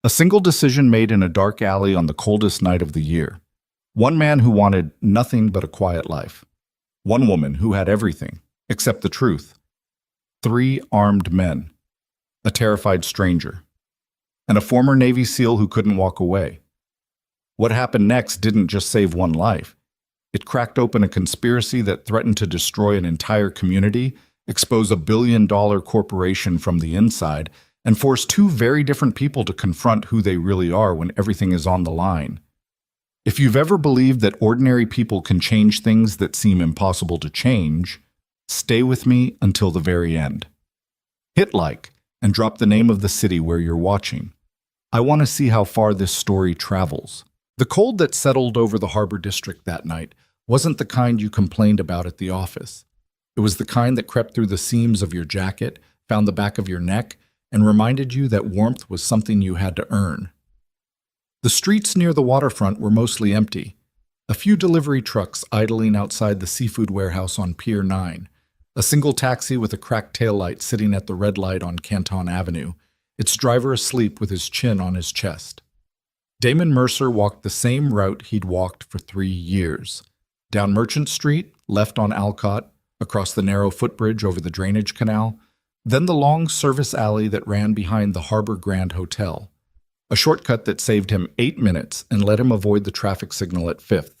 A single decision made in a dark alley on the coldest night of the year. One man who wanted nothing but a quiet life. One woman who had everything, except the truth. Three armed men. A terrified stranger. And a former Navy SEAL who couldn't walk away. What happened next didn't just save one life. It cracked open a conspiracy that threatened to destroy an entire community, expose a billion-dollar corporation from the inside, and force two very different people to confront who they really are when everything is on the line. If you've ever believed that ordinary people can change things that seem impossible to change, stay with me until the very end. Hit like and drop the name of the city where you're watching. I want to see how far this story travels. The cold that settled over the Harbor District that night wasn't the kind you complained about at the office. It was the kind that crept through the seams of your jacket, found the back of your neck, and reminded you that warmth was something you had to earn. The streets near the waterfront were mostly empty. A few delivery trucks idling outside the seafood warehouse on Pier 9. A single taxi with a cracked taillight sitting at the red light on Canton Avenue, its driver asleep with his chin on his chest. Damon Mercer walked the same route he'd walked for 3 years. Down Merchant Street, left on Alcott, across the narrow footbridge over the drainage canal, then the long service alley that ran behind the Harbor Grand Hotel. A shortcut that saved him 8 minutes and let him avoid the traffic signal at 5th,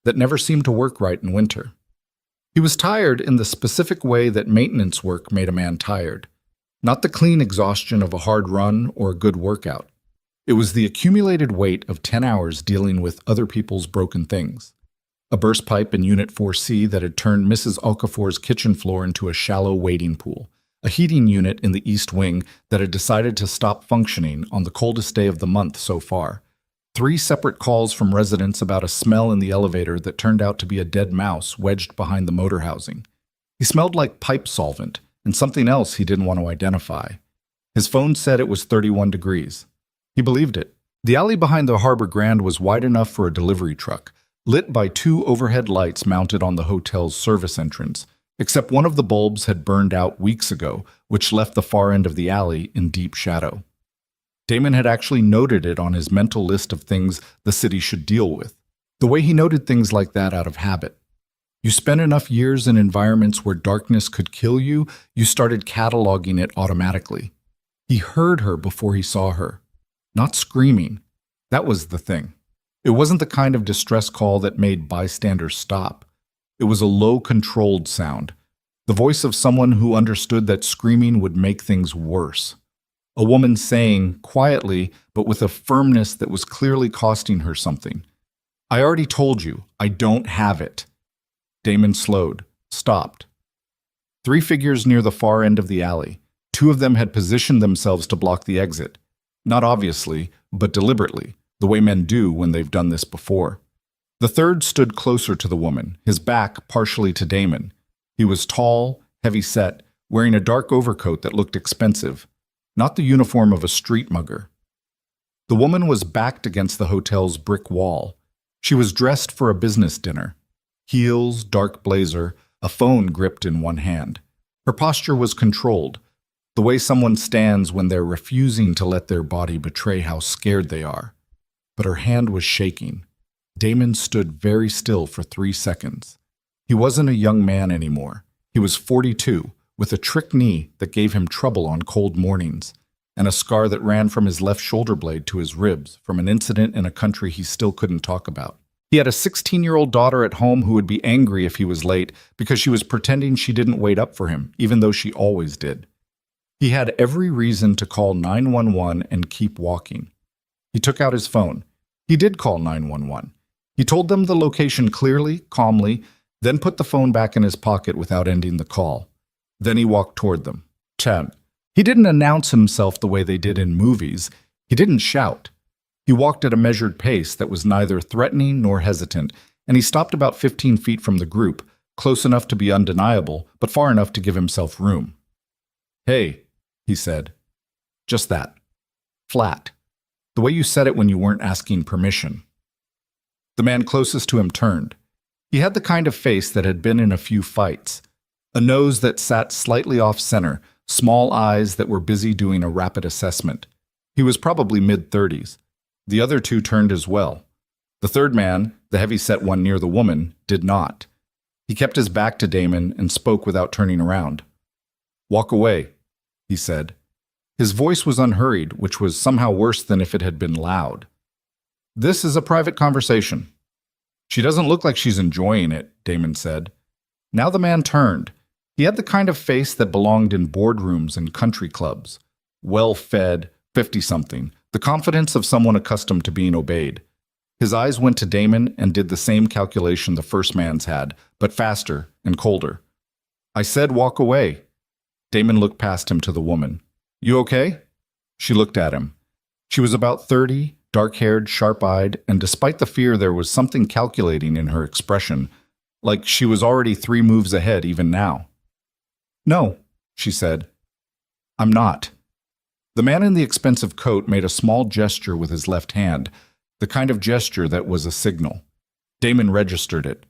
that never seemed to work right in winter. He was tired in the specific way that maintenance work made a man tired, not the clean exhaustion of a hard run or a good workout. It was the accumulated weight of 10 hours dealing with other people's broken things. A burst pipe in Unit 4C that had turned Mrs. Okafor's kitchen floor into a shallow wading pool. A heating unit in the East Wing that had decided to stop functioning on the coldest day of the month so far. 3 separate calls from residents about a smell in the elevator that turned out to be a dead mouse wedged behind the motor housing. He smelled like pipe solvent and something else he didn't want to identify. His phone said it was 31 degrees. He believed it. The alley behind the Harbor Grand was wide enough for a delivery truck, lit by 2 overhead lights mounted on the hotel's service entrance, except one of the bulbs had burned out weeks ago, which left the far end of the alley in deep shadow. Damon had actually noted it on his mental list of things the city should deal with. The way he noted things like that out of habit. You spent enough years in environments where darkness could kill you, you started cataloging it automatically. He heard her before he saw her. Not screaming. That was the thing. It wasn't the kind of distress call that made bystanders stop. It was a low, controlled sound. The voice of someone who understood that screaming would make things worse. A woman saying, quietly, but with a firmness that was clearly costing her something, "I already told you, I don't have it." Damon slowed, stopped. 3 figures near the far end of the alley. 2 of them had positioned themselves to block the exit. Not obviously, but deliberately, the way men do when they've done this before. The third stood closer to the woman, his back partially to Damon. He was tall, heavy-set, wearing a dark overcoat that looked expensive, not the uniform of a street mugger. The woman was backed against the hotel's brick wall. She was dressed for a business dinner. Heels, dark blazer, a phone gripped in one hand. Her posture was controlled, the way someone stands when they're refusing to let their body betray how scared they are. But her hand was shaking. Damon stood very still for 3 seconds. He wasn't a young man anymore. He was 42, with a trick knee that gave him trouble on cold mornings, and a scar that ran from his left shoulder blade to his ribs from an incident in a country he still couldn't talk about. He had a 16-year-old daughter at home who would be angry if he was late because she was pretending she didn't wait up for him, even though she always did. He had every reason to call 911 and keep walking. He took out his phone. He did call 911. He told them the location clearly, calmly, then put the phone back in his pocket without ending the call. Then he walked toward them. 10. He didn't announce himself the way they did in movies. He didn't shout. He walked at a measured pace that was neither threatening nor hesitant, and he stopped about 15 feet from the group, close enough to be undeniable, but far enough to give himself room. "Hey," he said. Just that. Flat. The way you said it when you weren't asking permission. The man closest to him turned. He had the kind of face that had been in a few fights. A nose that sat slightly off-center, small eyes that were busy doing a rapid assessment. He was probably mid-30s. The other two turned as well. The third man, the heavy-set one near the woman, did not. He kept his back to Damon and spoke without turning around. "Walk away," he said. His voice was unhurried, which was somehow worse than if it had been loud. "This is a private conversation." "She doesn't look like she's enjoying it," Damon said. Now the man turned. He had the kind of face that belonged in boardrooms and country clubs. Well-fed, 50-something, the confidence of someone accustomed to being obeyed. His eyes went to Damon and did the same calculation the first man's had, but faster and colder. "I said walk away." Damon looked past him to the woman. "You okay?" She looked at him. She was about 30, dark-haired, sharp-eyed, and despite the fear there was something calculating in her expression, like she was already 3 moves ahead even now. "No," she said. "I'm not." The man in the expensive coat made a small gesture with his left hand, the kind of gesture that was a signal. Damon registered it.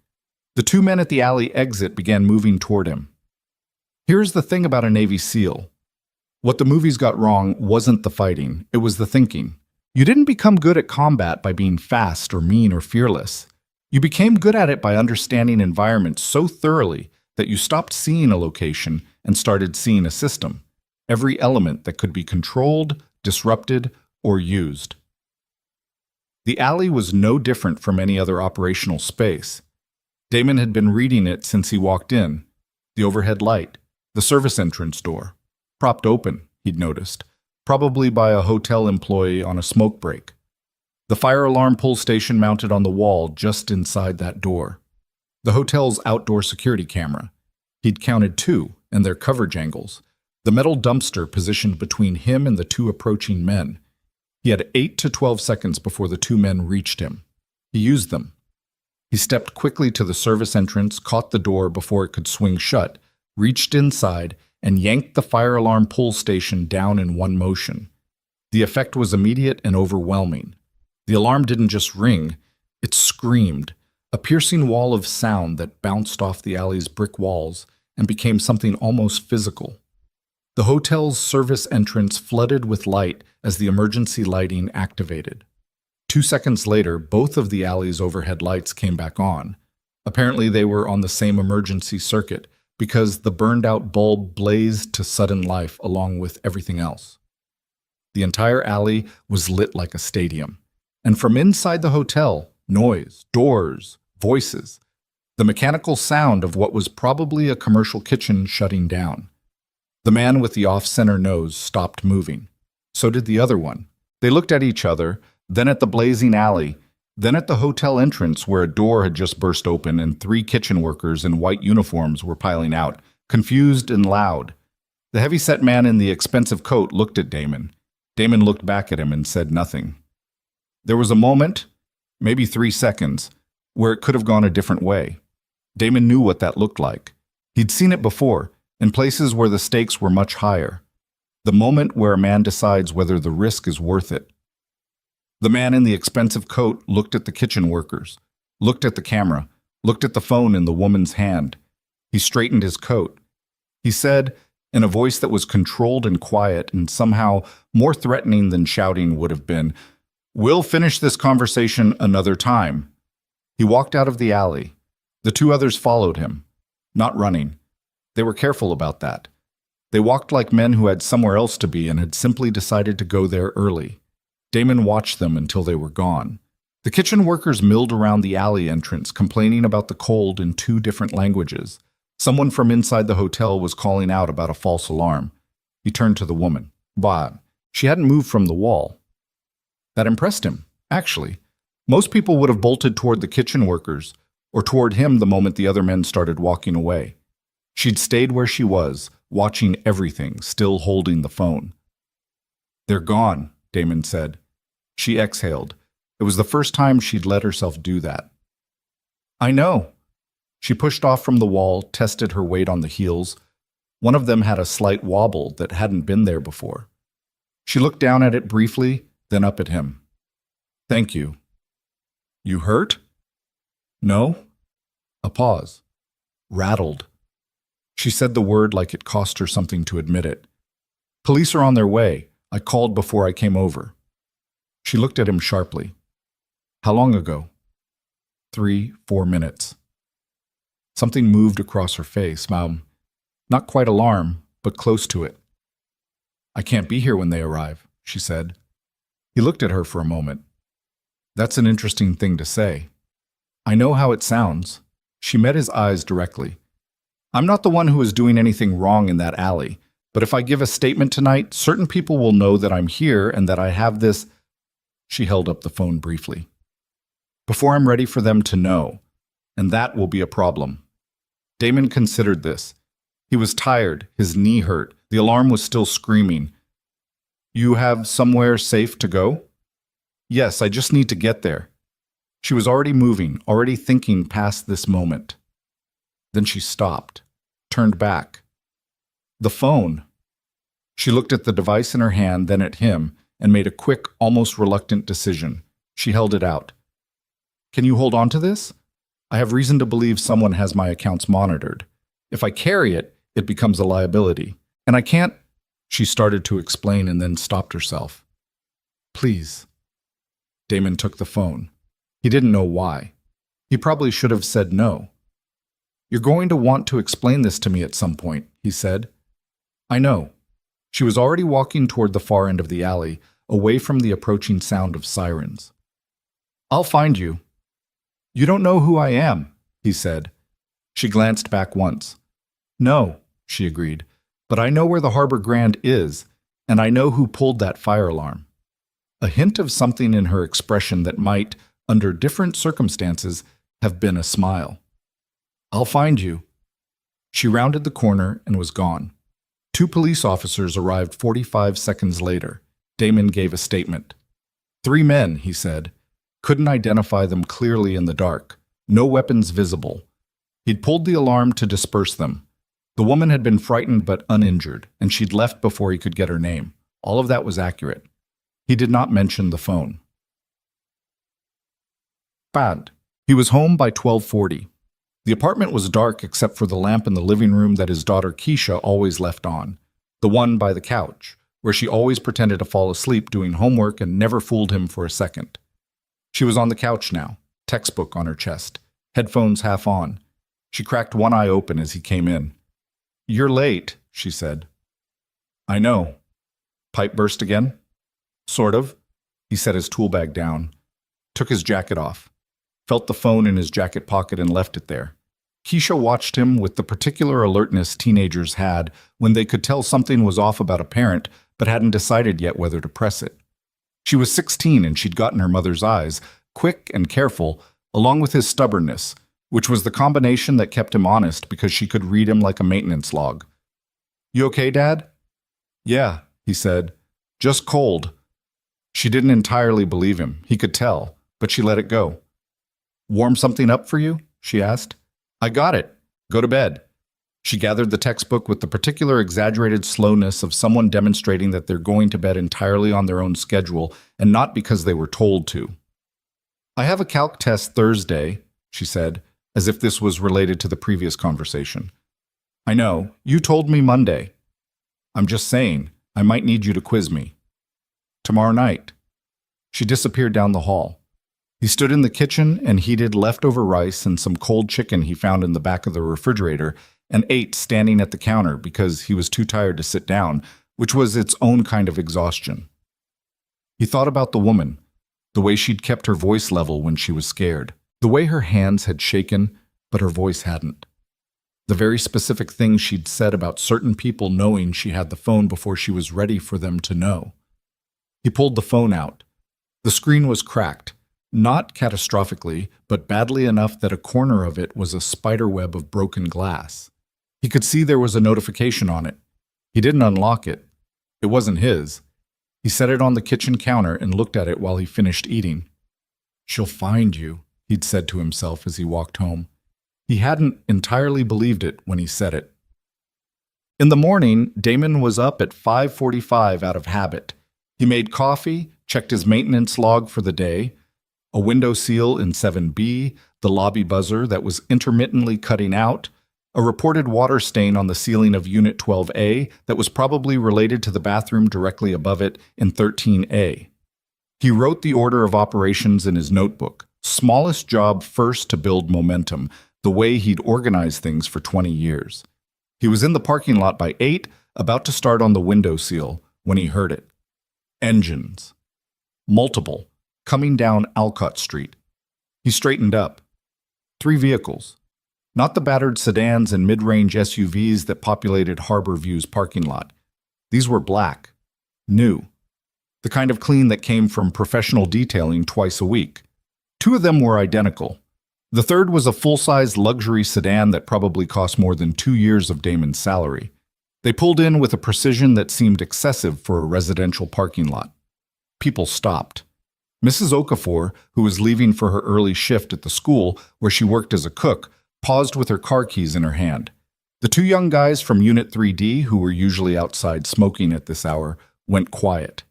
The 2 men at the alley exit began moving toward him. Here's the thing about a Navy SEAL. What the movies got wrong wasn't the fighting, it was the thinking. You didn't become good at combat by being fast or mean or fearless. You became good at it by understanding environments so thoroughly that you stopped seeing a location and started seeing a system, every element that could be controlled, disrupted, or used. The alley was no different from any other operational space. Damon had been reading it since he walked in. The overhead light, the service entrance door, propped open, he'd noticed, probably by a hotel employee on a smoke break. The fire alarm pull station mounted on the wall just inside that door. The hotel's outdoor security camera. He'd counted 2, and their coverage angles. The metal dumpster positioned between him and the 2 approaching men. He had 8 to 12 seconds before the 2 men reached him. He used them. He stepped quickly to the service entrance, caught the door before it could swing shut, reached inside, and yanked the fire alarm pull station down in one motion. The effect was immediate and overwhelming. The alarm didn't just ring, it screamed, a piercing wall of sound that bounced off the alley's brick walls and became something almost physical. The hotel's service entrance flooded with light as the emergency lighting activated. 2 seconds later, both of the alley's overhead lights came back on. Apparently they were on the same emergency circuit, because the burned-out bulb blazed to sudden life along with everything else. The entire alley was lit like a stadium, and from inside the hotel, noise, doors, voices, the mechanical sound of what was probably a commercial kitchen shutting down. The man with the off-center nose stopped moving. So did the other one. They looked at each other, then at the blazing alley, then at the hotel entrance where a door had just burst open and 3 kitchen workers in white uniforms were piling out, confused and loud. The heavy-set man in the expensive coat looked at Damon. Damon looked back at him and said nothing. There was a moment, maybe 3 seconds, where it could have gone a different way. Damon knew what that looked like. He'd seen it before, in places where the stakes were much higher. The moment where a man decides whether the risk is worth it. The man in the expensive coat looked at the kitchen workers, looked at the camera, looked at the phone in the woman's hand. He straightened his coat. He said, in a voice that was controlled and quiet and somehow more threatening than shouting would have been, "We'll finish this conversation another time." He walked out of the alley. The 2 others followed him, not running. They were careful about that. They walked like men who had somewhere else to be and had simply decided to go there early. Damon watched them until they were gone. The kitchen workers milled around the alley entrance, complaining about the cold in 2 different languages. Someone from inside the hotel was calling out about a false alarm. He turned to the woman. But she hadn't moved from the wall. That impressed him, actually. Most people would have bolted toward the kitchen workers, or toward him the moment the other men started walking away. She'd stayed where she was, watching everything, still holding the phone. "They're gone," Damon said. She exhaled. It was the first time she'd let herself do that. "I know." She pushed off from the wall, tested her weight on the heels. One of them had a slight wobble that hadn't been there before. She looked down at it briefly, then up at him. "Thank you." "You hurt?" "No." A pause. Rattled. She said the word like it cost her something to admit it. "Police are on their way. I called before I came over. She looked at him sharply. How long ago? 3, 4 minutes. Something moved across her face, not quite alarm, but close to it. I can't be here when they arrive, she said. He looked at her for a moment. That's an interesting thing to say. I know how it sounds. She met his eyes directly. I'm not the one who is doing anything wrong in that alley, but if I give a statement tonight, certain people will know that I'm here and that I have this. She held up the phone briefly. Before I'm ready for them to know, and that will be a problem. Damon considered this. He was tired, his knee hurt, the alarm was still screaming. You have somewhere safe to go? Yes, I just need to get there. She was already moving, already thinking past this moment. Then she stopped, turned back. The phone. She looked at the device in her hand, then at him, and made a quick, almost reluctant decision. She held it out. Can you hold on to this? I have reason to believe someone has my accounts monitored. If I carry it, it becomes a liability. And I can't. She started to explain and then stopped herself. Please. Damon took the phone. He didn't know why. He probably should have said no. You're going to want to explain this to me at some point, he said. I know. She was already walking toward the far end of the alley, away from the approaching sound of sirens. I'll find you. You don't know who I am, he said. She glanced back once. No, she agreed, but I know where the Harbor Grand is, and I know who pulled that fire alarm. A hint of something in her expression that might, under different circumstances, have been a smile. I'll find you. She rounded the corner and was gone. 2 police officers arrived 45 seconds later. Damon gave a statement. 3 men, he said. Couldn't identify them clearly in the dark. No weapons visible. He'd pulled the alarm to disperse them. The woman had been frightened but uninjured, and she'd left before he could get her name. All of that was accurate. He did not mention the phone. Bad. He was home by 12:40. The apartment was dark except for the lamp in the living room that his daughter Keisha always left on, the one by the couch, where she always pretended to fall asleep doing homework and never fooled him for a second. She was on the couch now, textbook on her chest, headphones half on. She cracked one eye open as he came in. You're late, she said. I know. Pipe burst again? Sort of. He set his tool bag down, took his jacket off, felt the phone in his jacket pocket and left it there. Keisha watched him with the particular alertness teenagers had when they could tell something was off about a parent but hadn't decided yet whether to press it. She was 16 and she'd gotten her mother's eyes, quick and careful, along with his stubbornness, which was the combination that kept him honest because she could read him like a maintenance log. You okay, Dad? Yeah, he said. Just cold. She didn't entirely believe him, he could tell, but she let it go. Warm something up for you? She asked. I got it. Go to bed. She gathered the textbook with the particular exaggerated slowness of someone demonstrating that they're going to bed entirely on their own schedule and not because they were told to. I have a calc test Thursday, she said, as if this was related to the previous conversation. I know. You told me Monday. I'm just saying, I might need you to quiz me. Tomorrow night. She disappeared down the hall. He stood in the kitchen and heated leftover rice and some cold chicken he found in the back of the refrigerator and ate standing at the counter because he was too tired to sit down, which was its own kind of exhaustion. He thought about the woman, the way she'd kept her voice level when she was scared, the way her hands had shaken, but her voice hadn't. The very specific things she'd said about certain people knowing she had the phone before she was ready for them to know. He pulled the phone out. The screen was cracked, not catastrophically, but badly enough that a corner of it was a spider web of broken glass. He could see there was a notification on it. He didn't unlock it. It wasn't his. He set it on the kitchen counter and looked at it while he finished eating. She'll find you, he'd said to himself as he walked home. He hadn't entirely believed it when he said it. In the morning, Damon was up at 5:45 out of habit. He made coffee, checked his maintenance log for the day, a window seal in 7B, the lobby buzzer that was intermittently cutting out, A reported water stain on the ceiling of Unit 12A that was probably related to the bathroom directly above it in 13A. He wrote the order of operations in his notebook. Smallest job first to build momentum, the way he'd organized things for 20 years. He was in the parking lot by 8, about to start on the window seal, when he heard it. Engines. Multiple, coming down Alcott Street. He straightened up. 3 vehicles. Not the battered sedans and mid-range SUVs that populated Harbor View's parking lot. These were black. New. The kind of clean that came from professional detailing twice a week. 2 of them were identical. The third was a full-size luxury sedan that probably cost more than 2 years of Damon's salary. They pulled in with a precision that seemed excessive for a residential parking lot. People stopped. Mrs. Okafor, who was leaving for her early shift at the school where she worked as a cook, paused with her car keys in her hand. The 2 young guys from Unit 3D, who were usually outside smoking at this hour, went quiet.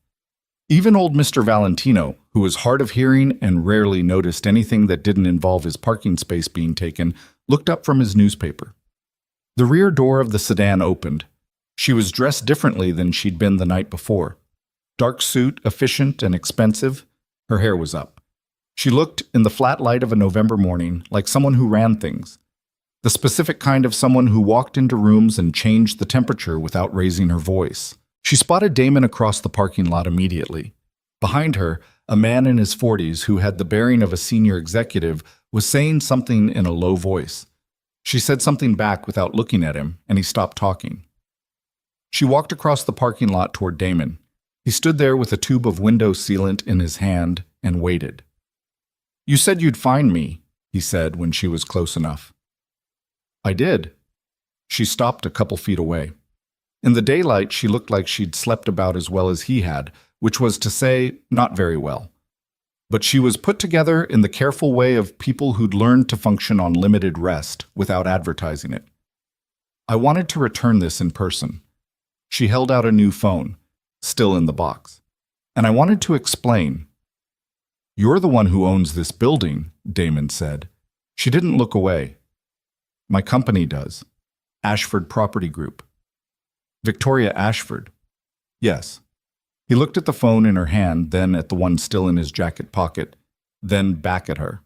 Even old Mr. Valentino, who was hard of hearing and rarely noticed anything that didn't involve his parking space being taken, looked up from his newspaper. The rear door of the sedan opened. She was dressed differently than she'd been the night before. Dark suit, efficient and expensive. Her hair was up. She looked, in the flat light of a November morning, like someone who ran things. The specific kind of someone who walked into rooms and changed the temperature without raising her voice. She spotted Damon across the parking lot immediately. Behind her, a man in his 40s who had the bearing of a senior executive was saying something in a low voice. She said something back without looking at him, and he stopped talking. She walked across the parking lot toward Damon. He stood there with a tube of window sealant in his hand and waited. "You said you'd find me," he said when she was close enough. "I did." She stopped a couple feet away. In the daylight, she looked like she'd slept about as well as he had, which was to say, not very well. But she was put together in the careful way of people who'd learned to function on limited rest without advertising it. "I wanted to return this in person." She held out a new phone, still in the box. "And I wanted to explain." "You're the one who owns this building," Damon said. She didn't look away. "My company does. Ashford Property Group." "Victoria Ashford." "Yes." He looked at the phone in her hand, then at the one still in his jacket pocket, then back at her.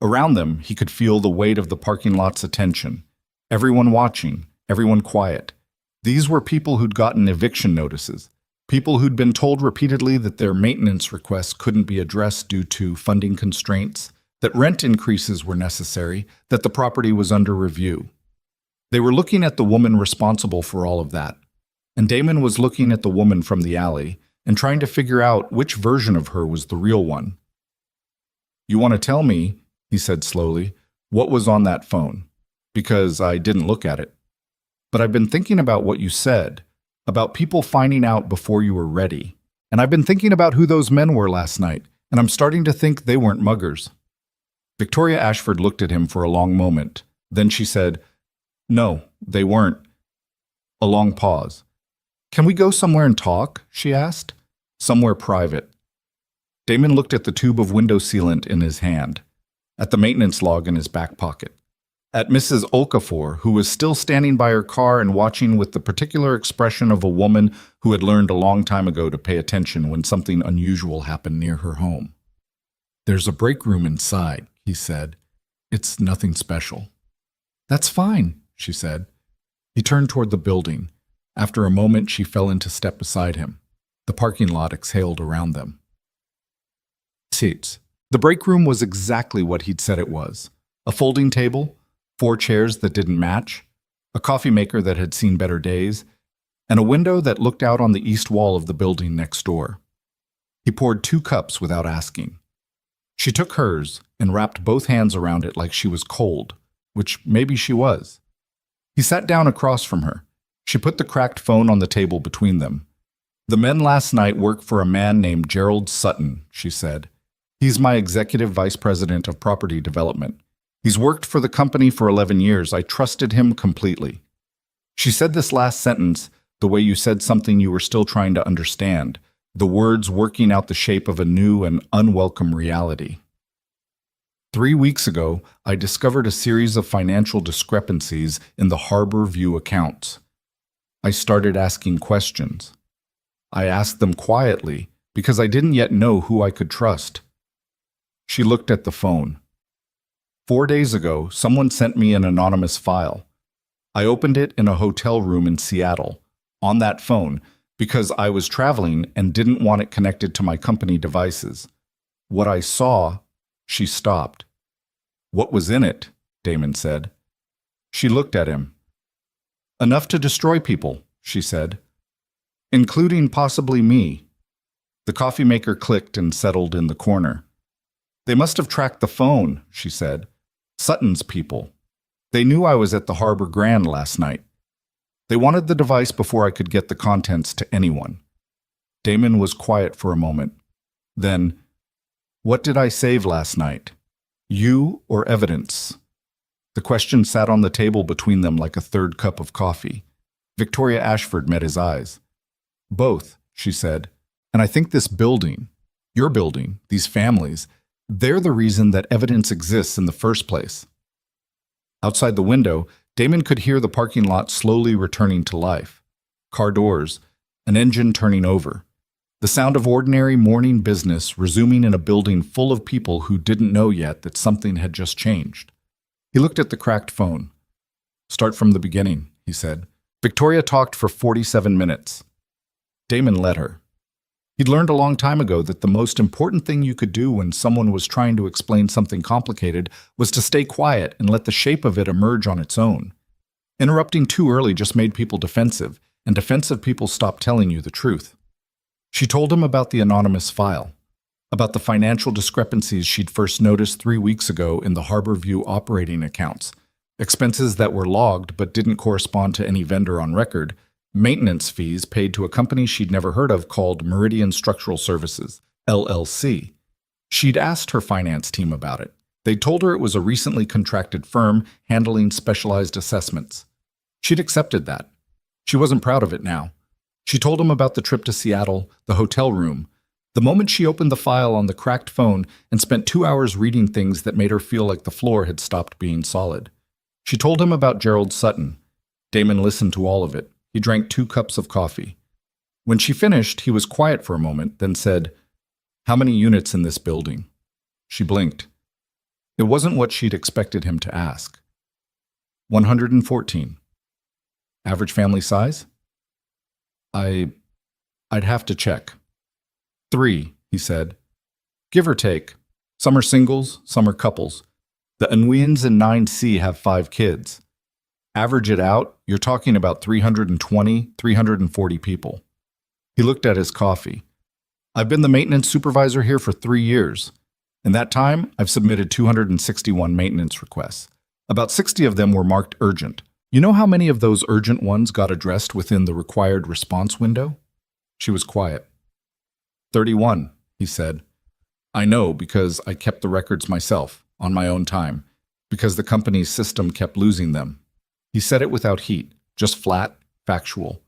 Around them, he could feel the weight of the parking lot's attention. Everyone watching, everyone quiet. These were people who'd gotten eviction notices, people who'd been told repeatedly that their maintenance requests couldn't be addressed due to funding constraints, that rent increases were necessary, that the property was under review. They were looking at the woman responsible for all of that. And Damon was looking at the woman from the alley and trying to figure out which version of her was the real one. "You want to tell me," he said slowly, "what was on that phone? Because I didn't look at it. But I've been thinking about what you said, about people finding out before you were ready. And I've been thinking about who those men were last night, and I'm starting to think they weren't muggers." Victoria Ashford looked at him for a long moment. Then she said, "No, they weren't." A long pause. "Can we go somewhere and talk?" she asked. "Somewhere private." Damon looked at the tube of window sealant in his hand, at the maintenance log in his back pocket, at Mrs. Okafor, who was still standing by her car and watching with the particular expression of a woman who had learned a long time ago to pay attention when something unusual happened near her home. "There's a break room inside," he said. "It's nothing special." "That's fine," she said. He turned toward the building. After a moment, she fell into step beside him. The parking lot exhaled around them. Seats. The break room was exactly what he'd said it was. A folding table, 4 chairs that didn't match, a coffee maker that had seen better days, and a window that looked out on the east wall of the building next door. He poured 2 cups without asking. She took hers and wrapped both hands around it like she was cold, which maybe she was. He sat down across from her. She put the cracked phone on the table between them. "The men last night work for a man named Gerald Sutton," she said. "He's my executive vice president of property development. He's worked for the company for 11 years. I trusted him completely." She said this last sentence the way you said something you were still trying to understand, the words working out the shape of a new and unwelcome reality. 3 weeks ago, I discovered a series of financial discrepancies in the Harbor View accounts. I started asking questions. I asked them quietly because I didn't yet know who I could trust. She looked at the phone. 4 days ago, someone sent me an anonymous file. I opened it in a hotel room in Seattle, on that phone, because I was traveling and didn't want it connected to my company devices. What I saw, she stopped. What was in it? Damon said. She looked at him. Enough to destroy people, she said. Including possibly me. The coffee maker clicked and settled in the corner. They must have tracked the phone, she said. Sutton's people. They knew I was at the Harbor Grand last night. They wanted the device before I could get the contents to anyone. Damon was quiet for a moment. Then, what did I save last night? You or evidence? The question sat on the table between them like a third cup of coffee. Victoria Ashford met his eyes. Both, she said. And I think this building, your building, these families, they're the reason that evidence exists in the first place. Outside the window, Damon could hear the parking lot slowly returning to life. Car doors, an engine turning over. The sound of ordinary morning business resuming in a building full of people who didn't know yet that something had just changed. He looked at the cracked phone. Start from the beginning, he said. Victoria talked for 47 minutes. Damon let her. He'd learned a long time ago that the most important thing you could do when someone was trying to explain something complicated was to stay quiet and let the shape of it emerge on its own. Interrupting too early just made people defensive, and defensive people stopped telling you the truth. She told him about the anonymous file, about the financial discrepancies she'd first noticed 3 weeks ago in the Harbor View operating accounts, expenses that were logged but didn't correspond to any vendor on record, maintenance fees paid to a company she'd never heard of called Meridian Structural Services, LLC. She'd asked her finance team about it. They'd told her it was a recently contracted firm handling specialized assessments. She'd accepted that. She wasn't proud of it now. She told him about the trip to Seattle, the hotel room, the moment she opened the file on the cracked phone and spent 2 hours reading things that made her feel like the floor had stopped being solid. She told him about Gerald Sutton. Damon listened to all of it. He drank 2 cups of coffee. When she finished, he was quiet for a moment, then said, "How many units in this building?" She blinked. It wasn't what she'd expected him to ask. 114. Average family size? I'd have to check. 3, he said. Give or take. Some are singles, some are couples. The Nguyen's in 9C have 5 kids. Average it out, you're talking about 320, 340 people. He looked at his coffee. I've been the maintenance supervisor here for 3 years. In that time, I've submitted 261 maintenance requests. About 60 of them were marked urgent. You know how many of those urgent ones got addressed within the required response window? She was quiet. 31, he said. I know because I kept the records myself, on my own time, because the company's system kept losing them. He said it without heat, just flat, factual.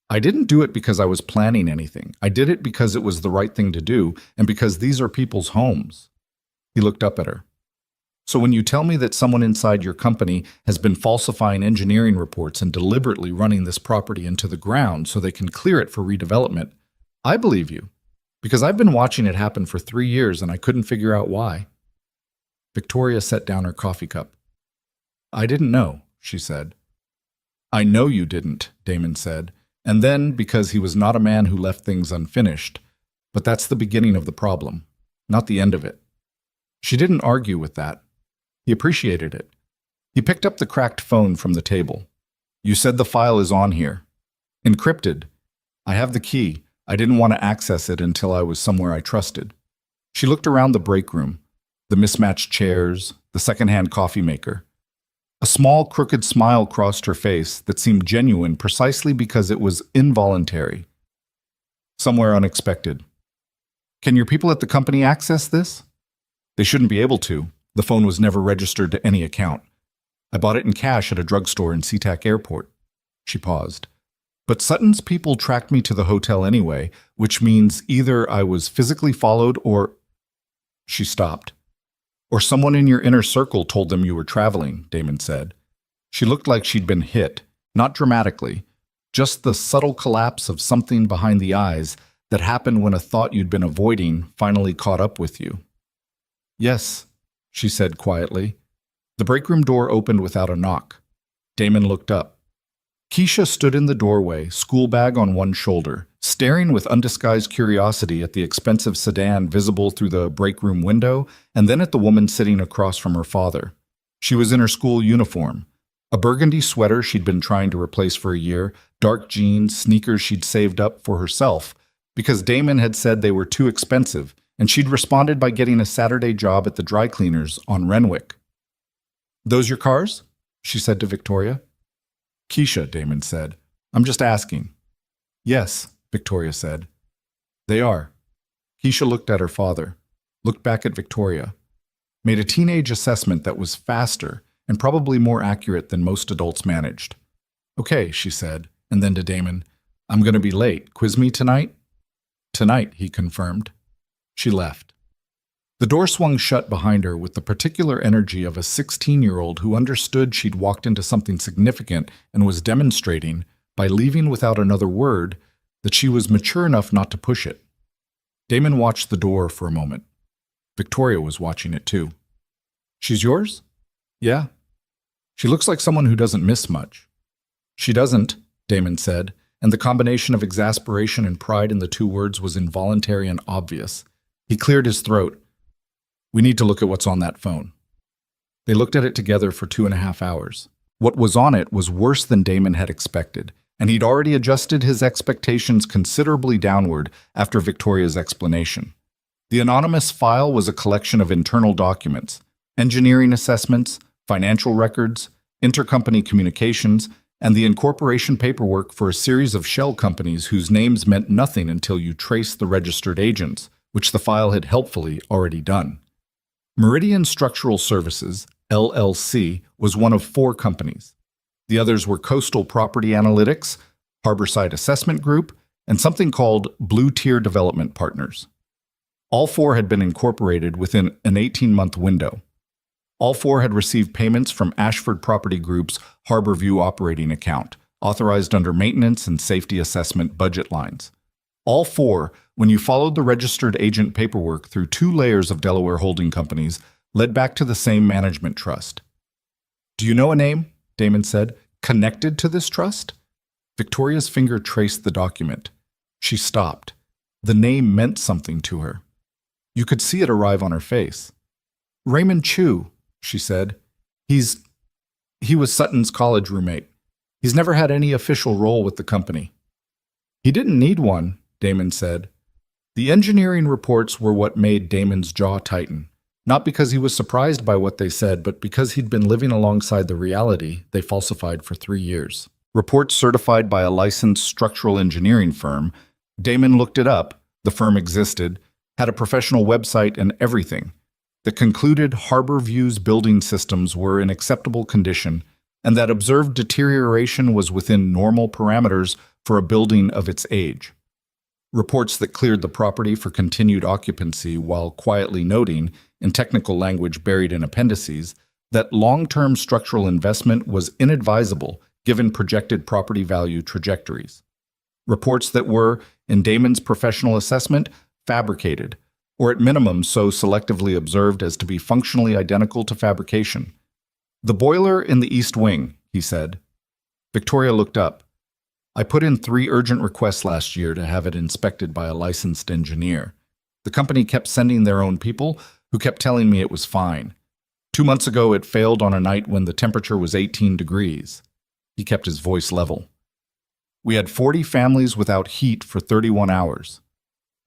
I didn't do it because I was planning anything. I did it because it was the right thing to do, and because these are people's homes. He looked up at her. So when you tell me that someone inside your company has been falsifying engineering reports and deliberately running this property into the ground so they can clear it for redevelopment, I believe you, because I've been watching it happen for 3 years and I couldn't figure out why. Victoria set down her coffee cup. I didn't know, she said. I know you didn't, Damon said, and then because he was not a man who left things unfinished, but that's the beginning of the problem, not the end of it. She didn't argue with that. He appreciated it. He picked up the cracked phone from the table. You said the file is on here. Encrypted. I have the key. I didn't want to access it until I was somewhere I trusted. She looked around the break room, the mismatched chairs, the secondhand coffee maker. A small, crooked smile crossed her face that seemed genuine precisely because it was involuntary. Somewhere unexpected. Can your people at the company access this? They shouldn't be able to. The phone was never registered to any account. I bought it in cash at a drugstore in SeaTac Airport. She paused. But Sutton's people tracked me to the hotel anyway, which means either I was physically followed or... She stopped. Or someone in your inner circle told them you were traveling, Damon said. She looked like she'd been hit, not dramatically, just the subtle collapse of something behind the eyes that happened when a thought you'd been avoiding finally caught up with you. Yes, she said quietly. The break room door opened without a knock. Damon looked up. Keisha stood in the doorway, school bag on one shoulder, staring with undisguised curiosity at the expensive sedan visible through the break room window and then at the woman sitting across from her father. She was in her school uniform, a burgundy sweater she'd been trying to replace for a year, dark jeans, sneakers she'd saved up for herself because Damon had said they were too expensive, and she'd responded by getting a Saturday job at the dry cleaners on Renwick. "Those your cars?" she said to Victoria. "Keisha," Damon said. "I'm just asking." "Yes," Victoria said. "They are." Keisha looked at her father, looked back at Victoria, made a teenage assessment that was faster and probably more accurate than most adults managed. "Okay," she said, and then to Damon, "I'm going to be late. Quiz me tonight?" "Tonight," he confirmed. She left. The door swung shut behind her with the particular energy of a 16-year-old who understood she'd walked into something significant and was demonstrating, by leaving without another word, that she was mature enough not to push it. Damon watched the door for a moment. Victoria was watching it too. "She's yours?" "Yeah." "She looks like someone who doesn't miss much." "She doesn't," Damon said, and the combination of exasperation and pride in the two words was involuntary and obvious. He cleared his throat. "We need to look at what's on that phone." They looked at it together for 2.5 hours. What was on it was worse than Damon had expected, and he'd already adjusted his expectations considerably downward after Victoria's explanation. The anonymous file was a collection of internal documents, engineering assessments, financial records, intercompany communications, and the incorporation paperwork for a series of shell companies whose names meant nothing until you traced the registered agents, which the file had helpfully already done. Meridian Structural Services, LLC, was one of 4 companies. The others were Coastal Property Analytics, Harborside Assessment Group, and something called Blue Tier Development Partners. All 4 had been incorporated within an 18-month window. All 4 had received payments from Ashford Property Group's Harborview operating account, authorized under maintenance and safety assessment budget lines. All 4, when you followed the registered agent paperwork through 2 layers of Delaware holding companies, led back to the same management trust. "Do you know a name?" Damon said, "connected to this trust?" Victoria's finger traced the document. She stopped. The name meant something to her. You could see it arrive on her face. "Raymond Chu," she said. He was Sutton's college roommate. He's never had any official role with the company." "He didn't need one," Damon said. The engineering reports were what made Damon's jaw tighten, not because he was surprised by what they said, but because he'd been living alongside the reality they falsified for 3 years. Reports certified by a licensed structural engineering firm. Damon looked it up. The firm existed, had a professional website and everything. That concluded Harborview's building systems were in acceptable condition, and that observed deterioration was within normal parameters for a building of its age. Reports that cleared the property for continued occupancy while quietly noting, in technical language buried in appendices, that long-term structural investment was inadvisable given projected property value trajectories. Reports that were, in Damon's professional assessment, fabricated, or at minimum so selectively observed as to be functionally identical to fabrication. "The boiler in the east wing," he said. Victoria looked up. "I put in 3 urgent requests last year to have it inspected by a licensed engineer. The company kept sending their own people who kept telling me it was fine. 2 months ago it failed on a night when the temperature was 18 degrees. He kept his voice level. "We had 40 families without heat for 31 hours.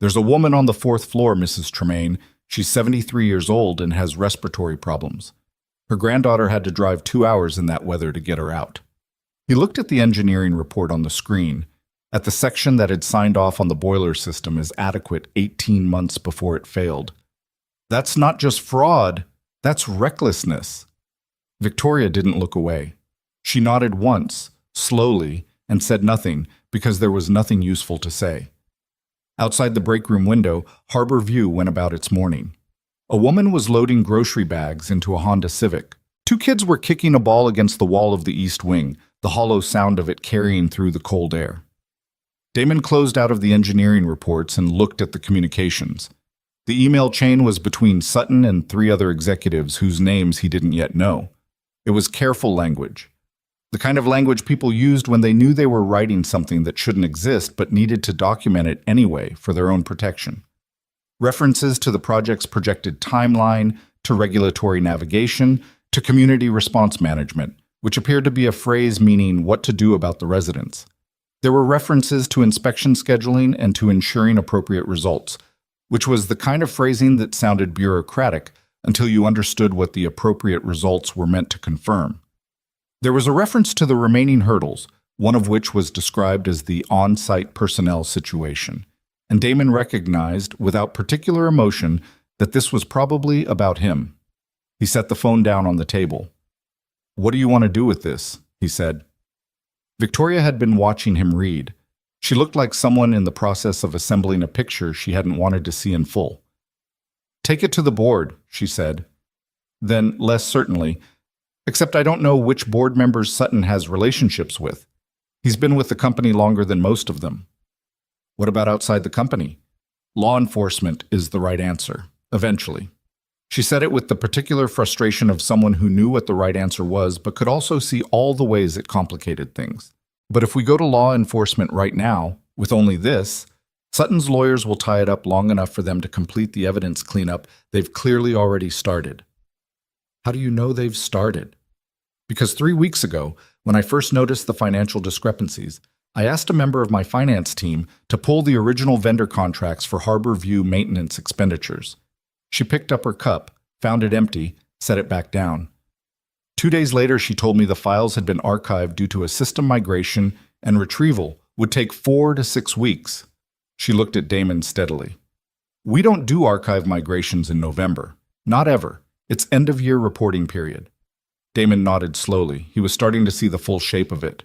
There's a woman on the 4th floor, Mrs. Tremaine. She's 73 years old and has respiratory problems. Her granddaughter had to drive 2 hours in that weather to get her out." He looked at the engineering report on the screen, at the section that had signed off on the boiler system as adequate 18 months before it failed. "That's not just fraud, that's recklessness." Victoria didn't look away. She nodded once, slowly, and said nothing because there was nothing useful to say. Outside the break room window, Harborview went about its morning. A woman was loading grocery bags into a Honda Civic. Two kids were kicking a ball against the wall of the east wing, the hollow sound of it carrying through the cold air. Damon closed out of the engineering reports and looked at the communications. The email chain was between Sutton and three other executives whose names he didn't yet know. It was careful language. The kind of language people used when they knew they were writing something that shouldn't exist but needed to document it anyway for their own protection. References to the project's projected timeline, to regulatory navigation, to community response management, which appeared to be a phrase meaning what to do about the residents. There were references to inspection scheduling and to ensuring appropriate results, which was the kind of phrasing that sounded bureaucratic until you understood what the appropriate results were meant to confirm. There was a reference to the remaining hurdles, one of which was described as the on-site personnel situation, and Damon recognized, without particular emotion, that this was probably about him. He set the phone down on the table. "What do you want to do with this?" he said. Victoria had been watching him read. She looked like someone in the process of assembling a picture she hadn't wanted to see in full. "Take it to the board," she said. Then, less certainly, "Except I don't know which board members Sutton has relationships with. He's been with the company longer than most of them." "What about outside the company?" "Law enforcement is the right answer, eventually." She said it with the particular frustration of someone who knew what the right answer was but could also see all the ways it complicated things. "But if we go to law enforcement right now, with only this, Sutton's lawyers will tie it up long enough for them to complete the evidence cleanup they've clearly already started." "How do you know they've started?" "Because 3 weeks ago, when I first noticed the financial discrepancies, I asked a member of my finance team to pull the original vendor contracts for Harbor View maintenance expenditures. She picked up her cup, found it empty, set it back down. 2 days later, she told me the files had been archived due to a system migration, and retrieval would take 4 to 6 weeks. She looked at Damon steadily. "We don't do archive migrations in November. Not ever. It's end-of-year reporting period." Damon nodded slowly. He was starting to see the full shape of it.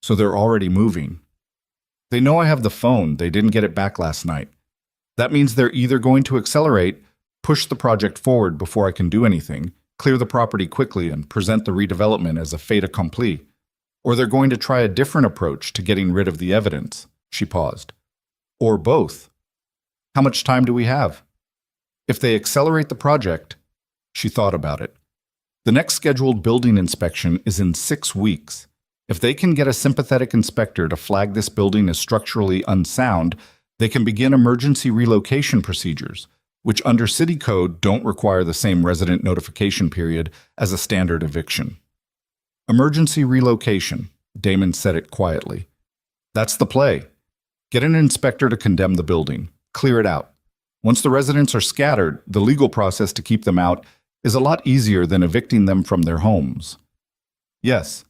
"So they're already moving." "They know I have the phone. They didn't get it back last night. That means they're either going to accelerate, push the project forward before I can do anything, clear the property quickly and present the redevelopment as a fait accompli, or they're going to try a different approach to getting rid of the evidence." She paused. "Or both. How much time do we have?" "If they accelerate the project," she thought about it, "the next scheduled building inspection is in 6 weeks. If they can get a sympathetic inspector to flag this building as structurally unsound, they can begin emergency relocation procedures, which under city code don't require the same resident notification period as a standard eviction." "Emergency relocation," Damon said it quietly. "That's the play. Get an inspector to condemn the building, clear it out. Once the residents are scattered, the legal process to keep them out is a lot easier than evicting them from their homes." "Yes."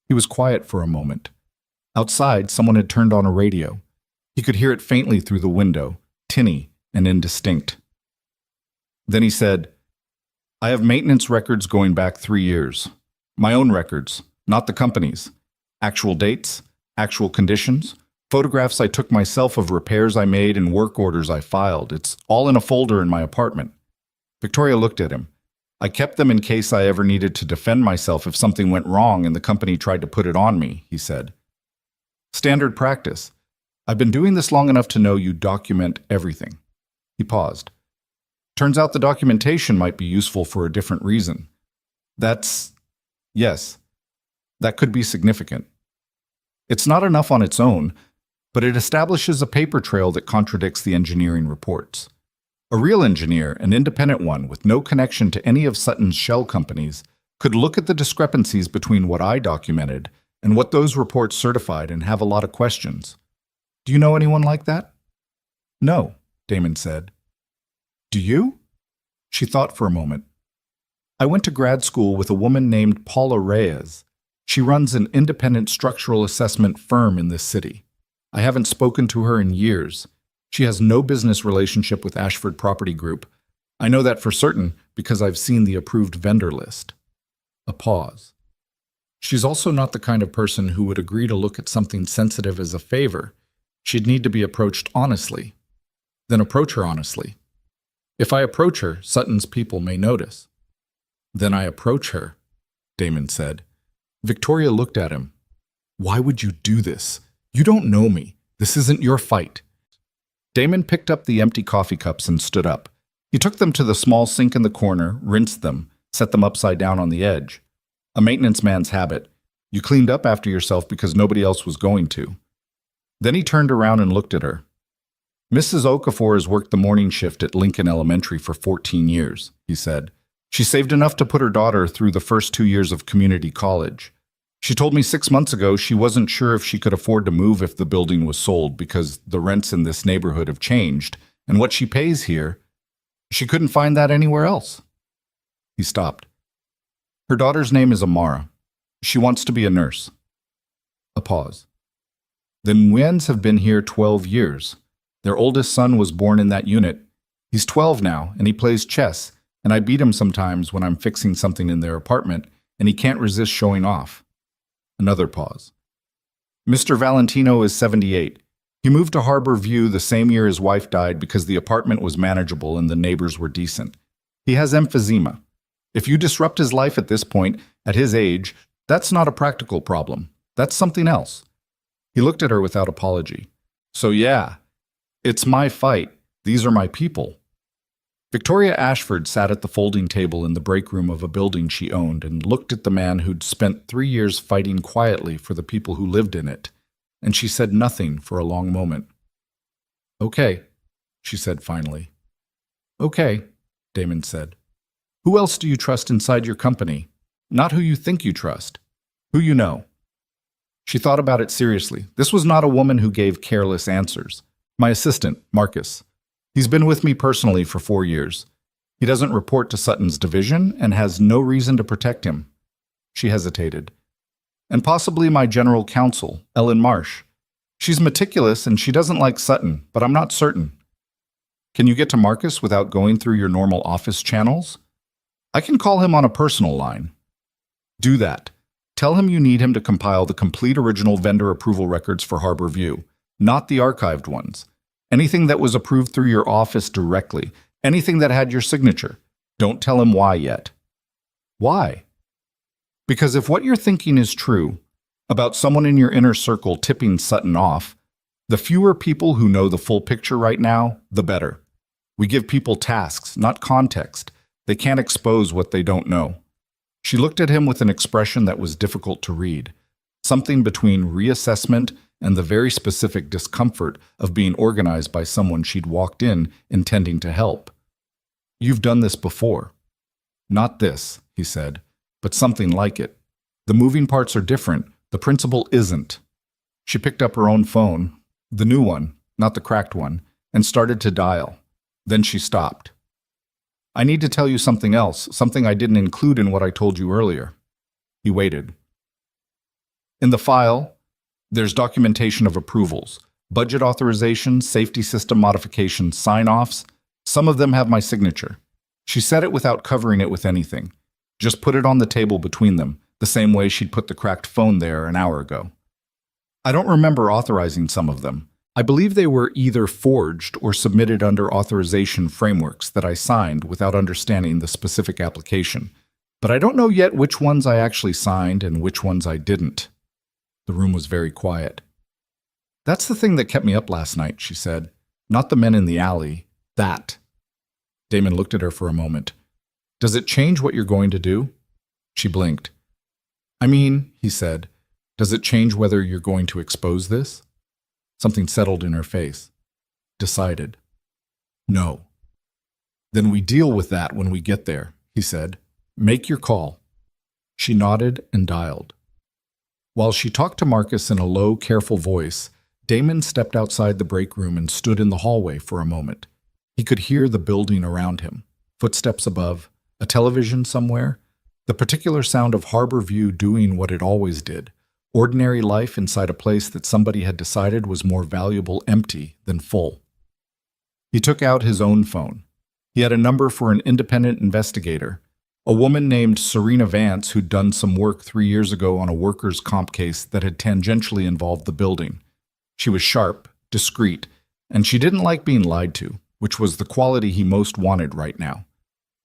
He was quiet for a moment. Outside, someone had turned on a radio. He could hear it faintly through the window, tinny and indistinct. Then he said, "I have maintenance records going back 3 years. My own records, not the company's. Actual dates, actual conditions, photographs I took myself of repairs I made and work orders I filed. It's all in a folder in my apartment." Victoria looked at him. "I kept them in case I ever needed to defend myself if something went wrong and the company tried to put it on me," he said. "Standard practice. I've been doing this long enough to know you document everything." He paused. "Turns out the documentation might be useful for a different reason." Yes, that could be significant. It's not enough on its own, but it establishes a paper trail that contradicts the engineering reports. A real engineer, an independent one with no connection to any of Sutton's shell companies, could look at the discrepancies between what I documented and what those reports certified and have a lot of questions. "Do you know anyone like that?" "No," Damon said. "Do you?" She thought for a moment. "I went to grad school with a woman named Paula Reyes. She runs an independent structural assessment firm in this city. I haven't spoken to her in years. She has no business relationship with Ashford Property Group. I know that for certain because I've seen the approved vendor list." A pause. "She's also not the kind of person who would agree to look at something sensitive as a favor. She'd need to be approached honestly." "Then approach her honestly." If I approach her, Sutton's people may notice. Then I approach her, Damon said. Victoria looked at him. Why would you do this? You don't know me. This isn't your fight. Damon picked up the empty coffee cups and stood up. He took them to the small sink in the corner, rinsed them, set them upside down on the edge. A maintenance man's habit. You cleaned up after yourself because nobody else was going to. Then he turned around and looked at her. Mrs. Okafor has worked the morning shift at Lincoln Elementary for 14 years, he said. She saved enough to put her daughter through the first 2 years of community college. She told me 6 months ago she wasn't sure if she could afford to move if the building was sold because the rents in this neighborhood have changed, and what she pays here, she couldn't find that anywhere else. He stopped. Her daughter's name is Amara. She wants to be a nurse. A pause. The Nguyen's have been here 12 years. Their oldest son was born in that unit. He's 12 now, and he plays chess, and I beat him sometimes when I'm fixing something in their apartment, and he can't resist showing off. Another pause. Mr. Valentino is 78. He moved to Harbor View the same year his wife died because the apartment was manageable and the neighbors were decent. He has emphysema. If you disrupt his life at this point, at his age, that's not a practical problem. That's something else. He looked at her without apology. So yeah, it's my fight. These are my people. Victoria Ashford sat at the folding table in the break room of a building she owned and looked at the man who'd spent 3 years fighting quietly for the people who lived in it, and she said nothing for a long moment. Okay, she said finally. Okay, Damon said. Who else do you trust inside your company? Not who you think you trust, who you know. She thought about it seriously. This was not a woman who gave careless answers. My assistant, Marcus. He's been with me personally for 4 years. He doesn't report to Sutton's division and has no reason to protect him. She hesitated. And possibly my general counsel, Ellen Marsh. She's meticulous and she doesn't like Sutton, but I'm not certain. Can you get to Marcus without going through your normal office channels? I can call him on a personal line. Do that. Tell him you need him to compile the complete original vendor approval records for Harbor View, not the archived ones. Anything that was approved through your office directly, anything that had your signature. Don't tell him why yet. Why? Because if what you're thinking is true, about someone in your inner circle tipping Sutton off, the fewer people who know the full picture right now, the better. We give people tasks, not context. They can't expose what they don't know. She looked at him with an expression that was difficult to read, something between reassessment and the very specific discomfort of being organized by someone she'd walked in intending to help. You've done this before. Not this, he said, but something like it. The moving parts are different. The principle isn't. She picked up her own phone, the new one, not the cracked one, and started to dial. Then she stopped. I need to tell you something else, something I didn't include in what I told you earlier. He waited. In the file, there's documentation of approvals, budget authorizations, safety system modifications, sign-offs. Some of them have my signature. She said it without covering it with anything. Just put it on the table between them, the same way she'd put the cracked phone there an hour ago. I don't remember authorizing some of them. I believe they were either forged or submitted under authorization frameworks that I signed without understanding the specific application. But I don't know yet which ones I actually signed and which ones I didn't. The room was very quiet. That's the thing that kept me up last night, she said. Not the men in the alley. That. Damon looked at her for a moment. Does it change what you're going to do? She blinked. I mean, he said, does it change whether you're going to expose this? Something settled in her face. Decided. No. Then we deal with that when we get there, he said. Make your call. She nodded and dialed. While she talked to Marcus in a low, careful voice, Damon stepped outside the break room and stood in the hallway for a moment. He could hear the building around him, footsteps above, a television somewhere, the particular sound of Harbor View doing what it always did, ordinary life inside a place that somebody had decided was more valuable empty than full. He took out his own phone. He had a number for an independent investigator, a woman named Serena Vance who'd done some work 3 years ago on a workers' comp case that had tangentially involved the building. She was sharp, discreet, and she didn't like being lied to. which was the quality he most wanted right now.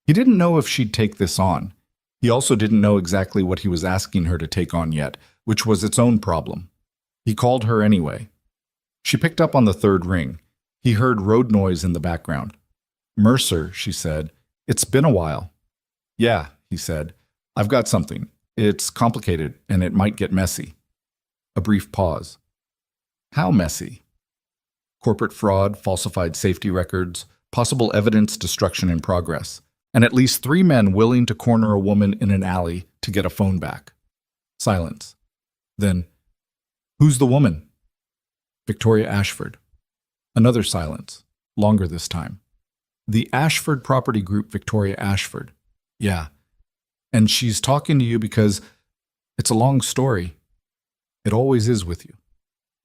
He didn't know if she'd take this on. He also didn't know exactly what he was asking her to take on yet, which was its own problem. He called her anyway. She picked up on the third ring. He heard road noise in the background. "Mercer," she said. "It's been a while." "Yeah," he said. "I've got something. It's complicated, and it might get messy." A brief pause. "How messy?" "Corporate fraud, falsified safety records, possible evidence destruction in progress, and at least 3 men willing to corner a woman in an alley to get a phone back." Silence. Then, "Who's the woman?" "Victoria Ashford." Another silence, longer this time. "The Ashford Property Group, Victoria Ashford." "Yeah. And she's talking to you because it's a long story. It always is with you."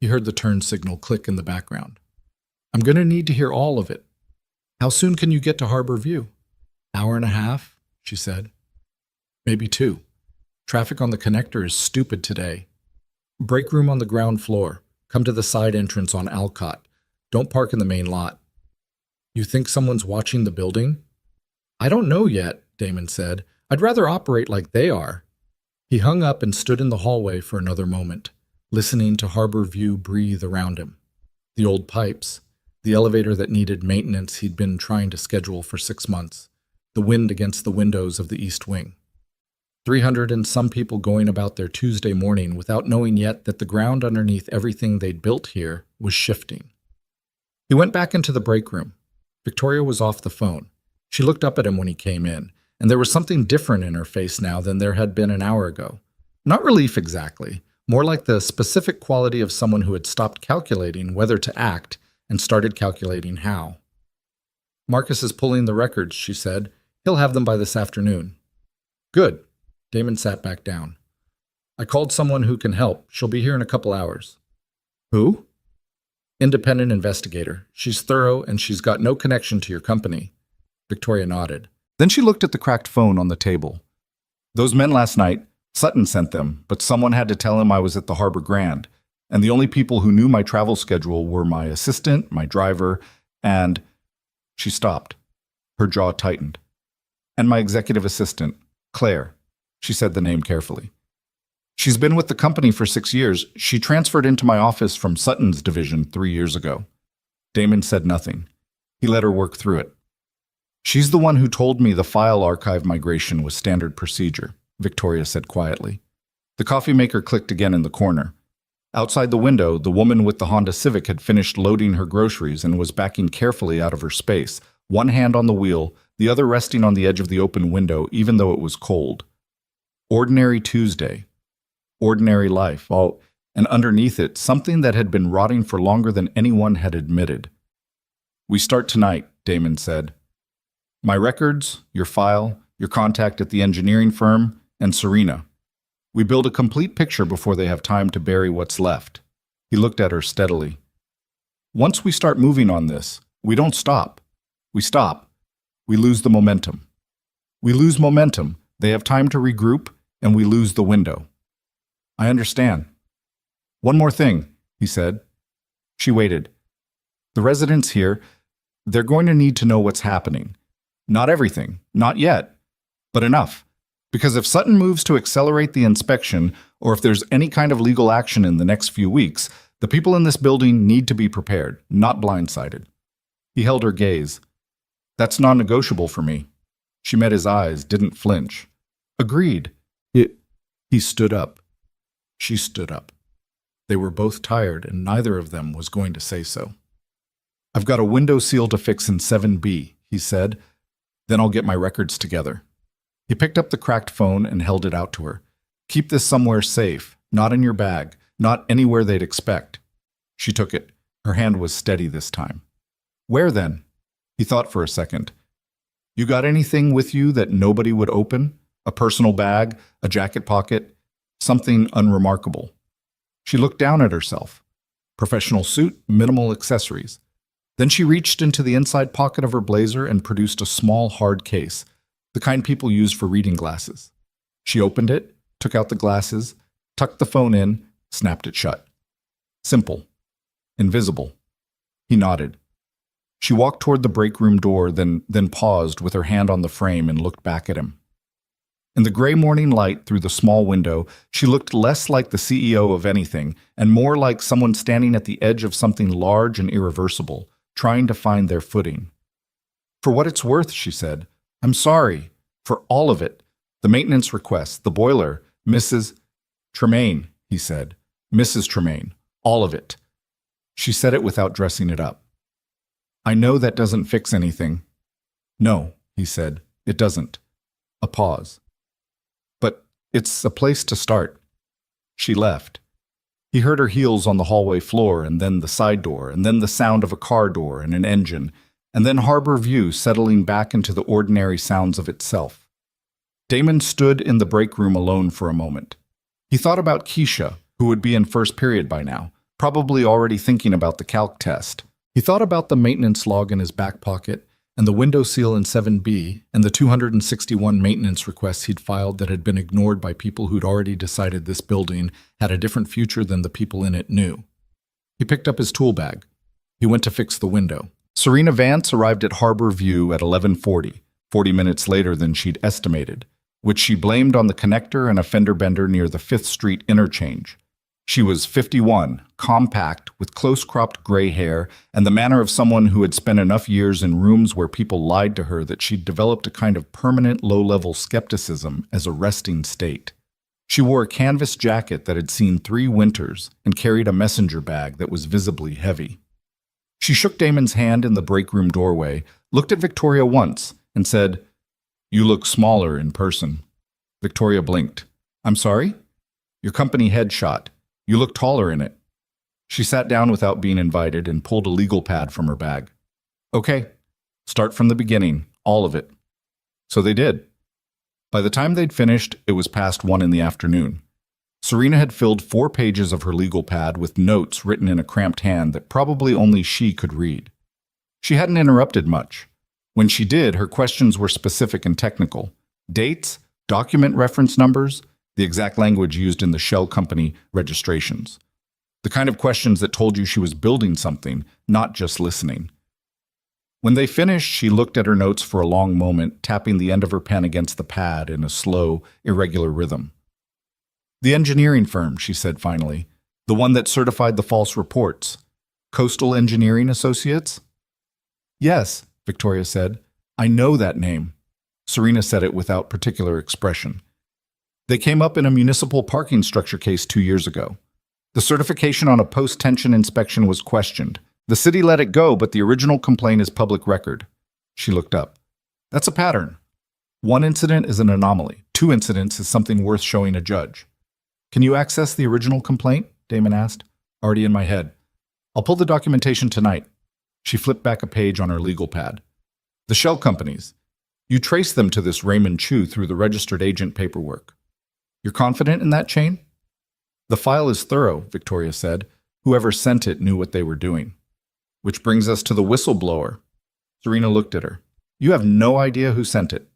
He heard the turn signal click in the background. "I'm going to need to hear all of it. How soon can you get to Harbor View?" "Hour and a half," she said. "Maybe 2. Traffic on the connector is stupid today. Break room on the ground floor. Come to the side entrance on Alcott. Don't park in the main lot." "You think someone's watching the building?" "I don't know yet," Damon said. "I'd rather operate like they are." He hung up and stood in the hallway for another moment, listening to Harbor View breathe around him. The old pipes, the elevator that needed maintenance he'd been trying to schedule for 6 months, the wind against the windows of the East Wing. 300 and some people going about their Tuesday morning without knowing yet that the ground underneath everything they'd built here was shifting. He went back into the break room. Victoria was off the phone. She looked up at him when he came in, and there was something different in her face now than there had been an hour ago. Not relief exactly, more like the specific quality of someone who had stopped calculating whether to act and started calculating how. "Marcus is pulling the records," she said. "He'll have them by this afternoon." "Good." Damon sat back down. "I called someone who can help. She'll be here in a couple hours." "Who?" "Independent investigator. She's thorough, and she's got no connection to your company." Victoria nodded. Then she looked at the cracked phone on the table. "Those men last night, Sutton sent them, but someone had to tell him I was at the Harbor Grand, and the only people who knew my travel schedule were my assistant, my driver, and—" She stopped. Her jaw tightened. "And my executive assistant, Claire." She said the name carefully. "She's been with the company for 6 years. She transferred into my office from Sutton's division 3 years ago." Damon said nothing. He let her work through it. "She's the one who told me the file archive migration was standard procedure," Victoria said quietly. The coffee maker clicked again in the corner. Outside the window, the woman with the Honda Civic had finished loading her groceries and was backing carefully out of her space, one hand on the wheel, the other resting on the edge of the open window, even though it was cold. Ordinary Tuesday. Ordinary life. Oh, and underneath it, something that had been rotting for longer than anyone had admitted. "We start tonight," Damon said. "My records, your file, your contact at the engineering firm, and Serena. We build a complete picture before they have time to bury what's left." He looked at her steadily. "Once we start moving on this, we don't stop. We stop. We lose the momentum. We lose momentum. They have time to regroup, and we lose the window." "I understand." "One more thing," he said. She waited. "The residents here, they're going to need to know what's happening. Not everything, not yet, but enough. Because if Sutton moves to accelerate the inspection, or if there's any kind of legal action in the next few weeks, the people in this building need to be prepared, not blindsided." He held her gaze. "That's non-negotiable for me." She met his eyes, didn't flinch. "Agreed." He stood up. She stood up. They were both tired, and neither of them was going to say so. "I've got a window seal to fix in 7B, he said. "Then I'll get my records together." He picked up the cracked phone and held it out to her. "Keep this somewhere safe, not in your bag, not anywhere they'd expect." She took it. Her hand was steady this time. "Where then?" He thought for a second. "You got anything with you that nobody would open? A personal bag, a jacket pocket, something unremarkable?" She looked down at herself. Professional suit, minimal accessories. Then she reached into the inside pocket of her blazer and produced a small, hard case, the kind people use for reading glasses. She opened it, took out the glasses, tucked the phone in, snapped it shut. Simple. Invisible. He nodded. She walked toward the break room door, then paused with her hand on the frame and looked back at him. In the gray morning light through the small window, she looked less like the CEO of anything and more like someone standing at the edge of something large and irreversible, trying to find their footing. "For what it's worth," she said, "I'm sorry. For all of it. The maintenance request, the boiler, Mrs. Tremaine," he said. "Mrs. Tremaine. All of it." She said it without dressing it up. "I know that doesn't fix anything." "No," he said, "it doesn't." A pause. "But it's a place to start." She left. He heard her heels on the hallway floor, and then the side door, and then the sound of a car door and an engine, and then Harbor View settling back into the ordinary sounds of itself. Damon stood in the break room alone for a moment. He thought about Keisha, who would be in first period by now, probably already thinking about the calc test. He thought about the maintenance log in his back pocket, and the window seal in 7B, and the 261 maintenance requests he'd filed that had been ignored by people who'd already decided this building had a different future than the people in it knew. He picked up his tool bag. He went to fix the window. Serena Vance arrived at Harbor View at 11:40, 40 minutes later than she'd estimated, which she blamed on the connector and a fender bender near the 5th Street interchange. She was 51, compact, with close-cropped gray hair, and the manner of someone who had spent enough years in rooms where people lied to her that she'd developed a kind of permanent low-level skepticism as a resting state. She wore a canvas jacket that had seen 3 winters and carried a messenger bag that was visibly heavy. She shook Damon's hand in the break room doorway, looked at Victoria once, and said, "You look smaller in person." Victoria blinked. "I'm sorry?" "Your company headshot. You look taller in it." She sat down without being invited and pulled a legal pad from her bag. "Okay, start from the beginning, all of it." So they did. By the time they'd finished, it was past 1 in the afternoon. Serena had filled 4 pages of her legal pad with notes written in a cramped hand that probably only she could read. She hadn't interrupted much. When she did, her questions were specific and technical. Dates, document reference numbers, the exact language used in the shell company registrations. The kind of questions that told you she was building something, not just listening. When they finished, she looked at her notes for a long moment, tapping the end of her pen against the pad in a slow, irregular rhythm. "The engineering firm," she said finally. "The one that certified the false reports. Coastal Engineering Associates?" "Yes," Victoria said. "I know that name." Serena said it without particular expression. "They came up in a municipal parking structure case 2 years ago. The certification on a post-tension inspection was questioned. The city let it go, but the original complaint is public record." She looked up. "That's a pattern. 1 incident is an anomaly. 2 incidents is something worth showing a judge." "Can you access the original complaint?" Damon asked. "Already in my head. I'll pull the documentation tonight." She flipped back a page on her legal pad. "The shell companies. You trace them to this Raymond Chu through the registered agent paperwork. You're confident in that chain?" "The file is thorough," Victoria said. "Whoever sent it knew what they were doing." "Which brings us to the whistleblower." Serena looked at her. "You have no idea who sent it?"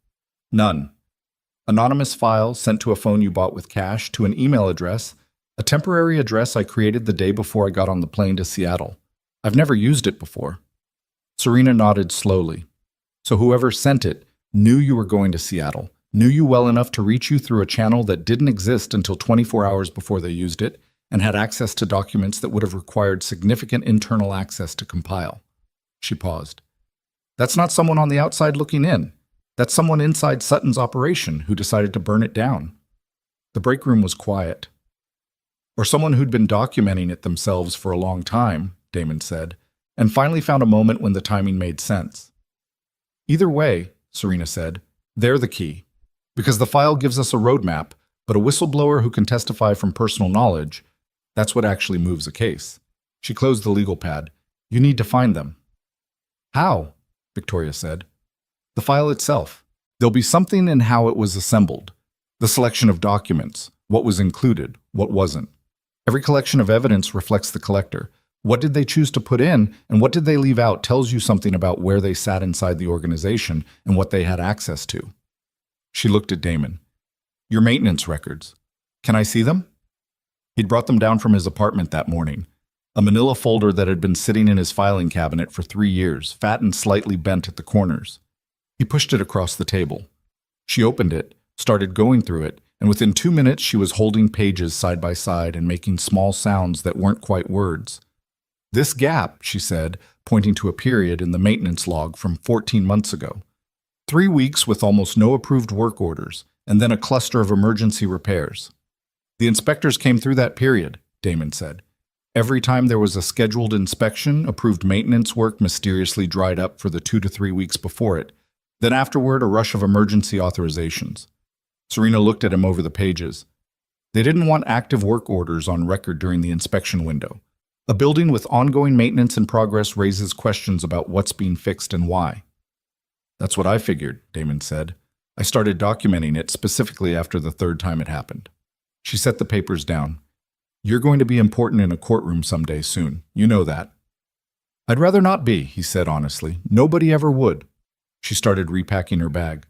"None. Anonymous file sent to a phone you bought with cash, to an email address, a temporary address I created the day before I got on the plane to Seattle. I've never used it before." Serena nodded slowly. "So whoever sent it knew you were going to Seattle, knew you well enough to reach you through a channel that didn't exist until 24 hours before they used it, and had access to documents that would have required significant internal access to compile." She paused. "That's not someone on the outside looking in. That's someone inside Sutton's operation who decided to burn it down." The break room was quiet. "Or someone who'd been documenting it themselves for a long time," Damon said, and finally found a moment when the timing made sense. "Either way," Serena said, "they're the key. Because the file gives us a roadmap, but a whistleblower who can testify from personal knowledge, that's what actually moves a case." She closed the legal pad. "You need to find them." "How?" Victoria said. "The file itself. There'll be something in how it was assembled. The selection of documents, what was included, what wasn't. Every collection of evidence reflects the collector. What did they choose to put in, and what did they leave out tells you something about where they sat inside the organization and what they had access to." She looked at Damon. "Your maintenance records. Can I see them?" He'd brought them down from his apartment that morning. A manila folder that had been sitting in his filing cabinet for 3 years, fat and slightly bent at the corners. He pushed it across the table. She opened it, started going through it, and within 2 minutes she was holding pages side by side and making small sounds that weren't quite words. "This gap," she said, pointing to a period in the maintenance log from 14 months ago. 3 weeks with almost no approved work orders, and then a cluster of emergency repairs. "The inspectors came through that period," Damon said. "Every time there was a scheduled inspection, approved maintenance work mysteriously dried up for the 2 to 3 weeks before it. Then afterward, a rush of emergency authorizations." Serena looked at him over the pages. They didn't want active work orders on record during the inspection window. A building with ongoing maintenance in progress raises questions about what's being fixed and why. "That's what I figured," Damon said. "I started documenting it specifically after the 3rd time it happened." She set the papers down. "You're going to be important in a courtroom someday soon. You know that." "I'd rather not be," he said honestly. "Nobody ever would." She started repacking her bag.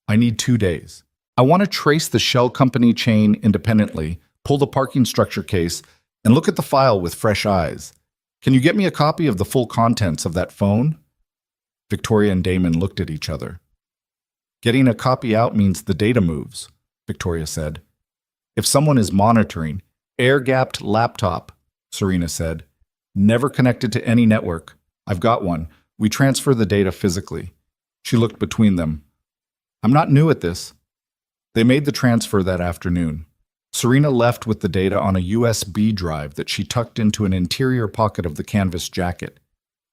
"I need 2 days. I want to trace the shell company chain independently, pull the parking structure case, and look at the file with fresh eyes. Can you get me a copy of the full contents of that phone?" Victoria and Damon looked at each other. "Getting a copy out means the data moves," Victoria said. "If someone is monitoring, air-gapped laptop," Serena said. "Never connected to any network. I've got one. We transfer the data physically." She looked between them. "I'm not new at this." They made the transfer that afternoon. Serena left with the data on a USB drive that she tucked into an interior pocket of the canvas jacket.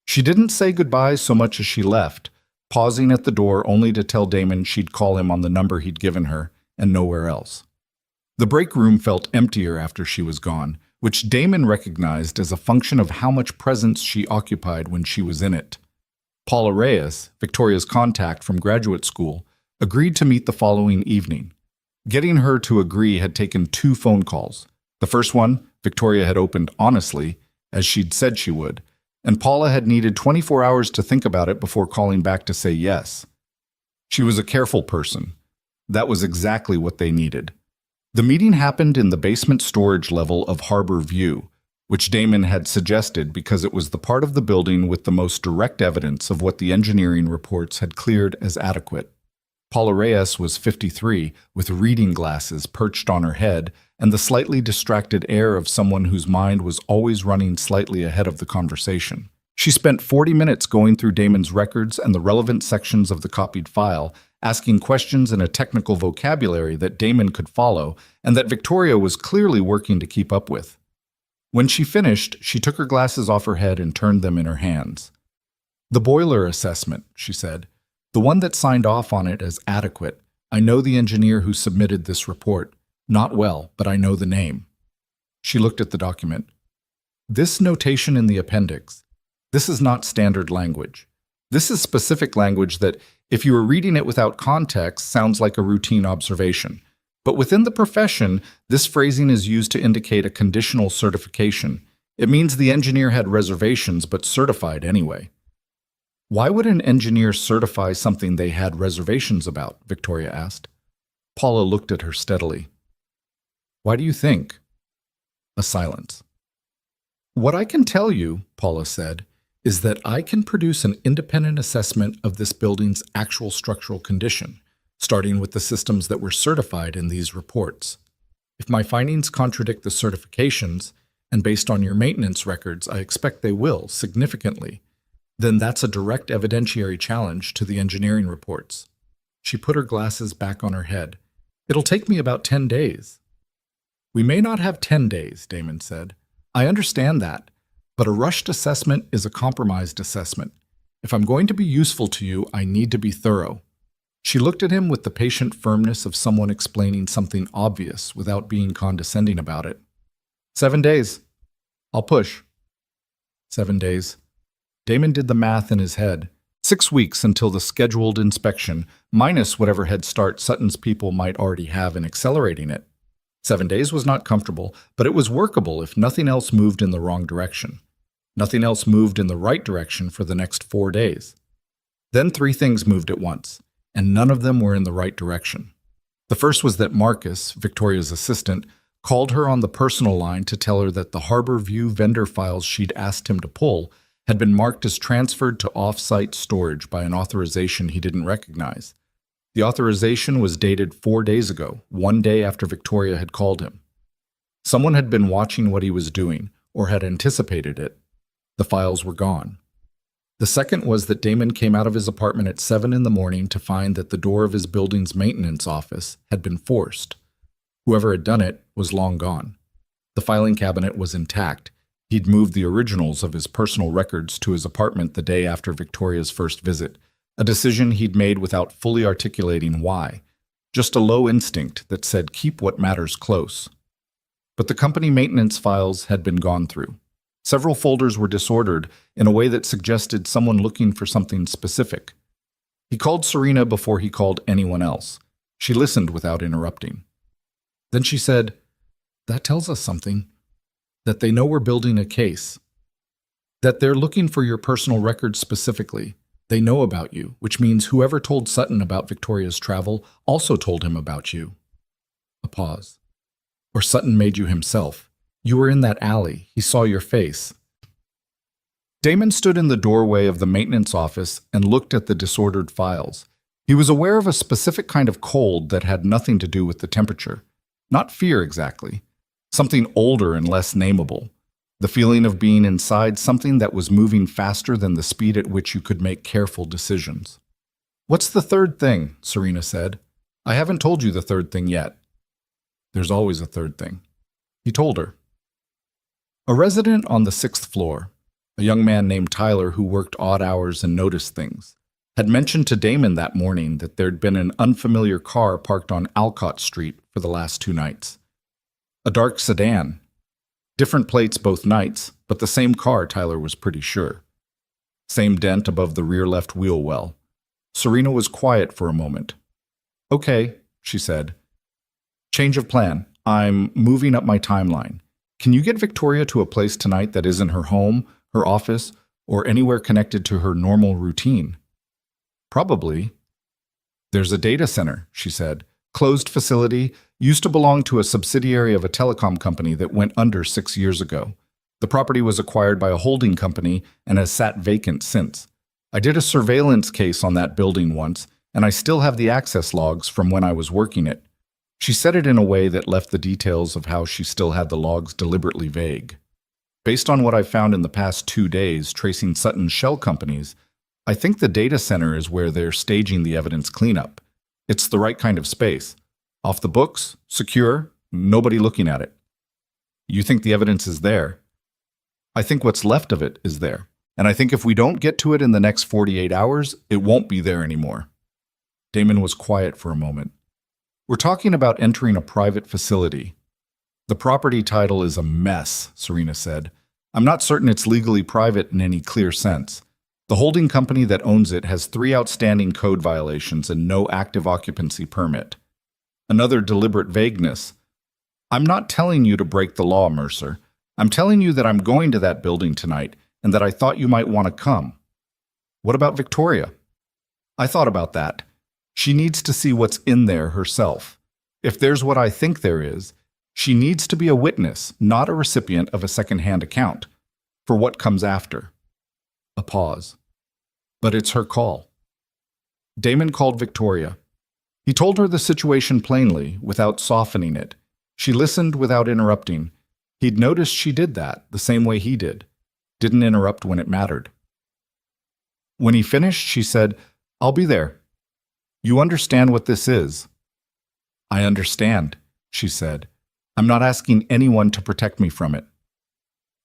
She didn't say goodbye so much as she left, pausing at the door only to tell Damon she'd call him on the number he'd given her, and nowhere else. The break room felt emptier after she was gone, which Damon recognized as a function of how much presence she occupied when she was in it. Paula Reyes, Victoria's contact from graduate school, agreed to meet the following evening. Getting her to agree had taken 2 phone calls. The first one, Victoria had opened honestly, as she'd said she would, and Paula had needed 24 hours to think about it before calling back to say yes. She was a careful person. That was exactly what they needed. The meeting happened in the basement storage level of Harbor View, which Damon had suggested because it was the part of the building with the most direct evidence of what the engineering reports had cleared as adequate. Paula Reyes was 53, with reading glasses perched on her head and the slightly distracted air of someone whose mind was always running slightly ahead of the conversation. She spent 40 minutes going through Damon's records and the relevant sections of the copied file, asking questions in a technical vocabulary that Damon could follow and that Victoria was clearly working to keep up with. When she finished, she took her glasses off her head and turned them in her hands. "The boiler assessment," she said. "The one that signed off on it as adequate. I know the engineer who submitted this report. Not well, but I know the name." She looked at the document. "This notation in the appendix, this is not standard language. This is specific language that, if you were reading it without context, sounds like a routine observation. But within the profession, this phrasing is used to indicate a conditional certification. It means the engineer had reservations but certified anyway." "Why would an engineer certify something they had reservations about?" Victoria asked. Paula looked at her steadily. "Why do you think?" A silence. "What I can tell you," Paula said, "is that I can produce an independent assessment of this building's actual structural condition, starting with the systems that were certified in these reports. If my findings contradict the certifications, and based on your maintenance records, I expect they will, significantly, then that's a direct evidentiary challenge to the engineering reports." She put her glasses back on her head. "It'll take me about 10 days. "We may not have 10 days, Damon said. "I understand that, but a rushed assessment is a compromised assessment. If I'm going to be useful to you, I need to be thorough." She looked at him with the patient firmness of someone explaining something obvious without being condescending about it. 7 days. I'll push." 7 days. Damon did the math in his head. 6 weeks until the scheduled inspection, minus whatever head start Sutton's people might already have in accelerating it. 7 days was not comfortable, but it was workable if nothing else moved in the wrong direction. Nothing else moved in the right direction for the next 4 days. Then 3 things moved at once, and none of them were in the right direction. The first was that Marcus, Victoria's assistant, called her on the personal line to tell her that the Harbor View vendor files she'd asked him to pull had been marked as transferred to off-site storage by an authorization he didn't recognize. The authorization was dated 4 days ago, 1 day after Victoria had called him. Someone had been watching what he was doing, or had anticipated it. The files were gone. The second was that Damon came out of his apartment at 7 in the morning to find that the door of his building's maintenance office had been forced. Whoever had done it was long gone. The filing cabinet was intact. He'd moved the originals of his personal records to his apartment the day after Victoria's first visit, a decision he'd made without fully articulating why, just a low instinct that said keep what matters close. But the company maintenance files had been gone through. Several folders were disordered in a way that suggested someone looking for something specific. He called Serena before he called anyone else. She listened without interrupting. Then she said, "That tells us something. That they know we're building a case. That they're looking for your personal records specifically. They know about you, which means whoever told Sutton about Victoria's travel also told him about you." A pause. Or Sutton made you himself. You were in that alley. He saw your face. Damon stood in the doorway of the maintenance office and looked at the disordered files. He was aware of a specific kind of cold that had nothing to do with the temperature. Not fear exactly. Something older and less nameable. The feeling of being inside something that was moving faster than the speed at which you could make careful decisions. "What's the third thing?" Serena said. "I haven't told you the third thing yet." "There's always a third thing." He told her. A resident on the 6th floor, a young man named Tyler who worked odd hours and noticed things, had mentioned to Damon that morning that there'd been an unfamiliar car parked on Alcott Street for the last 2 nights. A dark sedan. Different plates both nights, but the same car, Tyler was pretty sure. Same dent above the rear left wheel well. Serena was quiet for a moment. "Okay," she said. "Change of plan. I'm moving up my timeline. Can you get Victoria to a place tonight that isn't her home, her office, or anywhere connected to her normal routine?" "Probably." "There's a data center," she said. "Closed facility, used to belong to a subsidiary of a telecom company that went under 6 years ago. The property was acquired by a holding company and has sat vacant since. I did a surveillance case on that building once, and I still have the access logs from when I was working it." She said it in a way that left the details of how she still had the logs deliberately vague. "Based on what I've found in the past 2 days tracing Sutton's shell companies, I think the data center is where they're staging the evidence cleanup. It's the right kind of space. Off the books, secure, nobody looking at it." "You think the evidence is there?" "I think what's left of it is there. And I think if we don't get to it in the next 48 hours, it won't be there anymore." Damon was quiet for a moment. "We're talking about entering a private facility." "The property title is a mess," Serena said. "I'm not certain it's legally private in any clear sense. The holding company that owns it has 3 outstanding code violations and no active occupancy permit." Another deliberate vagueness. "I'm not telling you to break the law, Mercer. I'm telling you that I'm going to that building tonight and that I thought you might want to come." "What about Victoria?" "I thought about that. She needs to see what's in there herself. If there's what I think there is, she needs to be a witness, not a recipient of a second-hand account, for what comes after." A pause. "But it's her call." Damon called Victoria. He told her the situation plainly, without softening it. She listened without interrupting. He'd noticed she did that, the same way he did. Didn't interrupt when it mattered. When he finished, she said, "I'll be there. You understand what this is?" "I understand," she said. "I'm not asking anyone to protect me from it."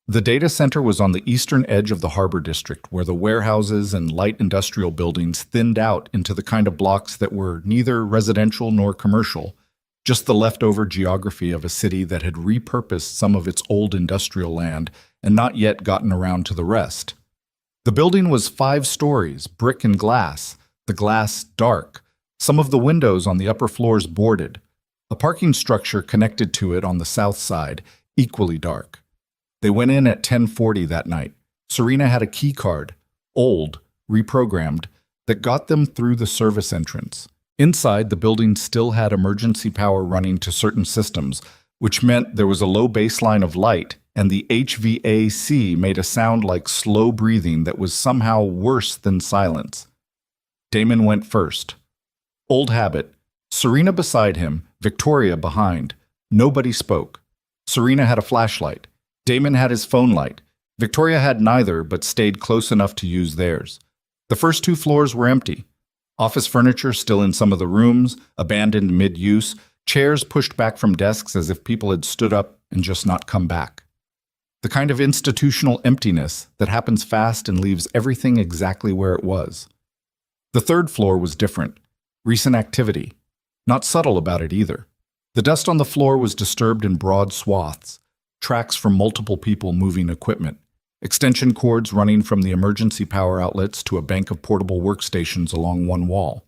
The data center was on the eastern edge of the Harbor District, where the warehouses and light industrial buildings thinned out into the kind of blocks that were neither residential nor commercial, just the leftover geography of a city that had repurposed some of its old industrial land and not yet gotten around to the rest. The building was 5 stories, brick and glass, the glass dark, some of the windows on the upper floors boarded, a parking structure connected to it on the south side, equally dark. They went in at 10:40 that night. Serena had a key card, old, reprogrammed, that got them through the service entrance. Inside, the building still had emergency power running to certain systems, which meant there was a low baseline of light, and the HVAC made a sound like slow breathing that was somehow worse than silence. Damon went first. Old habit. Serena beside him, Victoria behind. Nobody spoke. Serena had a flashlight. Damon had his phone light. Victoria had neither, but stayed close enough to use theirs. The first 2 floors were empty. Office furniture still in some of the rooms, abandoned mid-use, chairs pushed back from desks as if people had stood up and just not come back. The kind of institutional emptiness that happens fast and leaves everything exactly where it was. The 3rd floor was different. Recent activity. Not subtle about it either. The dust on the floor was disturbed in broad swaths, tracks from multiple people moving equipment, extension cords running from the emergency power outlets to a bank of portable workstations along one wall.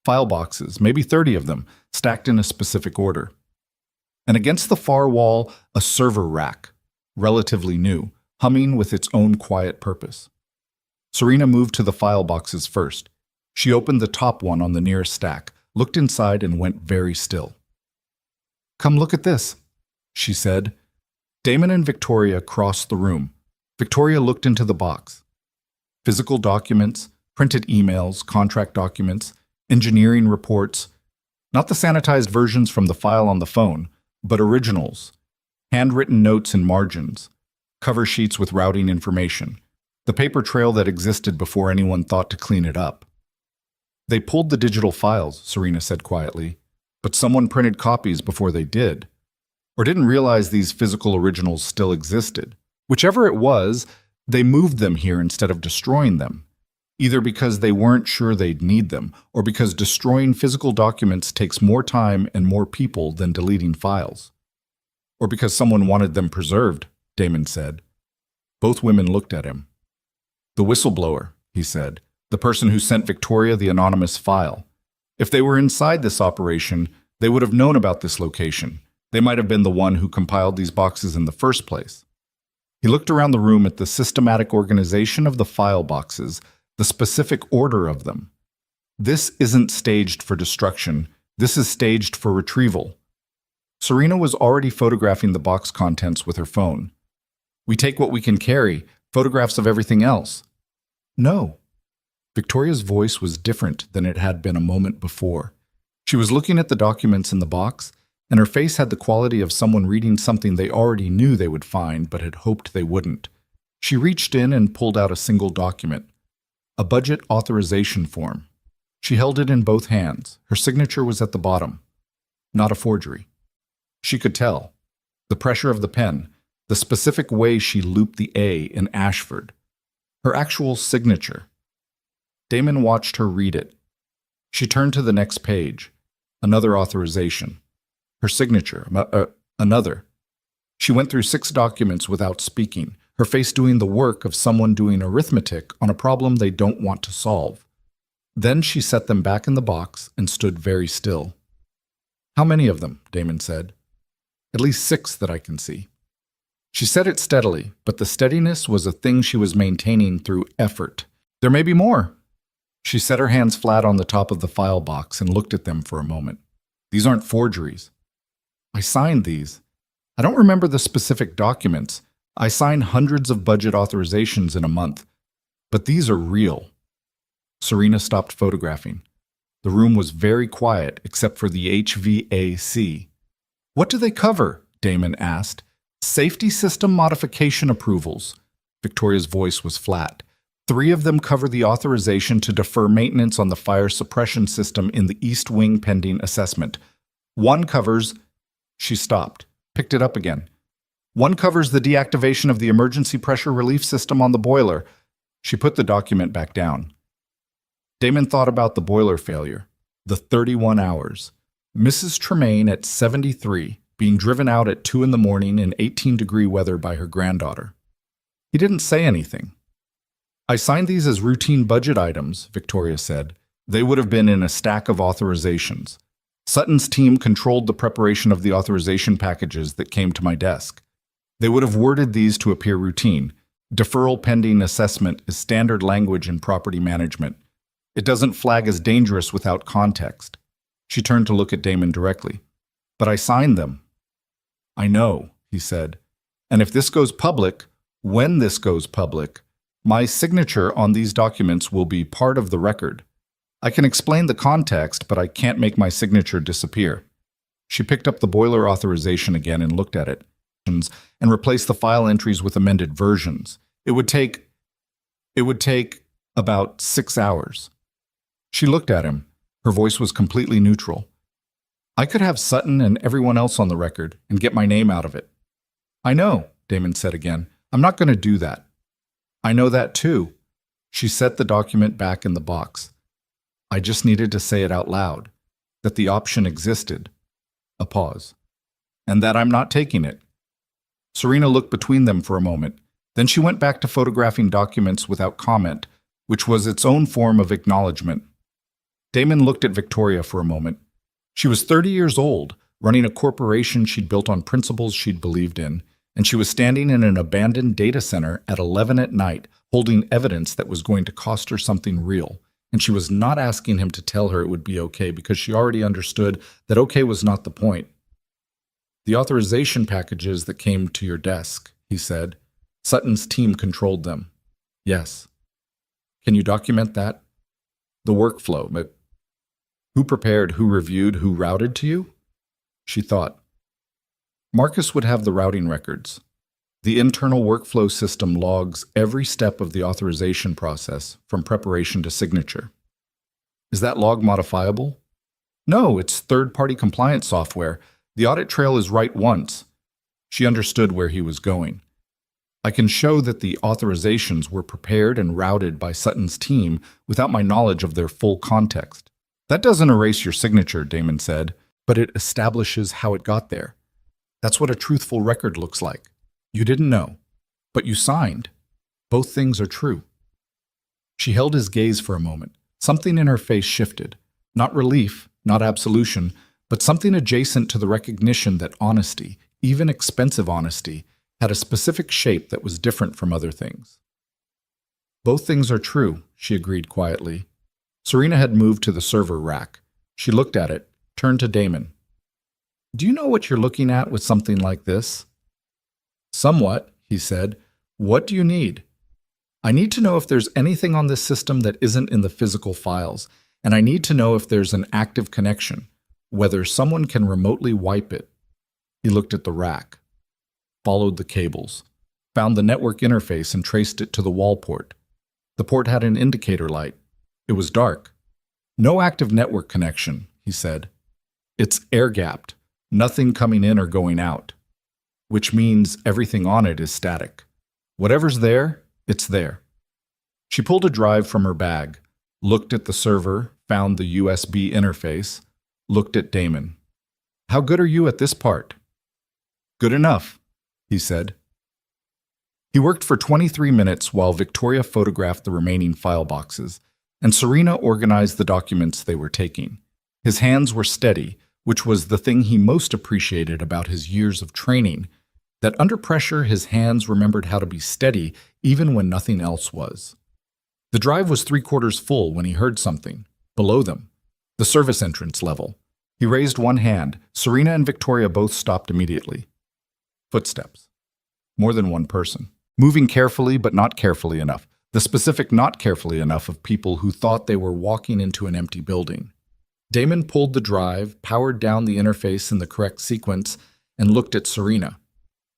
File boxes, maybe 30 of them, stacked in a specific order. And against the far wall, a server rack, relatively new, humming with its own quiet purpose. Serena moved to the file boxes first. She opened the top one on the nearest stack, looked inside, and went very still. "Come look at this," she said. Damon and Victoria crossed the room. Victoria looked into the box. Physical documents, printed emails, contract documents, engineering reports. Not the sanitized versions from the file on the phone, but originals. Handwritten notes and margins. Cover sheets with routing information. The paper trail that existed before anyone thought to clean it up. "They pulled the digital files," Serena said quietly, "but someone printed copies before they did. Or didn't realize these physical originals still existed. Whichever it was, they moved them here instead of destroying them, either because they weren't sure they'd need them, or because destroying physical documents takes more time and more people than deleting files. Or because someone wanted them preserved," Damon said. Both women looked at him. "The whistleblower," he said, "the person who sent Victoria the anonymous file. If they were inside this operation, they would have known about this location. They might have been the one who compiled these boxes in the first place." He looked around the room at the systematic organization of the file boxes, the specific order of them. "This isn't staged for destruction. This is staged for retrieval." Serena was already photographing the box contents with her phone. "We take what we can carry, photographs of everything else." "No." Victoria's voice was different than it had been a moment before. She was looking at the documents in the box, and her face had the quality of someone reading something they already knew they would find but had hoped they wouldn't. She reached in and pulled out a single document, a budget authorization form. She held it in both hands. Her signature was at the bottom. Not a forgery. She could tell. The pressure of the pen, the specific way she looped the A in Ashford. Her actual signature. Damon watched her read it. She turned to the next page. Another authorization. Her signature, another. She went through 6 documents without speaking, her face doing the work of someone doing arithmetic on a problem they don't want to solve. Then she set them back in the box and stood very still. "How many of them?" Damon said. "At least 6 that I can see." She said it steadily, but the steadiness was a thing she was maintaining through effort. "There may be more." She set her hands flat on the top of the file box and looked at them for a moment. "These aren't forgeries. I signed these. I don't remember the specific documents. I sign hundreds of budget authorizations in a month. But these are real." Serena stopped photographing. The room was very quiet except for the HVAC. "What do they cover?" Damon asked. "Safety system modification approvals." Victoria's voice was flat. 3 of them cover the authorization to defer maintenance on the fire suppression system in the East Wing pending assessment. 1 covers... She stopped, picked it up again. "1 covers the deactivation of the emergency pressure relief system on the boiler." She put the document back down. Damon thought about the boiler failure, the 31 hours. Mrs. Tremaine at 73, being driven out at 2 in the morning in 18-degree weather by her granddaughter. He didn't say anything. "I signed these as routine budget items," Victoria said. "They would have been in a stack of authorizations. Sutton's team controlled the preparation of the authorization packages that came to my desk. They would have worded these to appear routine. Deferral pending assessment is standard language in property management. It doesn't flag as dangerous without context." She turned to look at Damon directly. "But I signed them." I know, he said. And if this goes public, when this goes public, my signature on these documents will be part of the record. I can explain the context, but I can't make my signature disappear. She picked up the boiler authorization again and looked at it, and replaced the file entries with amended versions. It would take about 6 hours. She looked at him. Her voice was completely neutral. I could have Sutton and everyone else on the record and get my name out of it. I know, Damon said again. I'm not going to do that. I know that too. She set the document back in the box. I just needed to say it out loud, that the option existed. A pause. And that I'm not taking it. Serena looked between them for a moment. Then she went back to photographing documents without comment, which was its own form of acknowledgement. Damon looked at Victoria for a moment. She was 30 years old, running a corporation she'd built on principles she'd believed in, and she was standing in an abandoned data center at 11 at night, holding evidence that was going to cost her something real. And she was not asking him to tell her it would be okay because she already understood that okay was not the point. The authorization packages that came to your desk, he said. Sutton's team controlled them. Yes. Can you document that? The workflow, but who prepared, who reviewed, who routed to you? She thought. Marcus would have the routing records. The internal workflow system logs every step of the authorization process, from preparation to signature. Is that log modifiable? No, it's third-party compliance software. The audit trail is right once. She understood where he was going. I can show that the authorizations were prepared and routed by Sutton's team without my knowledge of their full context. That doesn't erase your signature, Damon said, but it establishes how it got there. That's what a truthful record looks like. You didn't know, but you signed. Both things are true. She held his gaze for a moment. Something in her face shifted. Not relief, not absolution, but something adjacent to the recognition that honesty, even expensive honesty, had a specific shape that was different from other things. Both things are true, she agreed quietly. Serena had moved to the server rack. She looked at it, turned to Damon. Do you know what you're looking at with something like this? Somewhat, he said. What do you need? I need to know if there's anything on this system that isn't in the physical files, and I need to know if there's an active connection, whether someone can remotely wipe it. He looked at the rack, followed the cables, found the network interface and traced it to the wall port. The port had an indicator light. It was dark. No active network connection, he said. It's air-gapped, nothing coming in or going out, which means everything on it is static. Whatever's there, it's there. She pulled a drive from her bag, looked at the server, found the USB interface, looked at Damon. How good are you at this part? Good enough, he said. He worked for 23 minutes while Victoria photographed the remaining file boxes, and Serena organized the documents they were taking. His hands were steady, which was the thing he most appreciated about his years of training, that under pressure his hands remembered how to be steady even when nothing else was. The drive was 3/4 full when he heard something, below them, the service entrance level. He raised one hand. Serena and Victoria both stopped immediately. Footsteps. More than one person. Moving carefully but not carefully enough. The specific not carefully enough of people who thought they were walking into an empty building. Damon pulled the drive, powered down the interface in the correct sequence, and looked at Serena.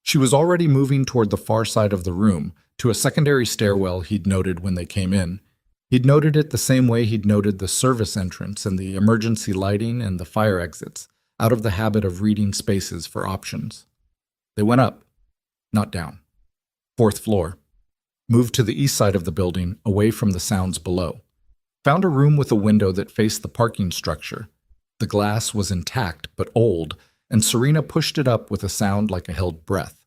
She was already moving toward the far side of the room, to a secondary stairwell he'd noted when they came in. He'd noted it the same way he'd noted the service entrance and the emergency lighting and the fire exits, out of the habit of reading spaces for options. They went up, not down. 4th floor. Moved to the east side of the building, away from the sounds below. Found a room with a window that faced the parking structure. The glass was intact but old, and Serena pushed it up with a sound like a held breath.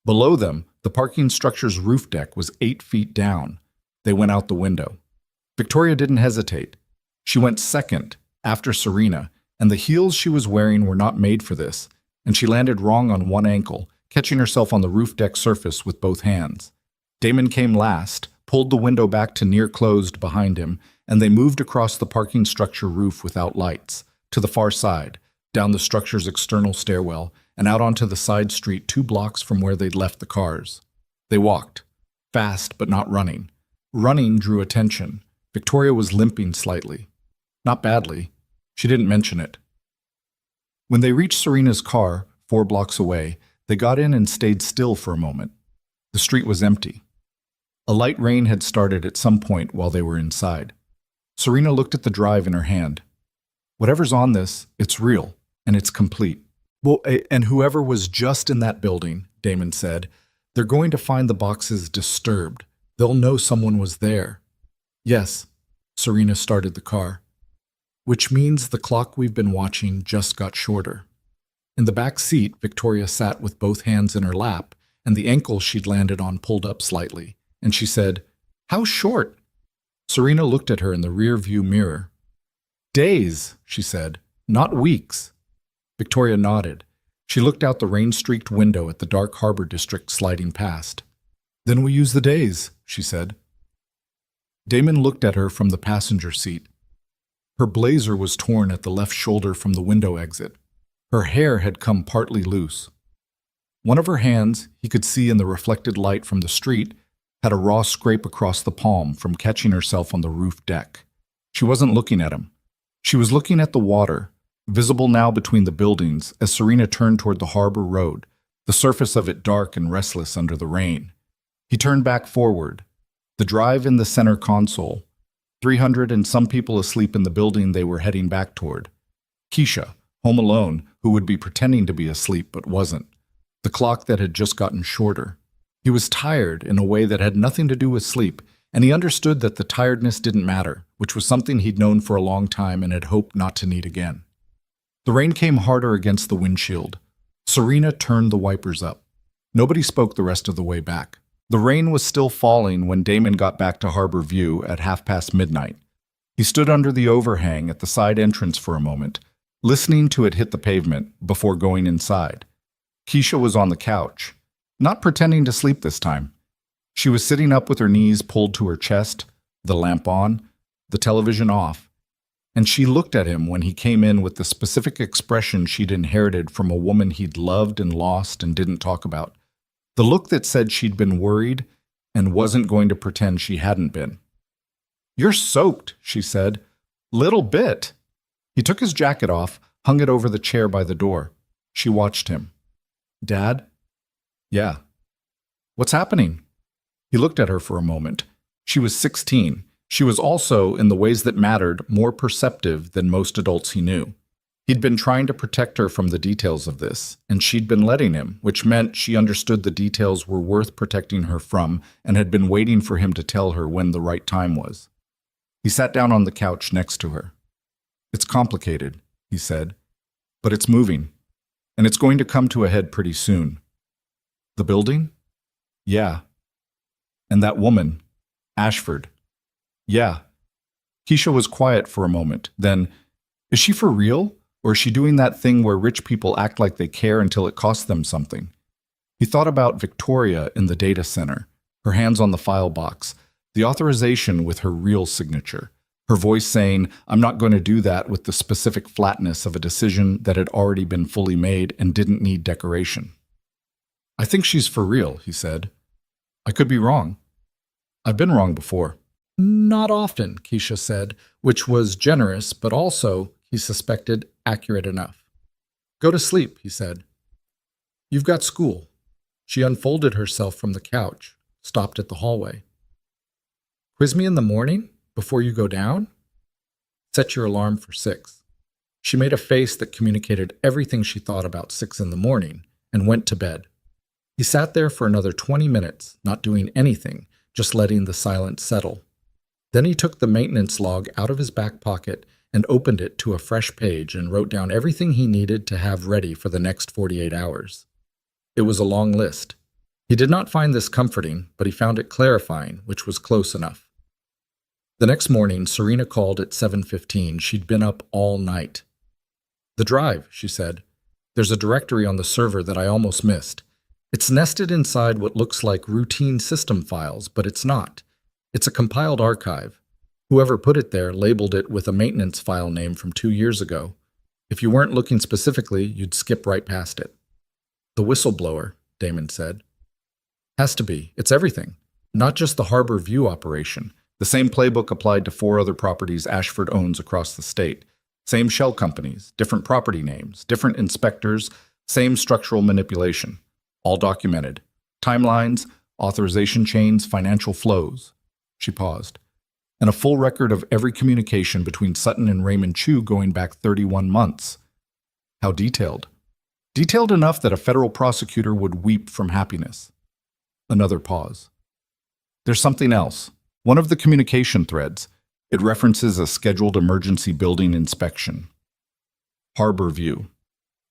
Below them, the parking structure's roof deck was 8 feet down. They went out the window. Victoria didn't hesitate. She went second, after Serena, and the heels she was wearing were not made for this, and she landed wrong on one ankle, catching herself on the roof deck surface with both hands. Damon came last, pulled the window back to near closed behind him, and they moved across the parking structure roof without lights, to the far side, down the structure's external stairwell, and out onto the side street 2 blocks from where they'd left the cars. They walked, fast but not running. Running drew attention. Victoria was limping slightly. Not badly. She didn't mention it. When they reached Serena's car, 4 blocks away, they got in and stayed still for a moment. The street was empty. A light rain had started at some point while they were inside. Serena looked at the drive in her hand. Whatever's on this, it's real, and it's complete. Well, and whoever was just in that building, Damon said, they're going to find the boxes disturbed. They'll know someone was there. Yes, Serena started the car. Which means the clock we've been watching just got shorter. In the back seat, Victoria sat with both hands in her lap, and the ankle she'd landed on pulled up slightly, and she said, "How short?" Serena looked at her in the rear-view mirror. "Days," she said, "not weeks." Victoria nodded. She looked out the rain-streaked window at the dark harbor district sliding past. "Then we use the days," she said. Damon looked at her from the passenger seat. Her blazer was torn at the left shoulder from the window exit. Her hair had come partly loose. One of her hands, he could see in the reflected light from the street, had a raw scrape across the palm from catching herself on the roof deck. She wasn't looking at him. She was looking at the water, visible now between the buildings as Serena turned toward the harbor road, the surface of it dark and restless under the rain. He turned back forward. The drive in the center console. 300 and some people asleep in the building they were heading back toward. Keisha, home alone, who would be pretending to be asleep but wasn't. The clock that had just gotten shorter. He was tired in a way that had nothing to do with sleep, and he understood that the tiredness didn't matter, which was something he'd known for a long time and had hoped not to need again. The rain came harder against the windshield. Serena turned the wipers up. Nobody spoke the rest of the way back. The rain was still falling when Damon got back to Harbor View at midnight. He stood under the overhang at the side entrance for a moment, listening to it hit the pavement before going inside. Keisha was on the couch, not pretending to sleep this time. She was sitting up with her knees pulled to her chest, the lamp on, the television off, and she looked at him when he came in with the specific expression she'd inherited from a woman he'd loved and lost and didn't talk about. The look that said she'd been worried and wasn't going to pretend she hadn't been. "You're soaked," she said. "Little bit." He took his jacket off, hung it over the chair by the door. She watched him. "Dad?" "Yeah." "What's happening?" He looked at her for a moment. She was 16. She was also, in the ways that mattered, more perceptive than most adults he knew. He'd been trying to protect her from the details of this, and she'd been letting him, which meant she understood the details were worth protecting her from and had been waiting for him to tell her when the right time was. He sat down on the couch next to her. "It's complicated," he said, "but it's moving, and it's going to come to a head pretty soon." "The building?" "Yeah." "And that woman, Ashford?" "Yeah." Keisha was quiet for a moment. Then, "Is she for real? Or is she doing that thing where rich people act like they care until it costs them something?" He thought about Victoria in the data center, her hands on the file box, the authorization with her real signature, her voice saying, "I'm not going to do that," with the specific flatness of a decision that had already been fully made and didn't need decoration. "I think she's for real," he said. "I could be wrong. I've been wrong before." "Not often," Keisha said, which was generous, but also, he suspected, accurate enough. "Go to sleep," he said. "You've got school." She unfolded herself from the couch, stopped at the hallway. "Quiz me in the morning, before you go down? Set your alarm for 6. She made a face that communicated everything she thought about 6 in the morning, and went to bed. He sat there for another 20 minutes, not doing anything, just letting the silence settle. Then he took the maintenance log out of his back pocket and opened it to a fresh page and wrote down everything he needed to have ready for the next 48 hours. It was a long list. He did not find this comforting, but he found it clarifying, which was close enough. The next morning, Serena called at 7:15. She'd been up all night. "The drive," she said. "There's a directory on the server that I almost missed. It's nested inside what looks like routine system files, but it's not. It's a compiled archive. Whoever put it there labeled it with a maintenance file name from 2 years ago. If you weren't looking specifically, you'd skip right past it." The whistleblower, Damon said. Has to be. It's everything. Not just the Harbor View operation. The same playbook applied to 4 other properties Ashford owns across the state. Same shell companies, different property names, different inspectors, same structural manipulation. All documented. Timelines, authorization chains, financial flows. She paused. And a full record of every communication between Sutton and Raymond Chu going back 31 months. How detailed? Detailed enough that a federal prosecutor would weep from happiness. Another pause. There's something else. One of the communication threads, it references a scheduled emergency building inspection. Harbor View.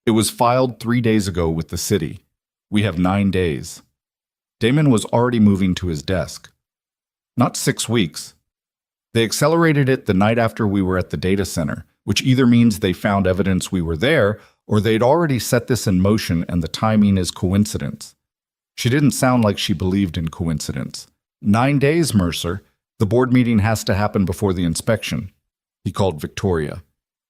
It was filed 3 days ago with the city. We have 9 days. Damon was already moving to his desk. Not 6 weeks. They accelerated it the night after we were at the data center, which either means they found evidence we were there or they'd already set this in motion and the timing is coincidence. She didn't sound like she believed in coincidence. 9 days, Mercer. The board meeting has to happen before the inspection. He called Victoria.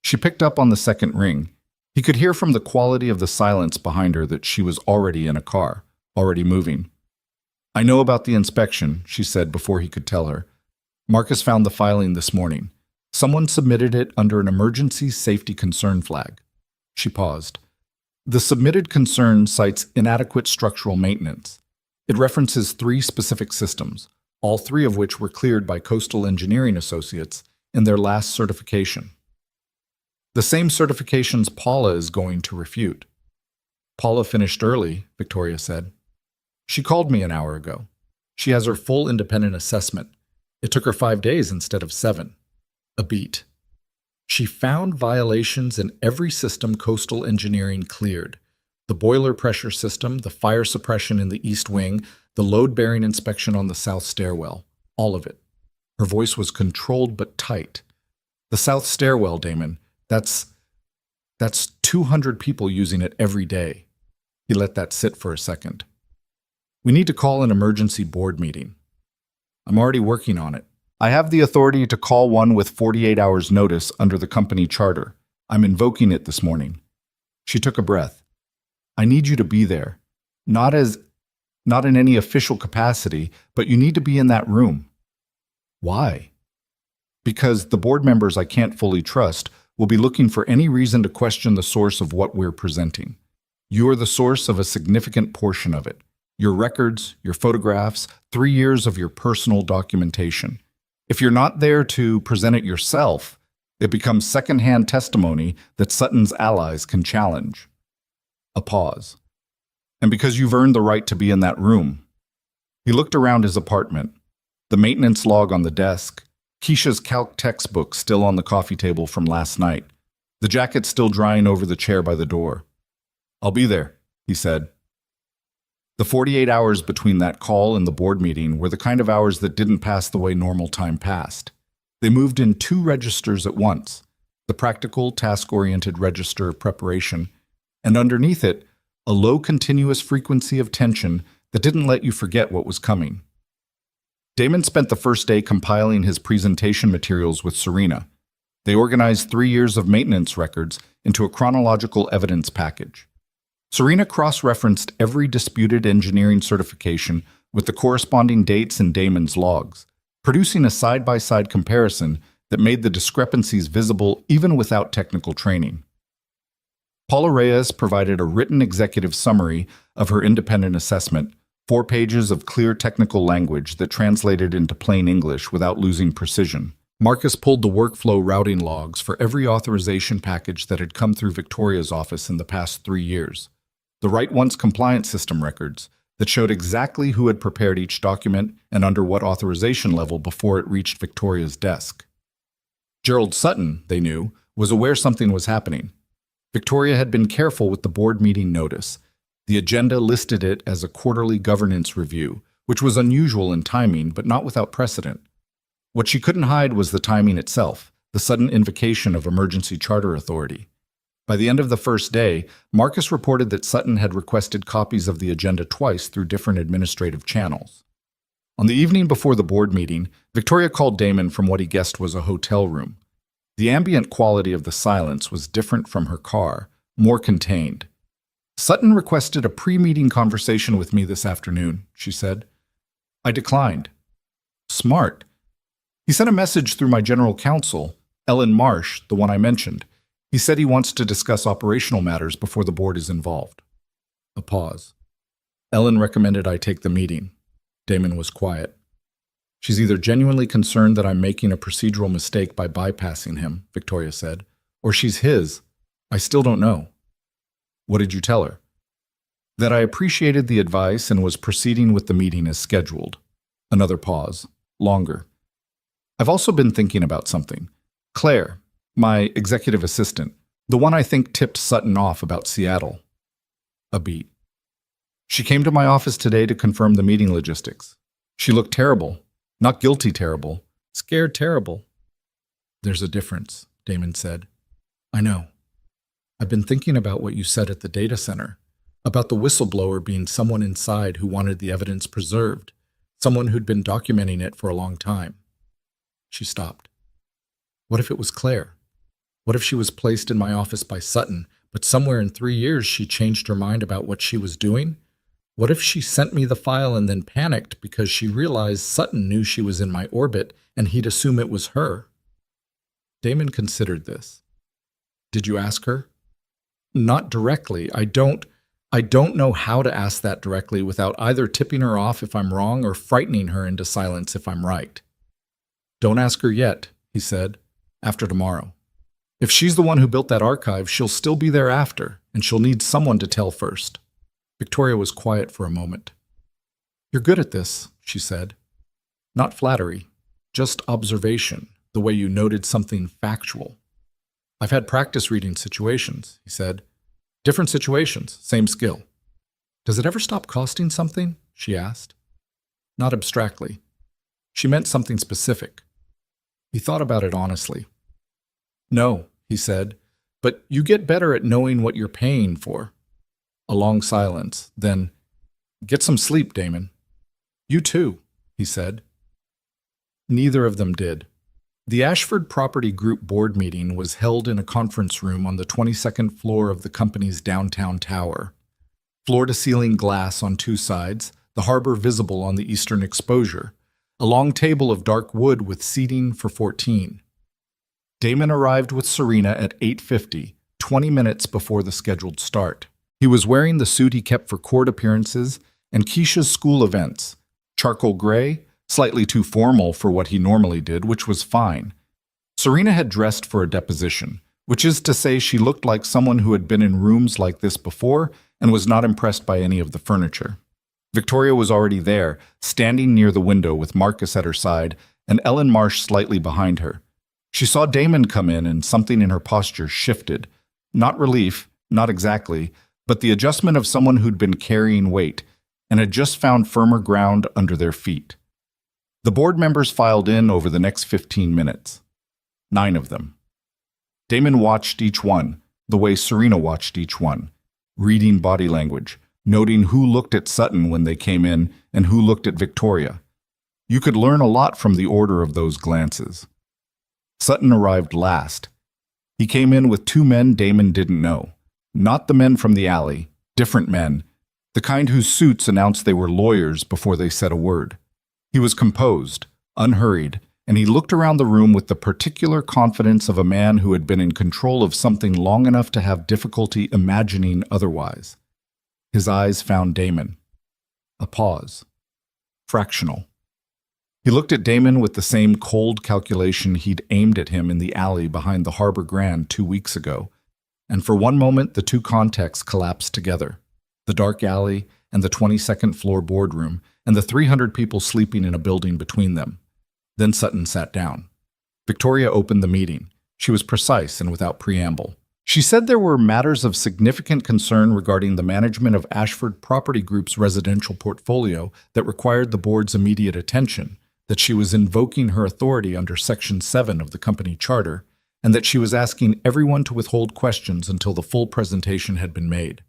She picked up on the second ring. He could hear from the quality of the silence behind her that she was already in a car, already moving. I know about the inspection, she said before he could tell her. Marcus found the filing this morning. Someone submitted it under an emergency safety concern flag. She paused. The submitted concern cites inadequate structural maintenance. It references 3 specific systems, all 3 of which were cleared by Coastal Engineering Associates in their last certification. The same certifications Paula is going to refute. Paula finished early, Victoria said. She called me an hour ago. She has her full independent assessment. It took her 5 days instead of 7. A beat. She found violations in every system Coastal Engineering cleared. The boiler pressure system, the fire suppression in the east wing, the load-bearing inspection on the south stairwell. All of it. Her voice was controlled but tight. The south stairwell, Damon, that's 200 people using it every day. He let that sit for a second. We need to call an emergency board meeting. I'm already working on it. I have the authority to call one with 48 hours notice under the company charter. I'm invoking it this morning. She took a breath. I need you to be there. Not in any official capacity, but you need to be in that room. Why? Because the board members I can't fully trust will be looking for any reason to question the source of what we're presenting. You are the source of a significant portion of it. Your records, your photographs, 3 years of your personal documentation. If you're not there to present it yourself, it becomes secondhand testimony that Sutton's allies can challenge. A pause. And because you've earned the right to be in that room. He looked around his apartment, the maintenance log on the desk, Keisha's calc textbook still on the coffee table from last night, the jacket still drying over the chair by the door. I'll be there, he said. The 48 hours between that call and the board meeting were the kind of hours that didn't pass the way normal time passed. They moved in 2 registers at once, the practical, task-oriented register of preparation, and underneath it, a low continuous frequency of tension that didn't let you forget what was coming. Damon spent the first day compiling his presentation materials with Serena. They organized 3 years of maintenance records into a chronological evidence package. Serena cross-referenced every disputed engineering certification with the corresponding dates in Damon's logs, producing a side-by-side comparison that made the discrepancies visible even without technical training. Paula Reyes provided a written executive summary of her independent assessment, 4 pages of clear technical language that translated into plain English without losing precision. Marcus pulled the workflow routing logs for every authorization package that had come through Victoria's office in the past 3 years. The Right Once compliance system records that showed exactly who had prepared each document and under what authorization level before it reached Victoria's desk. Gerald Sutton, they knew, was aware something was happening. Victoria had been careful with the board meeting notice. The agenda listed it as a quarterly governance review, which was unusual in timing but not without precedent. What she couldn't hide was the timing itself, the sudden invocation of emergency charter authority. By the end of the first day, Marcus reported that Sutton had requested copies of the agenda twice through different administrative channels. On the evening before the board meeting, Victoria called Damon from what he guessed was a hotel room. The ambient quality of the silence was different from her car, more contained. Sutton requested a pre-meeting conversation with me this afternoon, she said. I declined. Smart. He sent a message through my general counsel, Ellen Marsh, the one I mentioned. He said he wants to discuss operational matters before the board is involved. A pause. Ellen recommended I take the meeting. Damon was quiet. She's either genuinely concerned that I'm making a procedural mistake by bypassing him, Victoria said, or she's his. I still don't know. What did you tell her? That I appreciated the advice and was proceeding with the meeting as scheduled. Another pause. Longer. I've also been thinking about something. Claire, my executive assistant, the one I think tipped Sutton off about Seattle. A beat. She came to my office today to confirm the meeting logistics. She looked terrible. Not guilty terrible. Scared terrible. There's a difference, Damon said. I know. I've been thinking about what you said at the data center, about the whistleblower being someone inside who wanted the evidence preserved, someone who'd been documenting it for a long time. She stopped. What if it was Claire? What if she was placed in my office by Sutton, but somewhere in 3 years she changed her mind about what she was doing? What if she sent me the file and then panicked because she realized Sutton knew she was in my orbit and he'd assume it was her? Damon considered this. Did you ask her? Not directly. I don't know how to ask that directly without either tipping her off if I'm wrong or frightening her into silence if I'm right. Don't ask her yet, he said. After tomorrow. If she's the one who built that archive, she'll still be there after, and she'll need someone to tell first. Victoria was quiet for a moment. You're good at this, she said. Not flattery, just observation, the way you noted something factual. I've had practice reading situations, he said. Different situations, same skill. Does it ever stop costing something? She asked. Not abstractly. She meant something specific. He thought about it honestly. No, he said, but you get better at knowing what you're paying for. A long silence, then, get some sleep, Damon. You too, he said. Neither of them did. The Ashford Property Group board meeting was held in a conference room on the 22nd floor of the company's downtown tower. Floor-to-ceiling glass on 2 sides, the harbor visible on the eastern exposure, a long table of dark wood with seating for 14. Damon arrived with Serena at 8:50, 20 minutes before the scheduled start. He was wearing the suit he kept for court appearances and Keisha's school events, charcoal gray, slightly too formal for what he normally did, which was fine. Serena had dressed for a deposition, which is to say she looked like someone who had been in rooms like this before and was not impressed by any of the furniture. Victoria was already there, standing near the window with Marcus at her side and Ellen Marsh slightly behind her. She saw Damon come in and something in her posture shifted. Not relief, not exactly, but the adjustment of someone who'd been carrying weight and had just found firmer ground under their feet. The board members filed in over the next 15 minutes. 9 of them. Damon watched each one, the way Serena watched each one, reading body language, noting who looked at Sutton when they came in and who looked at Victoria. You could learn a lot from the order of those glances. Sutton arrived last. He came in with 2 men Damon didn't know. Not the men from the alley, different men, the kind whose suits announced they were lawyers before they said a word. He was composed, unhurried, and he looked around the room with the particular confidence of a man who had been in control of something long enough to have difficulty imagining otherwise. His eyes found Damon. A pause. Fractional. He looked at Damon with the same cold calculation he'd aimed at him in the alley behind the Harbor Grand 2 weeks ago, and for one moment the two contexts collapsed together. The dark alley and the 22nd floor boardroom, and the 300 people sleeping in a building between them. Then Sutton sat down. Victoria opened the meeting. She was precise and without preamble. She said there were matters of significant concern regarding the management of Ashford Property Group's residential portfolio that required the board's immediate attention, that she was invoking her authority under Section 7 of the company charter, and that she was asking everyone to withhold questions until the full presentation had been made.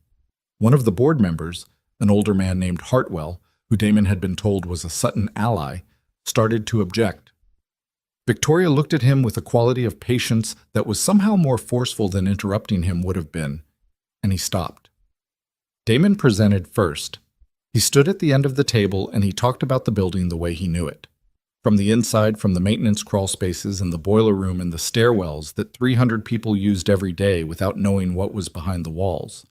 One of the board members, an older man named Hartwell, who Damon had been told was a Sutton ally, started to object. Victoria looked at him with a quality of patience that was somehow more forceful than interrupting him would have been, and he stopped. Damon presented first. He stood at the end of the table and he talked about the building the way he knew it. From the inside, from the maintenance crawl spaces and the boiler room and the stairwells that 300 people used every day without knowing what was behind the walls.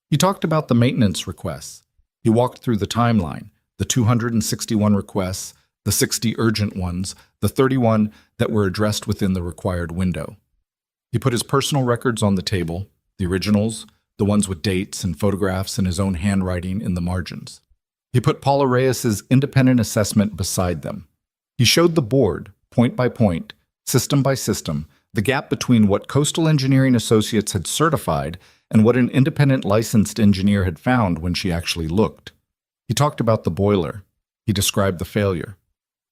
He talked about the maintenance requests. He walked through the timeline, the 261 requests, the 60 urgent ones, the 31 that were addressed within the required window. He put his personal records on the table, the originals, the ones with dates and photographs and his own handwriting in the margins. He put Paula Reyes's independent assessment beside them. He showed the board, point by point, system by system, the gap between what Coastal Engineering Associates had certified and what an independent licensed engineer had found when she actually looked. He talked about the boiler. He described the failure.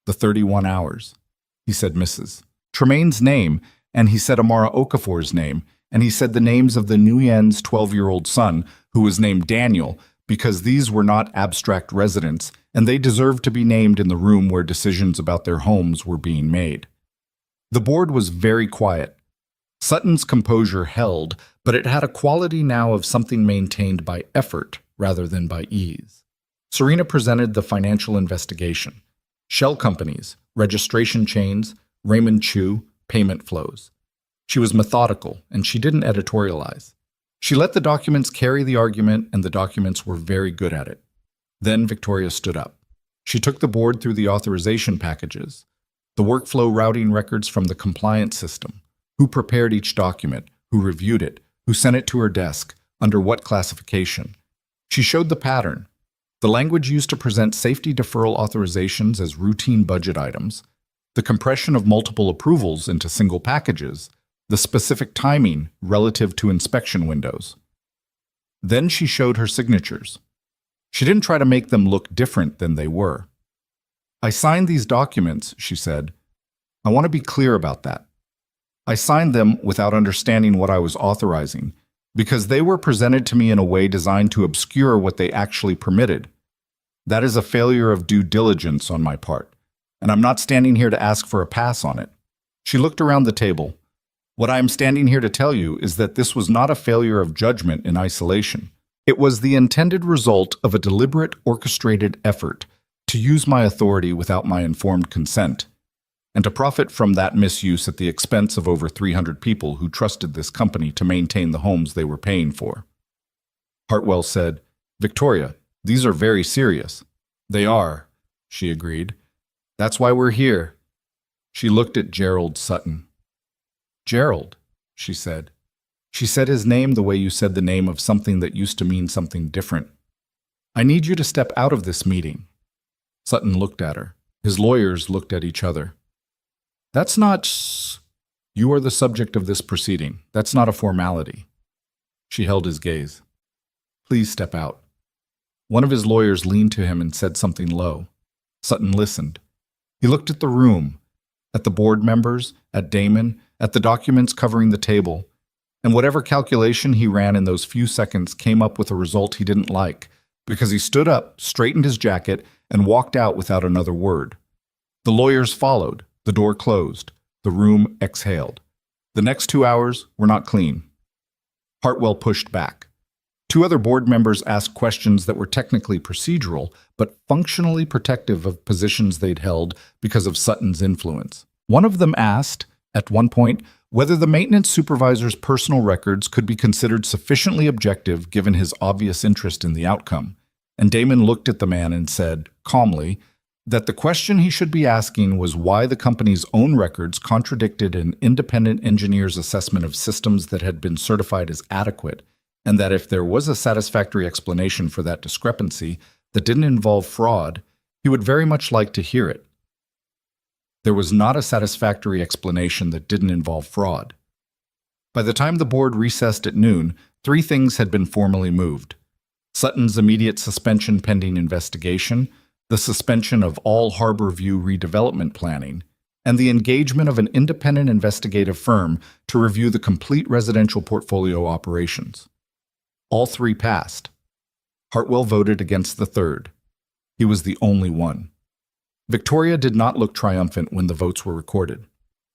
The 31 hours. He said Mrs. Tremaine's name, and he said Amara Okafor's name, and he said the names of the Nguyen's 12-year-old son, who was named Daniel, because these were not abstract residents, and they deserved to be named in the room where decisions about their homes were being made. The board was very quiet. Sutton's composure held, but it had a quality now of something maintained by effort rather than by ease. Serena presented the financial investigation. Shell companies, registration chains, Raymond Chu, payment flows. She was methodical, and she didn't editorialize. She let the documents carry the argument, and the documents were very good at it. Then Victoria stood up. She took the board through the authorization packages, the workflow routing records from the compliance system, who prepared each document, who reviewed it, who sent it to her desk, under what classification. She showed the pattern, the language used to present safety deferral authorizations as routine budget items, the compression of multiple approvals into single packages, the specific timing relative to inspection windows. Then she showed her signatures. She didn't try to make them look different than they were. I signed these documents, she said. I want to be clear about that. I signed them without understanding what I was authorizing, because they were presented to me in a way designed to obscure what they actually permitted. That is a failure of due diligence on my part, and I'm not standing here to ask for a pass on it. She looked around the table. What I am standing here to tell you is that this was not a failure of judgment in isolation. It was the intended result of a deliberate, orchestrated effort to use my authority without my informed consent, and to profit from that misuse at the expense of over 300 people who trusted this company to maintain the homes they were paying for. Hartwell said, Victoria, these are very serious. They are, she agreed. That's why we're here. She looked at Gerald Sutton. Gerald, she said. She said his name the way you said the name of something that used to mean something different. I need you to step out of this meeting. Sutton looked at her. His lawyers looked at each other. That's not... You are the subject of this proceeding. That's not a formality. She held his gaze. Please step out. One of his lawyers leaned to him and said something low. Sutton listened. He looked at the room, at the board members, at Damon, at the documents covering the table, and whatever calculation he ran in those few seconds came up with a result he didn't like, because he stood up, straightened his jacket, and walked out without another word. The lawyers followed. The door closed. The room exhaled. The next 2 hours were not clean. Hartwell pushed back. 2 other board members asked questions that were technically procedural, but functionally protective of positions they'd held because of Sutton's influence. One of them asked, at one point, whether the maintenance supervisor's personal records could be considered sufficiently objective given his obvious interest in the outcome. And Damon looked at the man and said, calmly, that the question he should be asking was why the company's own records contradicted an independent engineer's assessment of systems that had been certified as adequate, and that if there was a satisfactory explanation for that discrepancy that didn't involve fraud, he would very much like to hear it. There was not a satisfactory explanation that didn't involve fraud. By the time the board recessed at noon, 3 things had been formally moved. Sutton's immediate suspension pending investigation, the suspension of all Harbor View redevelopment planning, and the engagement of an independent investigative firm to review the complete residential portfolio operations. All 3 passed. Hartwell voted against the third. He was the only one. Victoria did not look triumphant when the votes were recorded.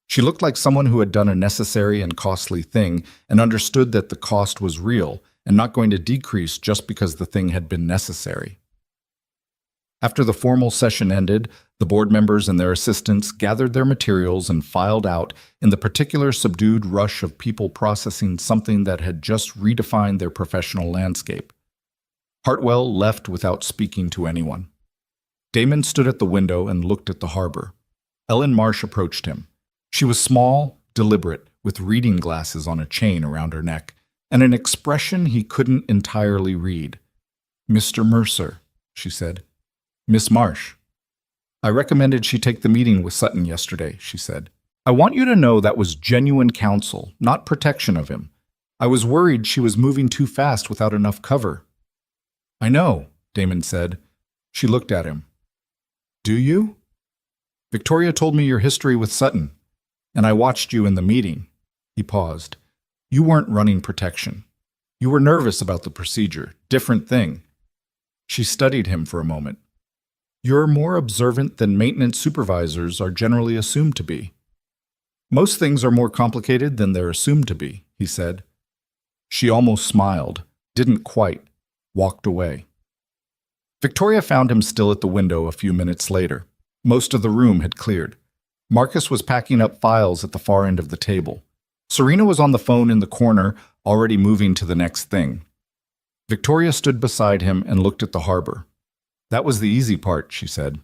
She looked like someone who had done a necessary and costly thing and understood that the cost was real and not going to decrease just because the thing had been necessary. After the formal session ended, the board members and their assistants gathered their materials and filed out in the particular subdued rush of people processing something that had just redefined their professional landscape. Hartwell left without speaking to anyone. Damon stood at the window and looked at the harbor. Ellen Marsh approached him. She was small, deliberate, with reading glasses on a chain around her neck, and an expression he couldn't entirely read. "Mr. Mercer," she said. "Miss Marsh." "I recommended she take the meeting with Sutton yesterday," she said. "I want you to know that was genuine counsel, not protection of him. I was worried she was moving too fast without enough cover." "I know," Damon said. She looked at him. "Do you?" "Victoria told me your history with Sutton, and I watched you in the meeting." He paused. "You weren't running protection. You were nervous about the procedure. Different thing." She studied him for a moment. "You're more observant than maintenance supervisors are generally assumed to be." "Most things are more complicated than they're assumed to be," he said. She almost smiled, didn't quite, walked away. Victoria found him still at the window a few minutes later. Most of the room had cleared. Marcus was packing up files at the far end of the table. Serena was on the phone in the corner, already moving to the next thing. Victoria stood beside him and looked at the harbor. "That was the easy part," she said.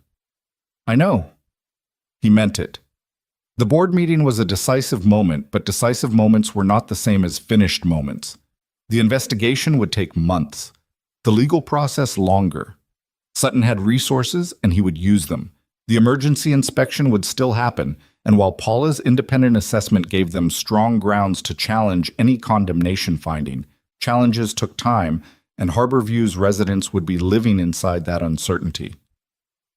"I know." He meant it. The board meeting was a decisive moment, but decisive moments were not the same as finished moments. The investigation would take months. The legal process longer. Sutton had resources, and he would use them. The emergency inspection would still happen, and while Paula's independent assessment gave them strong grounds to challenge any condemnation finding, challenges took time, and Harborview's residents would be living inside that uncertainty.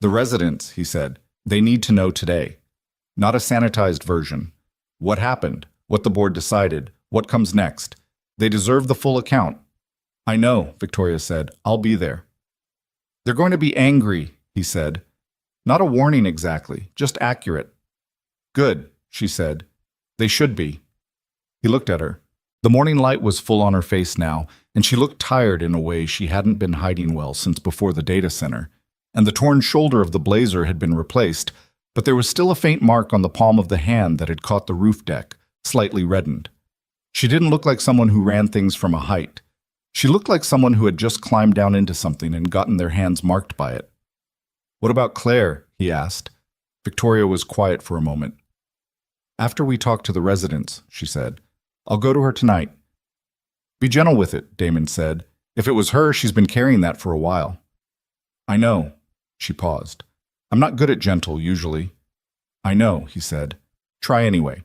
"The residents," he said, "they need to know today. Not a sanitized version. What happened, what the board decided, what comes next. They deserve the full account." "I know," Victoria said. "I'll be there." "They're going to be angry," he said. "Not a warning exactly, just accurate." "Good," she said. "They should be." He looked at her. The morning light was full on her face now, and she looked tired in a way she hadn't been hiding well since before the data center, and the torn shoulder of the blazer had been replaced, but there was still a faint mark on the palm of the hand that had caught the roof deck, slightly reddened. She didn't look like someone who ran things from a height. She looked like someone who had just climbed down into something and gotten their hands marked by it. "What about Claire?" he asked. Victoria was quiet for a moment. "After we talk to the residents," she said. "I'll go to her tonight." "Be gentle with it," Damon said. "If it was her, she's been carrying that for a while." "I know." She paused. "I'm not good at gentle, usually." "I know," he said. "Try anyway."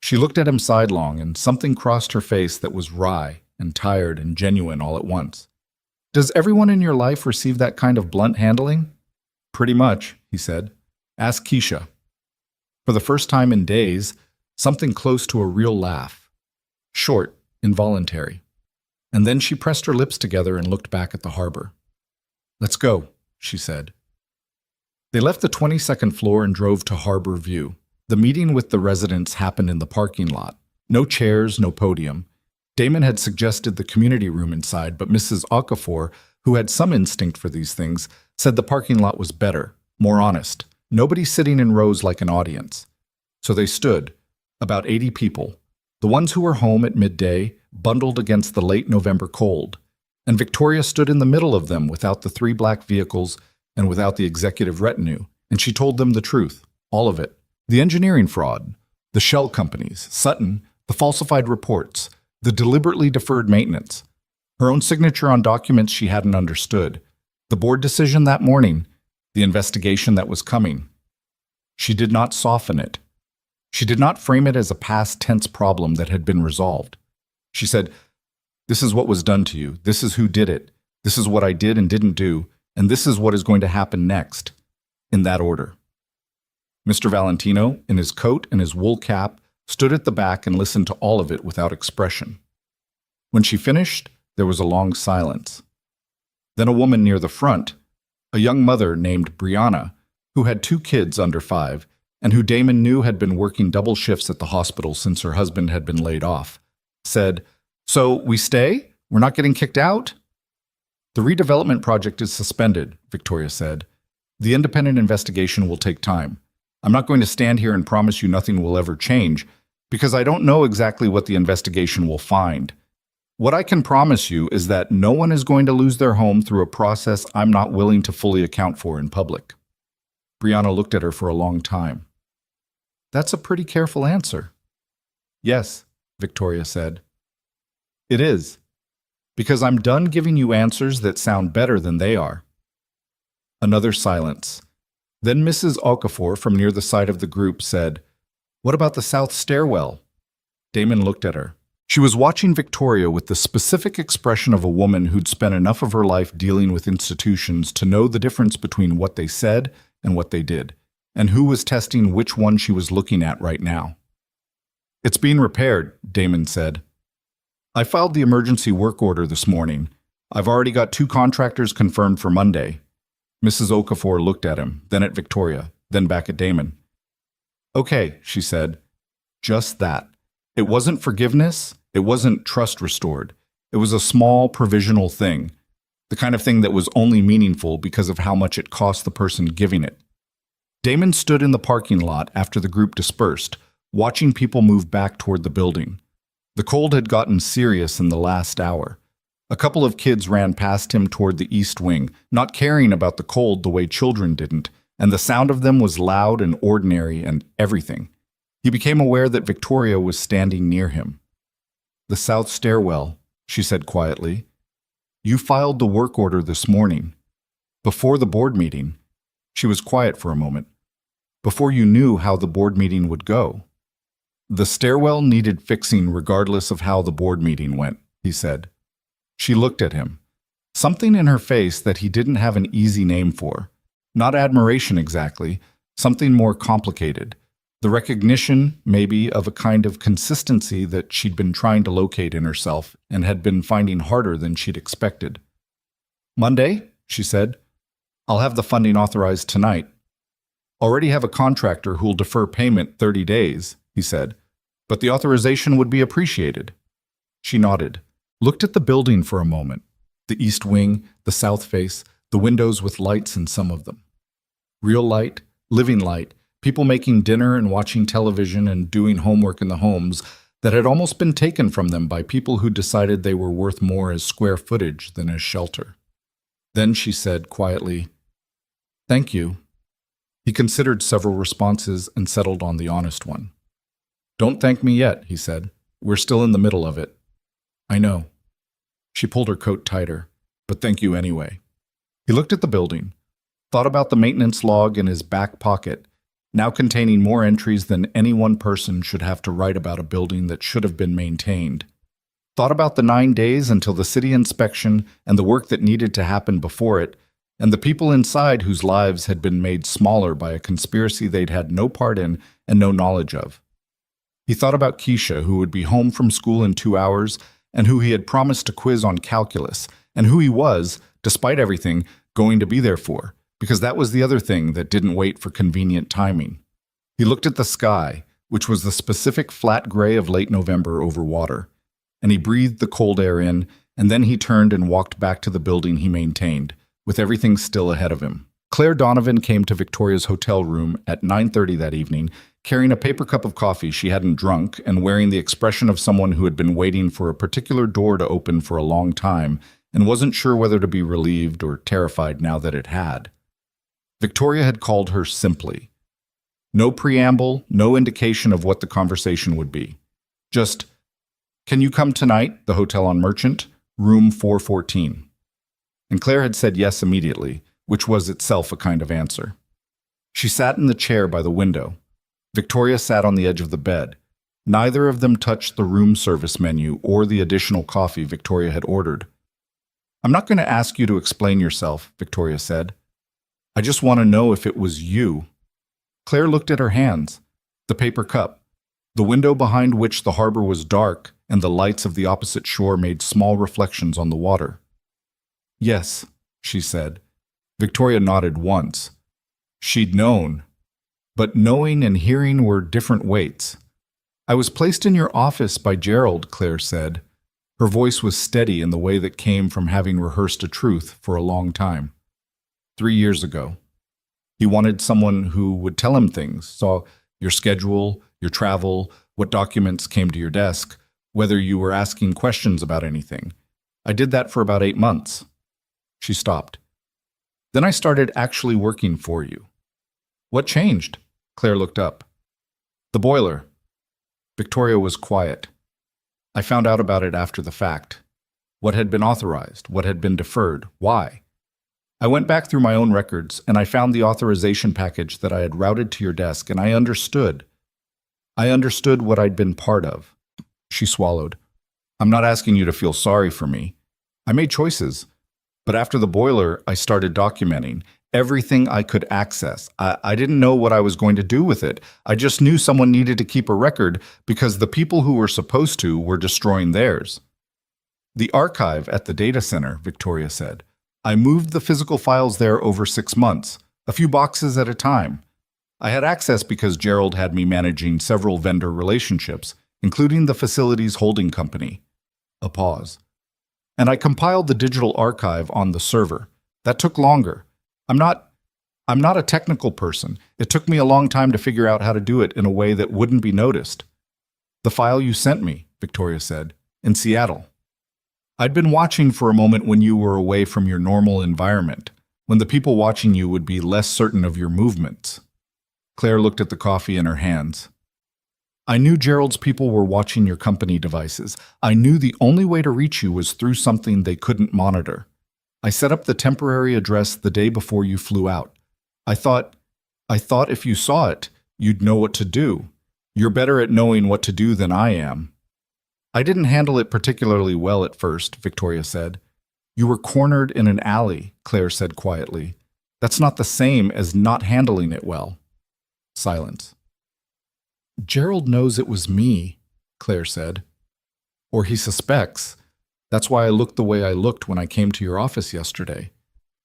She looked at him sidelong, and something crossed her face that was wry and tired and genuine all at once. "Does everyone in your life receive that kind of blunt handling?" "Pretty much," he said. "Ask Keisha." For the first time in days, something close to a real laugh. Short, involuntary. And then she pressed her lips together and looked back at the harbor. "Let's go," she said. They left the 22nd floor and drove to Harborview. The meeting with the residents happened in the parking lot. No chairs, no podium. Damon had suggested the community room inside, but Mrs. Okafor, who had some instinct for these things, said the parking lot was better, more honest. Nobody sitting in rows like an audience. So they stood, about 80 people, the ones who were home at midday, bundled against the late November cold. And Victoria stood in the middle of them without the 3 black vehicles and without the executive retinue, and she told them the truth, all of it. The engineering fraud, the shell companies, Sutton, the falsified reports, the deliberately deferred maintenance, her own signature on documents she hadn't understood, the board decision that morning, the investigation that was coming. She did not soften it. She did not frame it as a past tense problem that had been resolved. She said, "This is what was done to you. This is who did it. This is what I did and didn't do. And this is what is going to happen next." In that order. Mr. Valentino, in his coat and his wool cap, stood at the back and listened to all of it without expression. When she finished, there was a long silence. Then a woman near the front, a young mother named Brianna, who had 2 kids under 5, and who Damon knew had been working double shifts at the hospital since her husband had been laid off, said, "So we stay? We're not getting kicked out? The redevelopment project is suspended, Victoria said. The independent investigation will take time. I'm not going to stand here and promise you nothing will ever change, because I don't know exactly what the investigation will find. What I can promise you is that no one is going to lose their home through a process I'm not willing to fully account for in public. Brianna looked at her for a long time. That's a pretty careful answer. Yes, Victoria said. It is, because I'm done giving you answers that sound better than they are. Another silence. Then Mrs. Okafor from near the side of the group said, "What about the south stairwell?" Damon looked at her. She was watching Victoria with the specific expression of a woman who'd spent enough of her life dealing with institutions to know the difference between what they said and what they did, and who was testing which one she was looking at right now. It's being repaired, Damon said. I filed the emergency work order this morning. I've already got 2 contractors confirmed for Monday. Mrs. Okafor looked at him, then at Victoria, then back at Damon. Okay, she said. Just that. It wasn't forgiveness. It wasn't trust restored. It was a small, provisional thing, the kind of thing that was only meaningful because of how much it cost the person giving it. Damon stood in the parking lot after the group dispersed, watching people move back toward the building. The cold had gotten serious in the last hour. A couple of kids ran past him toward the east wing, not caring about the cold the way children didn't, and the sound of them was loud and ordinary and everything. He became aware that Victoria was standing near him. The south stairwell, she said quietly. You filed the work order this morning. Before the board meeting. She was quiet for a moment. Before you knew how the board meeting would go. The stairwell needed fixing regardless of how the board meeting went, he said. She looked at him. Something in her face that he didn't have an easy name for. Not admiration exactly, something more complicated. The recognition, maybe, of a kind of consistency that she'd been trying to locate in herself and had been finding harder than she'd expected. Monday, she said. I'll have the funding authorized tonight. Already have a contractor who'll defer payment 30 days, he said. But the authorization would be appreciated. She nodded, looked at the building for a moment. The east wing, the south face, the windows with lights in some of them. Real light, living light, people making dinner and watching television and doing homework in the homes that had almost been taken from them by people who decided they were worth more as square footage than as shelter. Then she said quietly, "Thank you." He considered several responses and settled on the honest one. "Don't thank me yet," he said. "We're still in the middle of it." "I know." She pulled her coat tighter, "But thank you anyway." He looked at the building, thought about the maintenance log in his back pocket, now containing more entries than any one person should have to write about a building that should have been maintained. Thought about the 9 days until the city inspection and the work that needed to happen before it, and the people inside whose lives had been made smaller by a conspiracy they'd had no part in and no knowledge of. He thought about Keisha, who would be home from school in 2 hours, and who he had promised to quiz on calculus, and who he was, despite everything, going to be there for, because that was the other thing that didn't wait for convenient timing. He looked at the sky, which was the specific flat gray of late November over water, and he breathed the cold air in, and then he turned and walked back to the building he maintained, with everything still ahead of him. Claire Donovan came to Victoria's hotel room at 9:30 that evening, carrying a paper cup of coffee she hadn't drunk and wearing the expression of someone who had been waiting for a particular door to open for a long time and wasn't sure whether to be relieved or terrified now that it had. Victoria had called her simply. No preamble, no indication of what the conversation would be. Just, "Can you come tonight, the hotel on Merchant, room 414. And Claire had said yes immediately, which was itself a kind of answer. She sat in the chair by the window. Victoria sat on the edge of the bed. Neither of them touched the room service menu or the additional coffee Victoria had ordered. "I'm not going to ask you to explain yourself," Victoria said. "I just want to know if it was you." Claire looked at her hands, the paper cup, the window behind which the harbor was dark and the lights of the opposite shore made small reflections on the water. "Yes," she said. Victoria nodded once. She'd known. But knowing and hearing were different weights. "I was placed in your office by Gerald," Claire said. Her voice was steady in the way that came from having rehearsed a truth for a long time. 3 years ago, he wanted someone who would tell him things, saw your schedule, your travel, what documents came to your desk, whether you were asking questions about anything. I did that for about 8 months. She stopped. Then I started actually working for you. What changed? Claire looked up. The boiler. Victoria was quiet. I found out about it after the fact. What had been authorized, what had been deferred, why? I went back through my own records, and I found the authorization package that I had routed to your desk, and I understood. I understood what I'd been part of. She swallowed. I'm not asking you to feel sorry for me. I made choices. But after the boiler, I started documenting everything I could access. I didn't know what I was going to do with it. I just knew someone needed to keep a record because the people who were supposed to were destroying theirs. The archive at the data center, Victoria said. I moved the physical files there over 6 months, a few boxes at a time. I had access because Gerald had me managing several vendor relationships, including the facilities holding company. A pause. And I compiled the digital archive on the server. That took longer. I'm not a technical person. It took me a long time to figure out how to do it in a way that wouldn't be noticed. The file you sent me, Victoria said, in Seattle. I'd been watching for a moment when you were away from your normal environment, when the people watching you would be less certain of your movements. Claire looked at the coffee in her hands. I knew Gerald's people were watching your company devices. I knew the only way to reach you was through something they couldn't monitor. I set up the temporary address the day before you flew out. I thought if you saw it, you'd know what to do. You're better at knowing what to do than I am. I didn't handle it particularly well at first, Victoria said. You were cornered in an alley, Claire said quietly. That's not the same as not handling it well. Silence. Gerald knows it was me, Claire said. Or he suspects. That's why I looked the way I looked when I came to your office yesterday.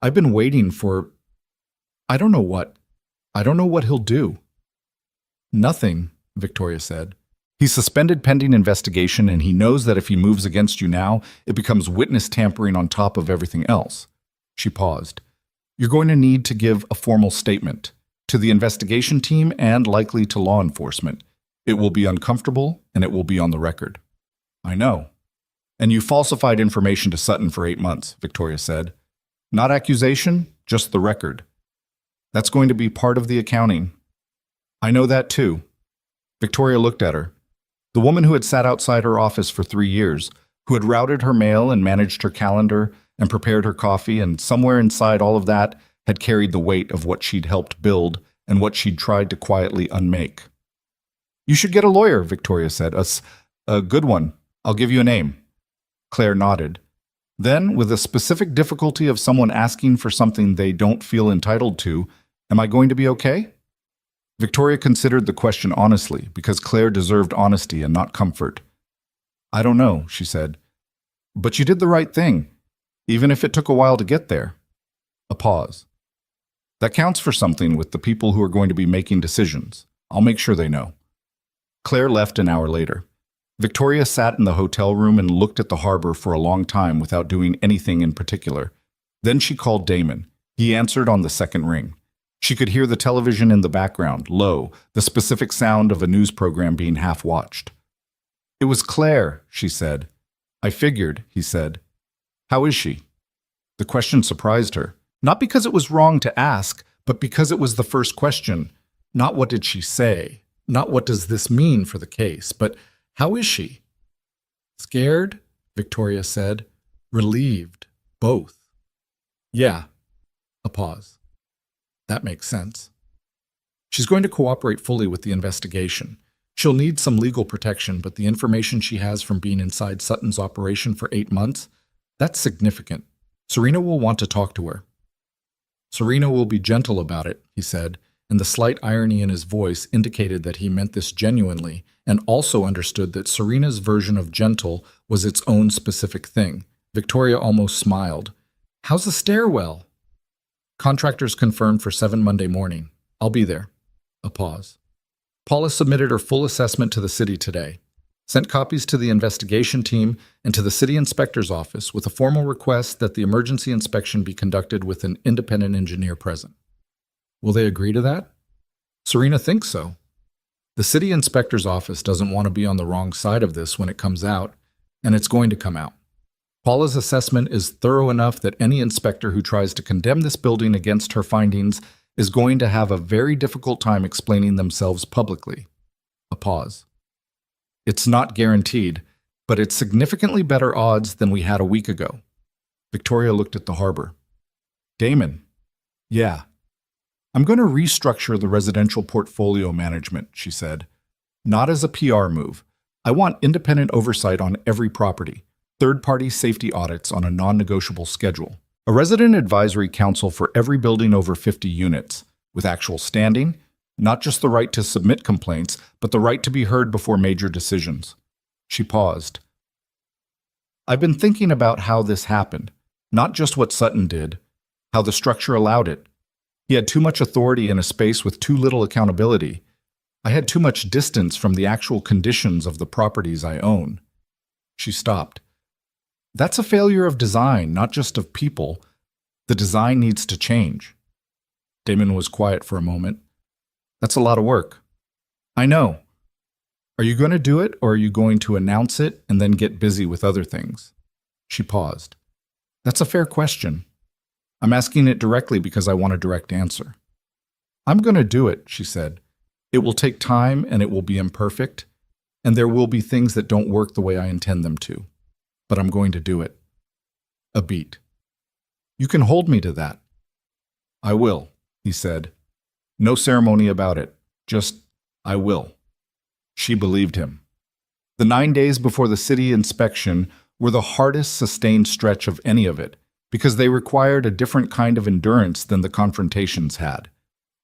I've been waiting for… I don't know what. I don't know what he'll do. Nothing, Victoria said. He's suspended pending investigation, and he knows that if he moves against you now, it becomes witness tampering on top of everything else. She paused. You're going to need to give a formal statement to the investigation team and likely to law enforcement. It will be uncomfortable, and it will be on the record. I know. And you falsified information to Sutton for 8 months, Victoria said. Not accusation, just the record. That's going to be part of the accounting. I know that too. Victoria looked at her. The woman who had sat outside her office for 3 years, who had routed her mail and managed her calendar and prepared her coffee, and somewhere inside all of that had carried the weight of what she'd helped build and what she'd tried to quietly unmake. You should get a lawyer, Victoria said. A good one. I'll give you a name. Claire nodded. Then, with a specific difficulty of someone asking for something they don't feel entitled to, am I going to be okay? Victoria considered the question honestly, because Claire deserved honesty and not comfort. I don't know, she said. But you did the right thing, even if it took a while to get there. A pause. That counts for something with the people who are going to be making decisions. I'll make sure they know. Claire left an hour later. Victoria sat in the hotel room and looked at the harbor for a long time without doing anything in particular. Then she called Damon. He answered on the second ring. She could hear the television in the background, low, the specific sound of a news program being half-watched. It was Claire, she said. I figured, he said. How is she? The question surprised her. Not because it was wrong to ask, but because it was the first question. Not what did she say, not what does this mean for the case, but how is she? Scared, Victoria said. Relieved, both. Yeah. A pause. That makes sense. She's going to cooperate fully with the investigation. She'll need some legal protection, but the information she has from being inside Sutton's operation for 8 months, that's significant. Serena will want to talk to her. Serena will be gentle about it, he said, and the slight irony in his voice indicated that he meant this genuinely and also understood that Serena's version of gentle was its own specific thing. Victoria almost smiled. How's the stairwell? Contractors confirmed for 7 Monday morning. I'll be there. A pause. Paula submitted her full assessment to the city today. sent copies to the investigation team and to the city inspector's office with a formal request that the emergency inspection be conducted with an independent engineer present. Will they agree to that? Serena thinks so. The city inspector's office doesn't want to be on the wrong side of this when it comes out, and it's going to come out. Paula's assessment is thorough enough that any inspector who tries to condemn this building against her findings is going to have a very difficult time explaining themselves publicly. A pause. It's not guaranteed, but it's significantly better odds than we had a week ago. Victoria looked at the harbor. Damon. Yeah. I'm going to restructure the residential portfolio management, she said. Not as a PR move. I want independent oversight on every property, third-party safety audits on a non-negotiable schedule, a resident advisory council for every building over 50 units, with actual standing, not just the right to submit complaints, but the right to be heard before major decisions. She paused. I've been thinking about how this happened, not just what Sutton did, how the structure allowed it. He had too much authority in a space with too little accountability. I had too much distance from the actual conditions of the properties I own. She stopped. That's a failure of design, not just of people. The design needs to change. Damon was quiet for a moment. That's a lot of work. I know. Are you going to do it, or are you going to announce it and then get busy with other things? She paused. That's a fair question. I'm asking it directly because I want a direct answer. I'm going to do it, she said. It will take time and it will be imperfect, and there will be things that don't work the way I intend them to. But I'm going to do it. A beat. You can hold me to that. I will, he said. No ceremony about it. Just, I will. She believed him. The 9 days before the city inspection were the hardest sustained stretch of any of it, because they required a different kind of endurance than the confrontations had.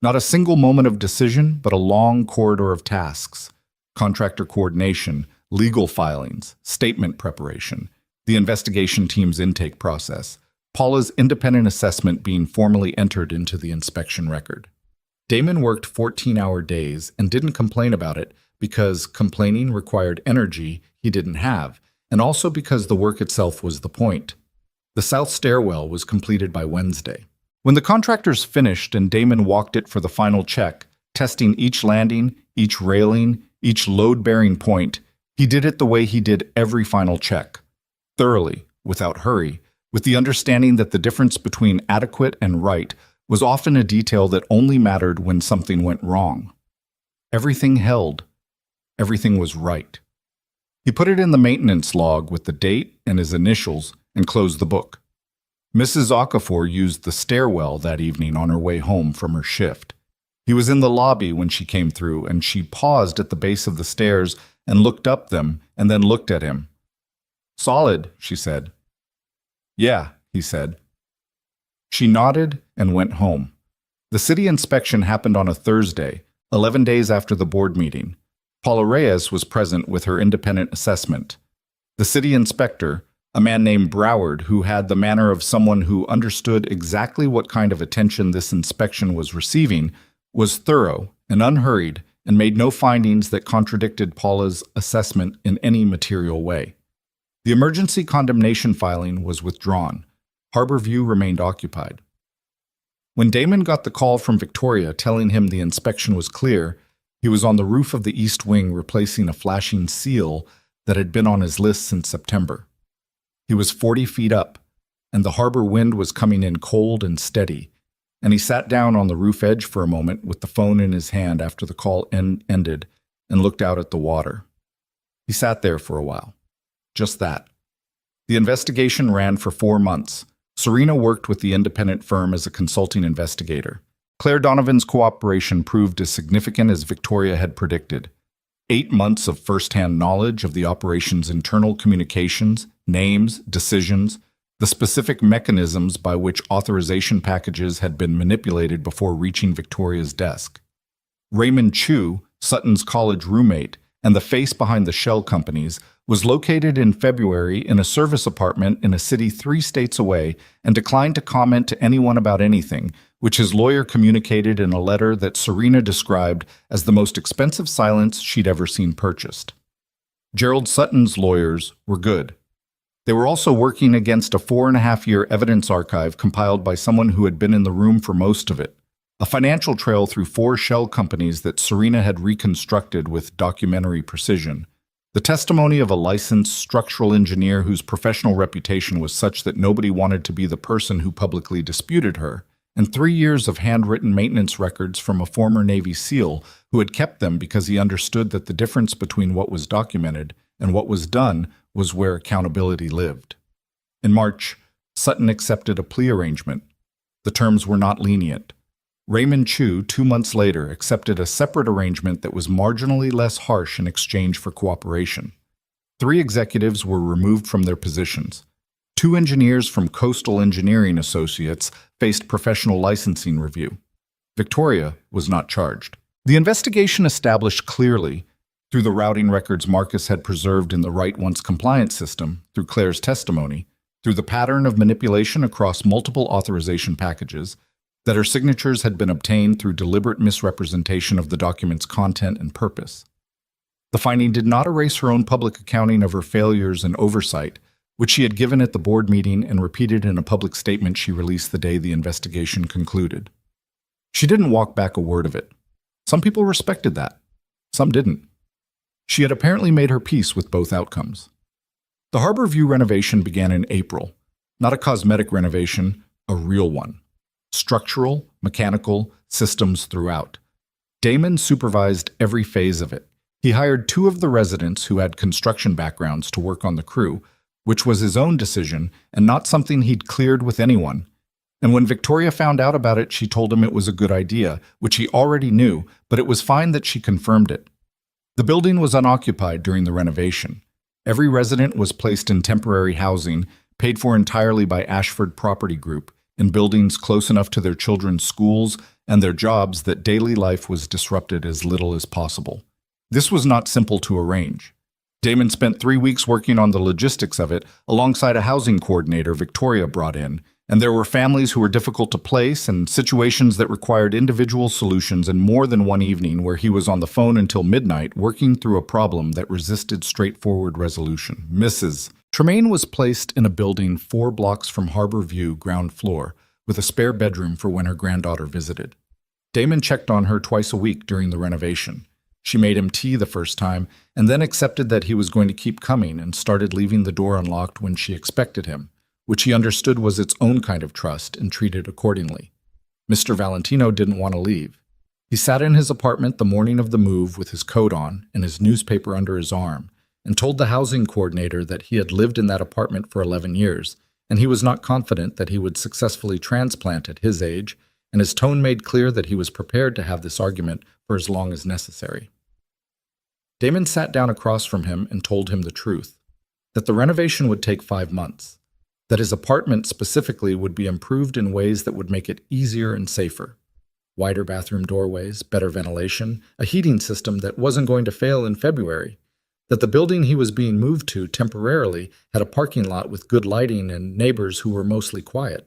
Not a single moment of decision, but a long corridor of tasks. Contractor coordination, legal filings, statement preparation, the investigation team's intake process, Paula's independent assessment being formally entered into the inspection record. Damon worked 14-hour days and didn't complain about it because complaining required energy he didn't have, and also because the work itself was the point. The south stairwell was completed by Wednesday. When the contractors finished and Damon walked it for the final check, testing each landing, each railing, each load-bearing point, he did it the way he did every final check. Thoroughly, without hurry, with the understanding that the difference between adequate and right was often a detail that only mattered when something went wrong. Everything held. Everything was right. He put it in the maintenance log with the date and his initials and closed the book. Mrs. Okafor used the stairwell that evening on her way home from her shift. He was in the lobby when she came through, and she paused at the base of the stairs and looked up them and then looked at him. Solid, she said. Yeah, he said. She nodded and went home. The city inspection happened on a Thursday, 11 days after the board meeting. Paula Reyes was present with her independent assessment. The city inspector, a man named Broward, who had the manner of someone who understood exactly what kind of attention this inspection was receiving, was thorough and unhurried and made no findings that contradicted Paula's assessment in any material way. The emergency condemnation filing was withdrawn. Harborview remained occupied. When Damon got the call from Victoria telling him the inspection was clear, he was on the roof of the East Wing replacing a flashing seal that had been on his list since September. He was 40 feet up, and the harbor wind was coming in cold and steady, and he sat down on the roof edge for a moment with the phone in his hand after the call ended and looked out at the water. He sat there for a while. Just that. The investigation ran for 4 months. Serena worked with the independent firm as a consulting investigator. Claire Donovan's cooperation proved as significant as Victoria had predicted. 8 months of first-hand knowledge of the operation's internal communications, names, decisions, the specific mechanisms by which authorization packages had been manipulated before reaching Victoria's desk. Raymond Chu, Sutton's college roommate, and the face behind the shell companies, was located in February in a service apartment in a city 3 states away and declined to comment to anyone about anything, which his lawyer communicated in a letter that Serena described as the most expensive silence she'd ever seen purchased. Gerald Sutton's lawyers were good. They were also working against a 4.5-year evidence archive compiled by someone who had been in the room for most of it, a financial trail through 4 shell companies that Serena had reconstructed with documentary precision. The testimony of a licensed structural engineer whose professional reputation was such that nobody wanted to be the person who publicly disputed her, and 3 years of handwritten maintenance records from a former Navy SEAL who had kept them because he understood that the difference between what was documented and what was done was where accountability lived. In March, Sutton accepted a plea arrangement. The terms were not lenient. Raymond Chu, 2 months later, accepted a separate arrangement that was marginally less harsh in exchange for cooperation. 3 executives were removed from their positions. 2 engineers from Coastal Engineering Associates faced professional licensing review. Victoria was not charged. The investigation established clearly, through the routing records Marcus had preserved in the Right Once compliance system, through Claire's testimony, through the pattern of manipulation across multiple authorization packages, that her signatures had been obtained through deliberate misrepresentation of the document's content and purpose. The finding did not erase her own public accounting of her failures and oversight, which she had given at the board meeting and repeated in a public statement she released the day the investigation concluded. She didn't walk back a word of it. Some people respected that. Some didn't. She had apparently made her peace with both outcomes. The Harbor View renovation began in April. Not a cosmetic renovation, a real one. Structural, mechanical, systems throughout. Damon supervised every phase of it. He hired 2 of the residents who had construction backgrounds to work on the crew, which was his own decision and not something he'd cleared with anyone. And when Victoria found out about it, she told him it was a good idea, which he already knew, but it was fine that she confirmed it. The building was unoccupied during the renovation. Every resident was placed in temporary housing, paid for entirely by Ashford Property Group, in buildings close enough to their children's schools and their jobs that daily life was disrupted as little as possible. This was not simple to arrange. Damon spent 3 weeks working on the logistics of it alongside a housing coordinator Victoria brought in, and there were families who were difficult to place and situations that required individual solutions, and more than one evening where he was on the phone until midnight working through a problem that resisted straightforward resolution. Mrs. Tremaine was placed in a building 4 blocks from Harbor View ground floor with a spare bedroom for when her granddaughter visited. Damon checked on her twice a week during the renovation. She made him tea the first time and then accepted that he was going to keep coming and started leaving the door unlocked when she expected him, which he understood was its own kind of trust and treated accordingly. Mr. Valentino didn't want to leave. He sat in his apartment the morning of the move with his coat on and his newspaper under his arm and told the housing coordinator that he had lived in that apartment for 11 years and he was not confident that he would successfully transplant at his age, and his tone made clear that he was prepared to have this argument for as long as necessary. Damon sat down across from him and told him the truth, that the renovation would take 5 months, that his apartment specifically would be improved in ways that would make it easier and safer. Wider bathroom doorways, better ventilation, a heating system that wasn't going to fail in February, that the building he was being moved to temporarily had a parking lot with good lighting and neighbors who were mostly quiet.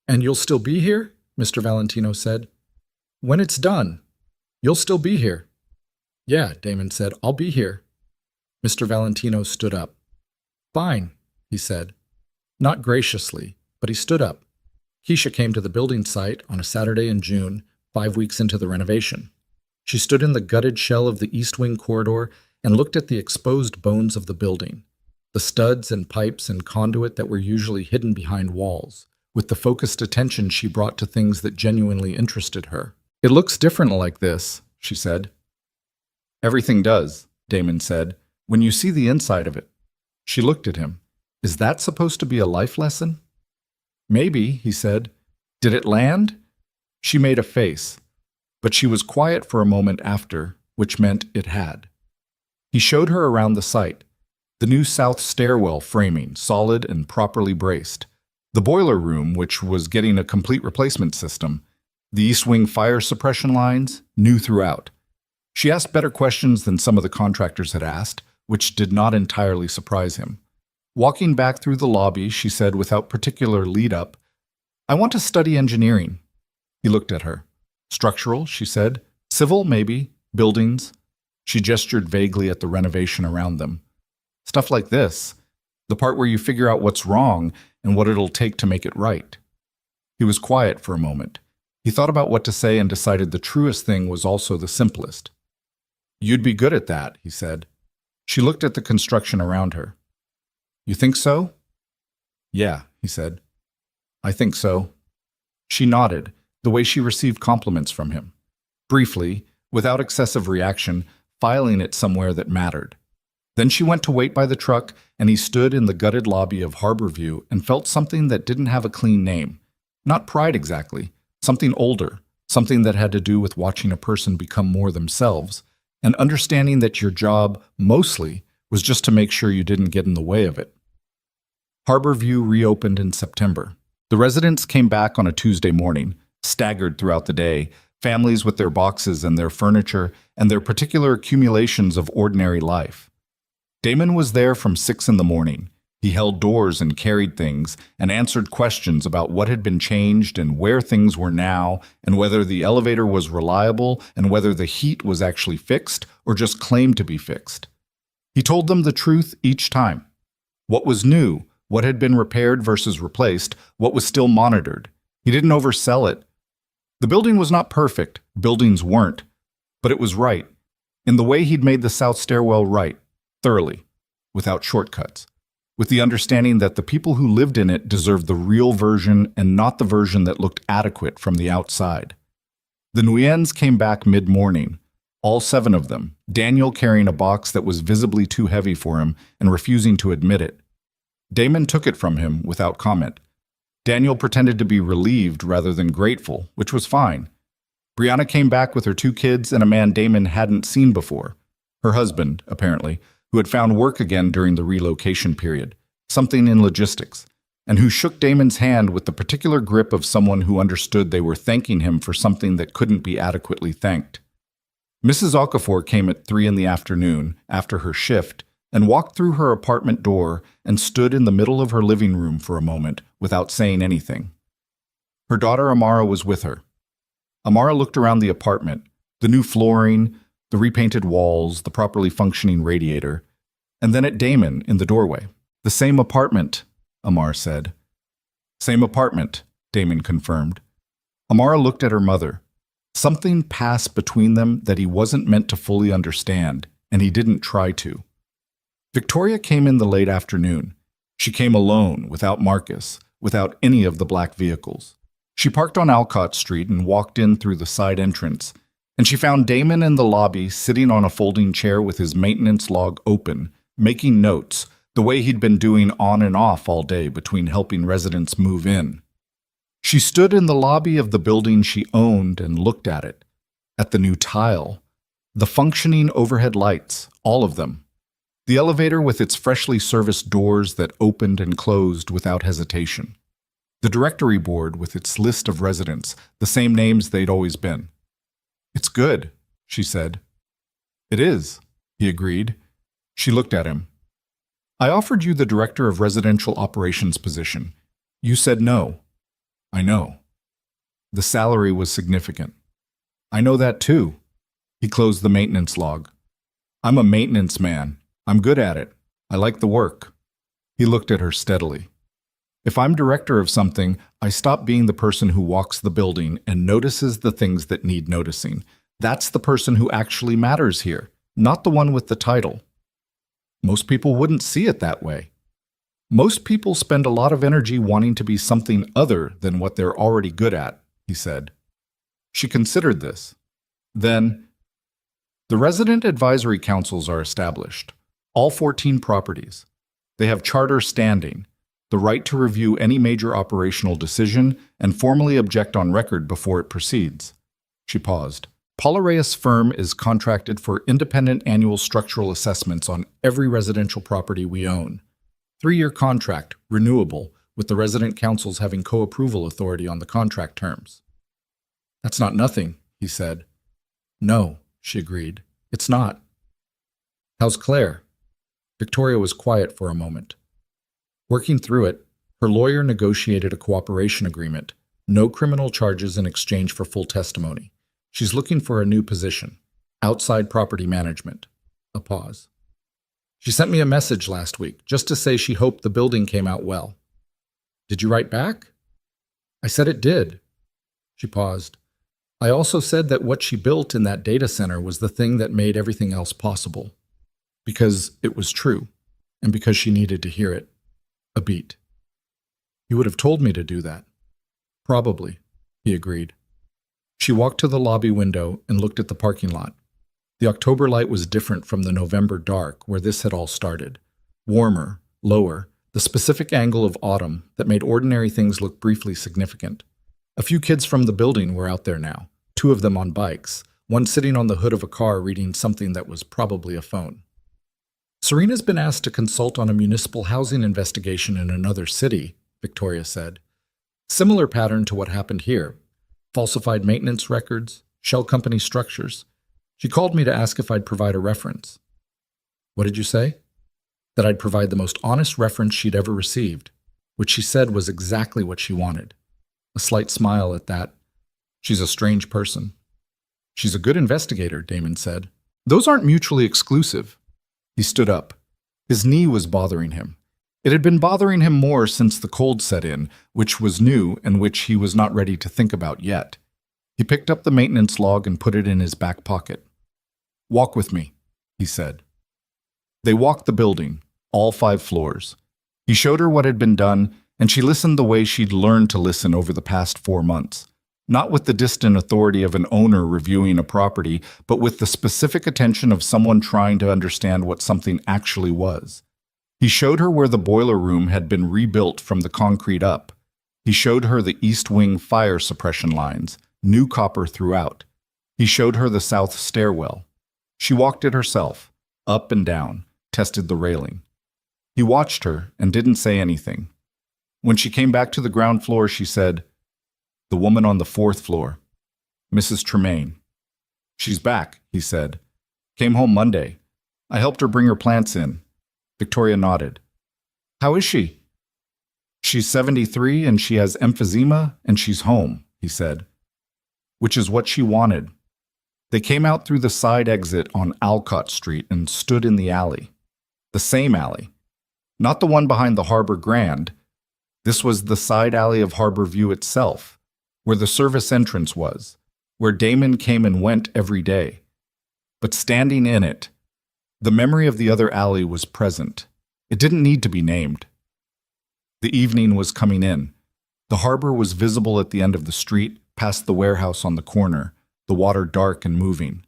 "And you'll still be here?" Mr. Valentino said. "When it's done, you'll still be here." "Yeah," Damon said, "I'll be here." Mr. Valentino stood up. "Fine," he said. Not graciously, but he stood up. Keisha came to the building site on a Saturday in June, 5 weeks into the renovation. She stood in the gutted shell of the East Wing corridor and looked at the exposed bones of the building, the studs and pipes and conduit that were usually hidden behind walls, with the focused attention she brought to things that genuinely interested her. "It looks different like this," she said. "Everything does," Damon said, "when you see the inside of it." She looked at him. "Is that supposed to be a life lesson?" "Maybe," he said. "Did it land?" She made a face, but she was quiet for a moment after, which meant it had. He showed her around the site, the new south stairwell framing, solid and properly braced, the boiler room, which was getting a complete replacement system, the East Wing fire suppression lines, new throughout. She asked better questions than some of the contractors had asked, which did not entirely surprise him. Walking back through the lobby, she said without particular lead-up, "I want to study engineering." He looked at her. "Structural," she said. "Civil, maybe. Buildings." She gestured vaguely at the renovation around them. Stuff like this, the part where you figure out what's wrong and what it'll take to make it right. He was quiet for a moment. He thought about what to say and decided the truest thing was also the simplest. "You'd be good at that," he said. She looked at the construction around her. "You think so?" "Yeah," he said. "I think so." She nodded, the way she received compliments from him. Briefly, without excessive reaction, filing it somewhere that mattered. Then she went to wait by the truck, and he stood in the gutted lobby of Harborview and felt something that didn't have a clean name. Not pride exactly, something older, something that had to do with watching a person become more themselves, and understanding that your job, mostly, was just to make sure you didn't get in the way of it. Harborview reopened in September. The residents came back on a Tuesday morning, staggered throughout the day, families with their boxes and their furniture and their particular accumulations of ordinary life. Damon was there from 6 in the morning. He held doors and carried things and answered questions about what had been changed and where things were now and whether the elevator was reliable and whether the heat was actually fixed or just claimed to be fixed. He told them the truth each time. What was new, what had been repaired versus replaced, what was still monitored. He didn't oversell it. The building was not perfect, buildings weren't, but it was right, in the way he'd made the south stairwell right, thoroughly, without shortcuts, with the understanding that the people who lived in it deserved the real version and not the version that looked adequate from the outside. The Nguyens came back mid-morning, all 7 of them, Daniel carrying a box that was visibly too heavy for him and refusing to admit it. Damon took it from him without comment. Daniel pretended to be relieved rather than grateful, which was fine. Brianna came back with her 2 kids and a man Damon hadn't seen before. Her husband, apparently, who had found work again during the relocation period, something in logistics, and who shook Damon's hand with the particular grip of someone who understood they were thanking him for something that couldn't be adequately thanked. Mrs. Okafor came at 3 in the afternoon, after her shift, and walked through her apartment door and stood in the middle of her living room for a moment without saying anything. Her daughter Amara was with her. Amara looked around the apartment, the new flooring, the repainted walls, the properly functioning radiator, and then at Damon in the doorway. "The same apartment," Amara said. "Same apartment," Damon confirmed. Amara looked at her mother. Something passed between them that he wasn't meant to fully understand, and he didn't try to. Victoria came in the late afternoon. She came alone, without Marcus, without any of the black vehicles. She parked on Alcott Street and walked in through the side entrance, and she found Damon in the lobby sitting on a folding chair with his maintenance log open, making notes, the way he'd been doing on and off all day between helping residents move in. She stood in the lobby of the building she owned and looked at it, at the new tile, the functioning overhead lights, all of them. The elevator with its freshly serviced doors that opened and closed without hesitation. The directory board with its list of residents, the same names they'd always been. "It's good," she said. "It is," he agreed. She looked at him. "I offered you the director of residential operations position. You said no." "I know." "The salary was significant." "I know that too." He closed the maintenance log. "I'm a maintenance man. I'm good at it. I like the work." He looked at her steadily. "If I'm director of something, I stop being the person who walks the building and notices the things that need noticing. That's the person who actually matters here, not the one with the title." Most people wouldn't see it that way. Most people spend a lot of energy wanting to be something other than what they're already good at, he said. She considered this. Then, the resident advisory councils are established. All 14 properties. They have charter standing, the right to review any major operational decision and formally object on record before it proceeds. She paused. Paula Reyes' firm is contracted for independent annual structural assessments on every residential property we own. 3-year contract, renewable, with the resident councils having co-approval authority on the contract terms. "That's not nothing," he said. "No," she agreed. "It's not." "How's Claire?" Victoria was quiet for a moment. Working through it, her lawyer negotiated a cooperation agreement, no criminal charges in exchange for full testimony. She's looking for a new position. Outside property management. A pause. She sent me a message last week just to say she hoped the building came out well. Did you write back? I said it did. She paused. I also said that what she built in that data center was the thing that made everything else possible. Because it was true, and because she needed to hear it. A beat. You would have told me to do that. Probably, he agreed. She walked to the lobby window and looked at the parking lot. The October light was different from the November dark where this had all started. Warmer, lower, the specific angle of autumn that made ordinary things look briefly significant. A few kids from the building were out there now, 2 of them on bikes, one sitting on the hood of a car reading something that was probably a phone. Serena's been asked to consult on a municipal housing investigation in another city, Victoria said. Similar pattern to what happened here. Falsified maintenance records, shell company structures. She called me to ask if I'd provide a reference. What did you say? That I'd provide the most honest reference she'd ever received, which she said was exactly what she wanted. A slight smile at that. She's a strange person. She's a good investigator, Damon said. Those aren't mutually exclusive. He stood up. His knee was bothering him. It had been bothering him more since the cold set in, which was new and which he was not ready to think about yet. He picked up the maintenance log and put it in his back pocket. Walk with me, he said. They walked the building, all 5 floors. He showed her what had been done, and she listened the way she'd learned to listen over the past 4 months. Not with the distant authority of an owner reviewing a property, but with the specific attention of someone trying to understand what something actually was. He showed her where the boiler room had been rebuilt from the concrete up. He showed her the east wing fire suppression lines, new copper throughout. He showed her the south stairwell. She walked it herself, up and down, tested the railing. He watched her and didn't say anything. When she came back to the ground floor, she said, "The woman on the 4th floor, Mrs. Tremaine." "She's back," he said. "Came home Monday. I helped her bring her plants in." Victoria nodded. "How is she?" "She's 73 and she has emphysema and she's home," he said. Which is what she wanted. They came out through the side exit on Alcott Street and stood in the alley. The same alley. Not the one behind the Harbor Grand. This was the side alley of Harbor View itself, where the service entrance was, where Damon came and went every day. But standing in it, the memory of the other alley was present. It didn't need to be named. The evening was coming in. The harbor was visible at the end of the street, past the warehouse on the corner, the water dark and moving.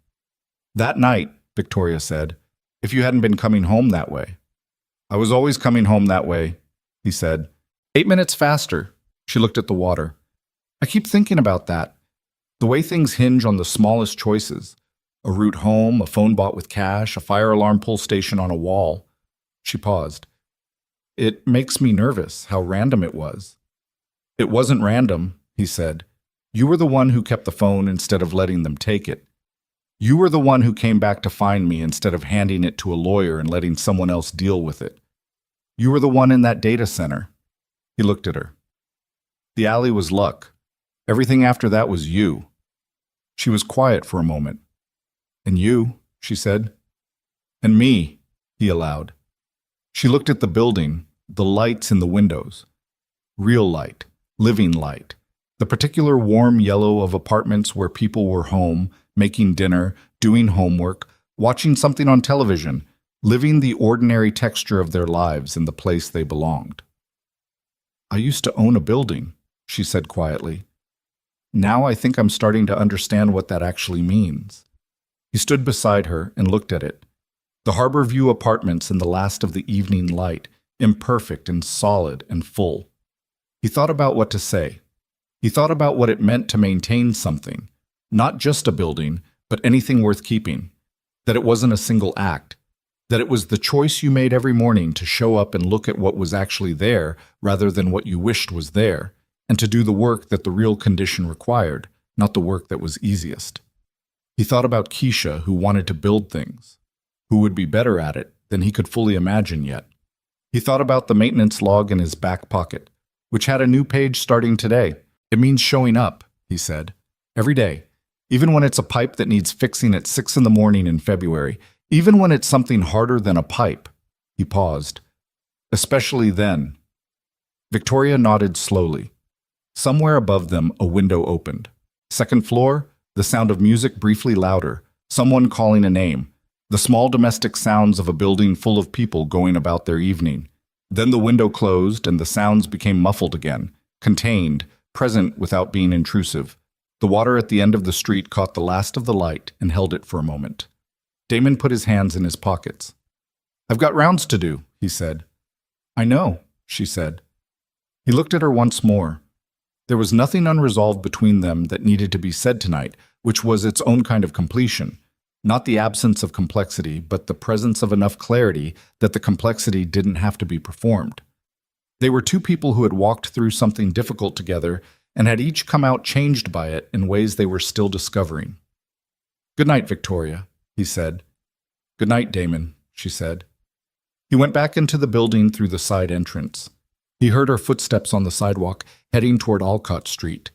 "That night," Victoria said, "if you hadn't been coming home that way." "I was always coming home that way," he said. 8 minutes faster. She looked at the water. "I keep thinking about that. The way things hinge on the smallest choices. A route home, a phone bought with cash, a fire alarm pull station on a wall." She paused. "It makes me nervous how random it was." "It wasn't random," he said. "You were the one who kept the phone instead of letting them take it. You were the one who came back to find me instead of handing it to a lawyer and letting someone else deal with it. You were the one in that data center." He looked at her. "The alley was luck. Everything after that was you." She was quiet for a moment. "And you," she said. "And me," he allowed. She looked at the building, the lights in the windows. Real light, living light. The particular warm yellow of apartments where people were home, making dinner, doing homework, watching something on television, living the ordinary texture of their lives in the place they belonged. "I used to own a building," she said quietly. "Now I think I'm starting to understand what that actually means." He stood beside her and looked at it. The Harbor View apartments in the last of the evening light, imperfect and solid and full. He thought about what to say. He thought about what it meant to maintain something, not just a building, but anything worth keeping. That it wasn't a single act. That it was the choice you made every morning to show up and look at what was actually there rather than what you wished was there, and to do the work that the real condition required, not the work that was easiest. He thought about Keisha, who wanted to build things, who would be better at it than he could fully imagine yet. He thought about the maintenance log in his back pocket, which had a new page starting today. "It means showing up," he said. "Every day. Even when it's a pipe that needs fixing at 6 in the morning in February, even when it's something harder than a pipe. He paused. Especially then. Victoria nodded slowly. Somewhere above them, a window opened. Second floor, the sound of music briefly louder, someone calling a name, the small domestic sounds of a building full of people going about their evening. Then the window closed and the sounds became muffled again, contained, present without being intrusive. The water at the end of the street caught the last of the light and held it for a moment. Damon put his hands in his pockets. "I've got rounds to do," he said. "I know," she said. He looked at her once more. There was nothing unresolved between them that needed to be said tonight, which was its own kind of completion. Not the absence of complexity, but the presence of enough clarity that the complexity didn't have to be performed. They were two people who had walked through something difficult together and had each come out changed by it in ways they were still discovering. "Good night, Victoria," he said. "Good night, Damon," she said. He went back into the building through the side entrance. He heard her footsteps on the sidewalk heading toward Alcott Street,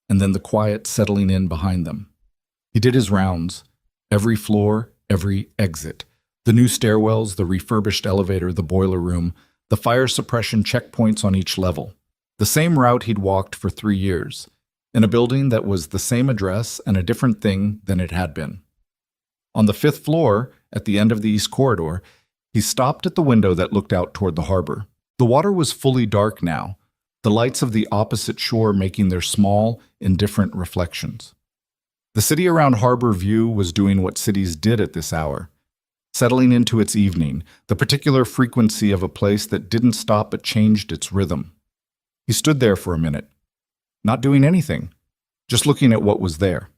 and then the quiet settling in behind them. He did his rounds, every floor, every exit, the new stairwells, the refurbished elevator, the boiler room, the fire suppression checkpoints on each level. The same route he'd walked for 3 years, in a building that was the same address and a different thing than it had been. On the 5th floor, at the end of the east corridor, he stopped at the window that looked out toward the harbor. The water was fully dark now, the lights of the opposite shore making their small, indifferent reflections. The city around Harbor View was doing what cities did at this hour, settling into its evening, the particular frequency of a place that didn't stop but changed its rhythm. He stood there for a minute, not doing anything, just looking at what was there.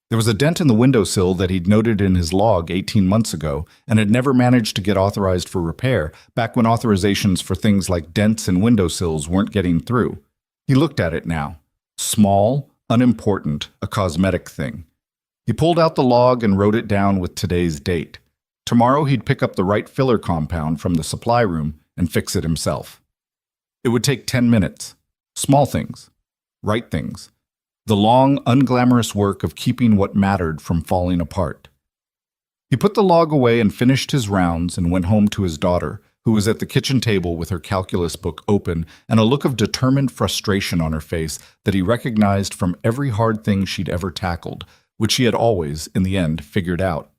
There was a dent in the windowsill that he'd noted in his log 18 months ago and had never managed to get authorized for repair, back when authorizations for things like dents in windowsills weren't getting through. He looked at it now. Small, unimportant, a cosmetic thing. He pulled out the log and wrote it down with today's date. Tomorrow he'd pick up the right filler compound from the supply room and fix it himself. It would take 10 minutes. Small things. Right things. The long, unglamorous work of keeping what mattered from falling apart. He put the log away and finished his rounds and went home to his daughter, who was at the kitchen table with her calculus book open and a look of determined frustration on her face that he recognized from every hard thing she'd ever tackled, which she had always, in the end, figured out.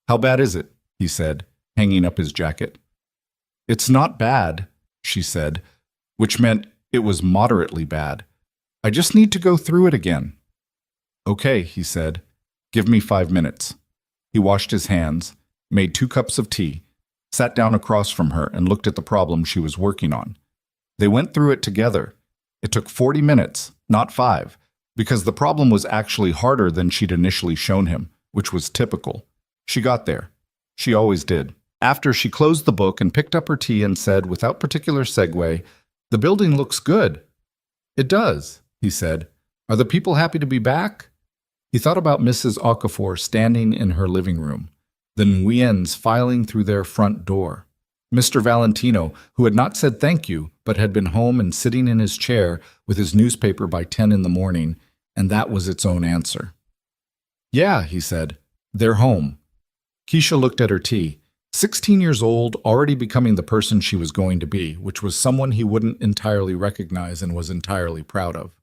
"How bad is it?" he said, hanging up his jacket. "It's not bad," she said, which meant it was moderately bad. "I just need to go through it again." "Okay," he said. "Give me 5 minutes." He washed his hands, made 2 cups of tea, sat down across from her and looked at the problem she was working on. They went through it together. It took 40 minutes, not 5, because the problem was actually harder than she'd initially shown him, which was typical. She got there. She always did. After she closed the book and picked up her tea and said, without particular segue, "The building looks good." "It does," he said. "Are the people happy to be back?" He thought about Mrs. Okafor standing in her living room, the Nguyens filing through their front door, Mr. Valentino, who had not said thank you, but had been home and sitting in his chair with his newspaper by 10 in the morning, and that was its own answer. "Yeah," he said, "they're home." Keisha looked at her tea. 16 years old, already becoming the person she was going to be, which was someone he wouldn't entirely recognize and was entirely proud of.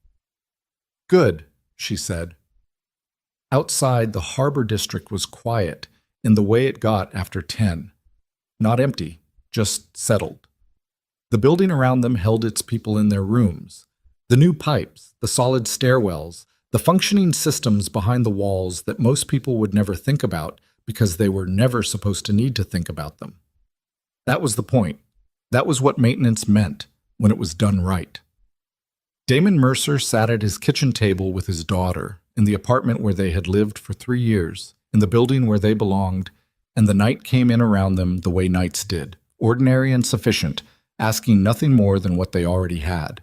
"Good," she said. Outside, the harbor district was quiet in the way it got after 10. Not empty, just settled. The building around them held its people in their rooms. The new pipes, the solid stairwells, the functioning systems behind the walls that most people would never think about because they were never supposed to need to think about them. That was the point. That was what maintenance meant when it was done right. Damon Mercer sat at his kitchen table with his daughter in the apartment where they had lived for 3 years, in the building where they belonged, and the night came in around them the way nights did, ordinary and sufficient, asking nothing more than what they already had.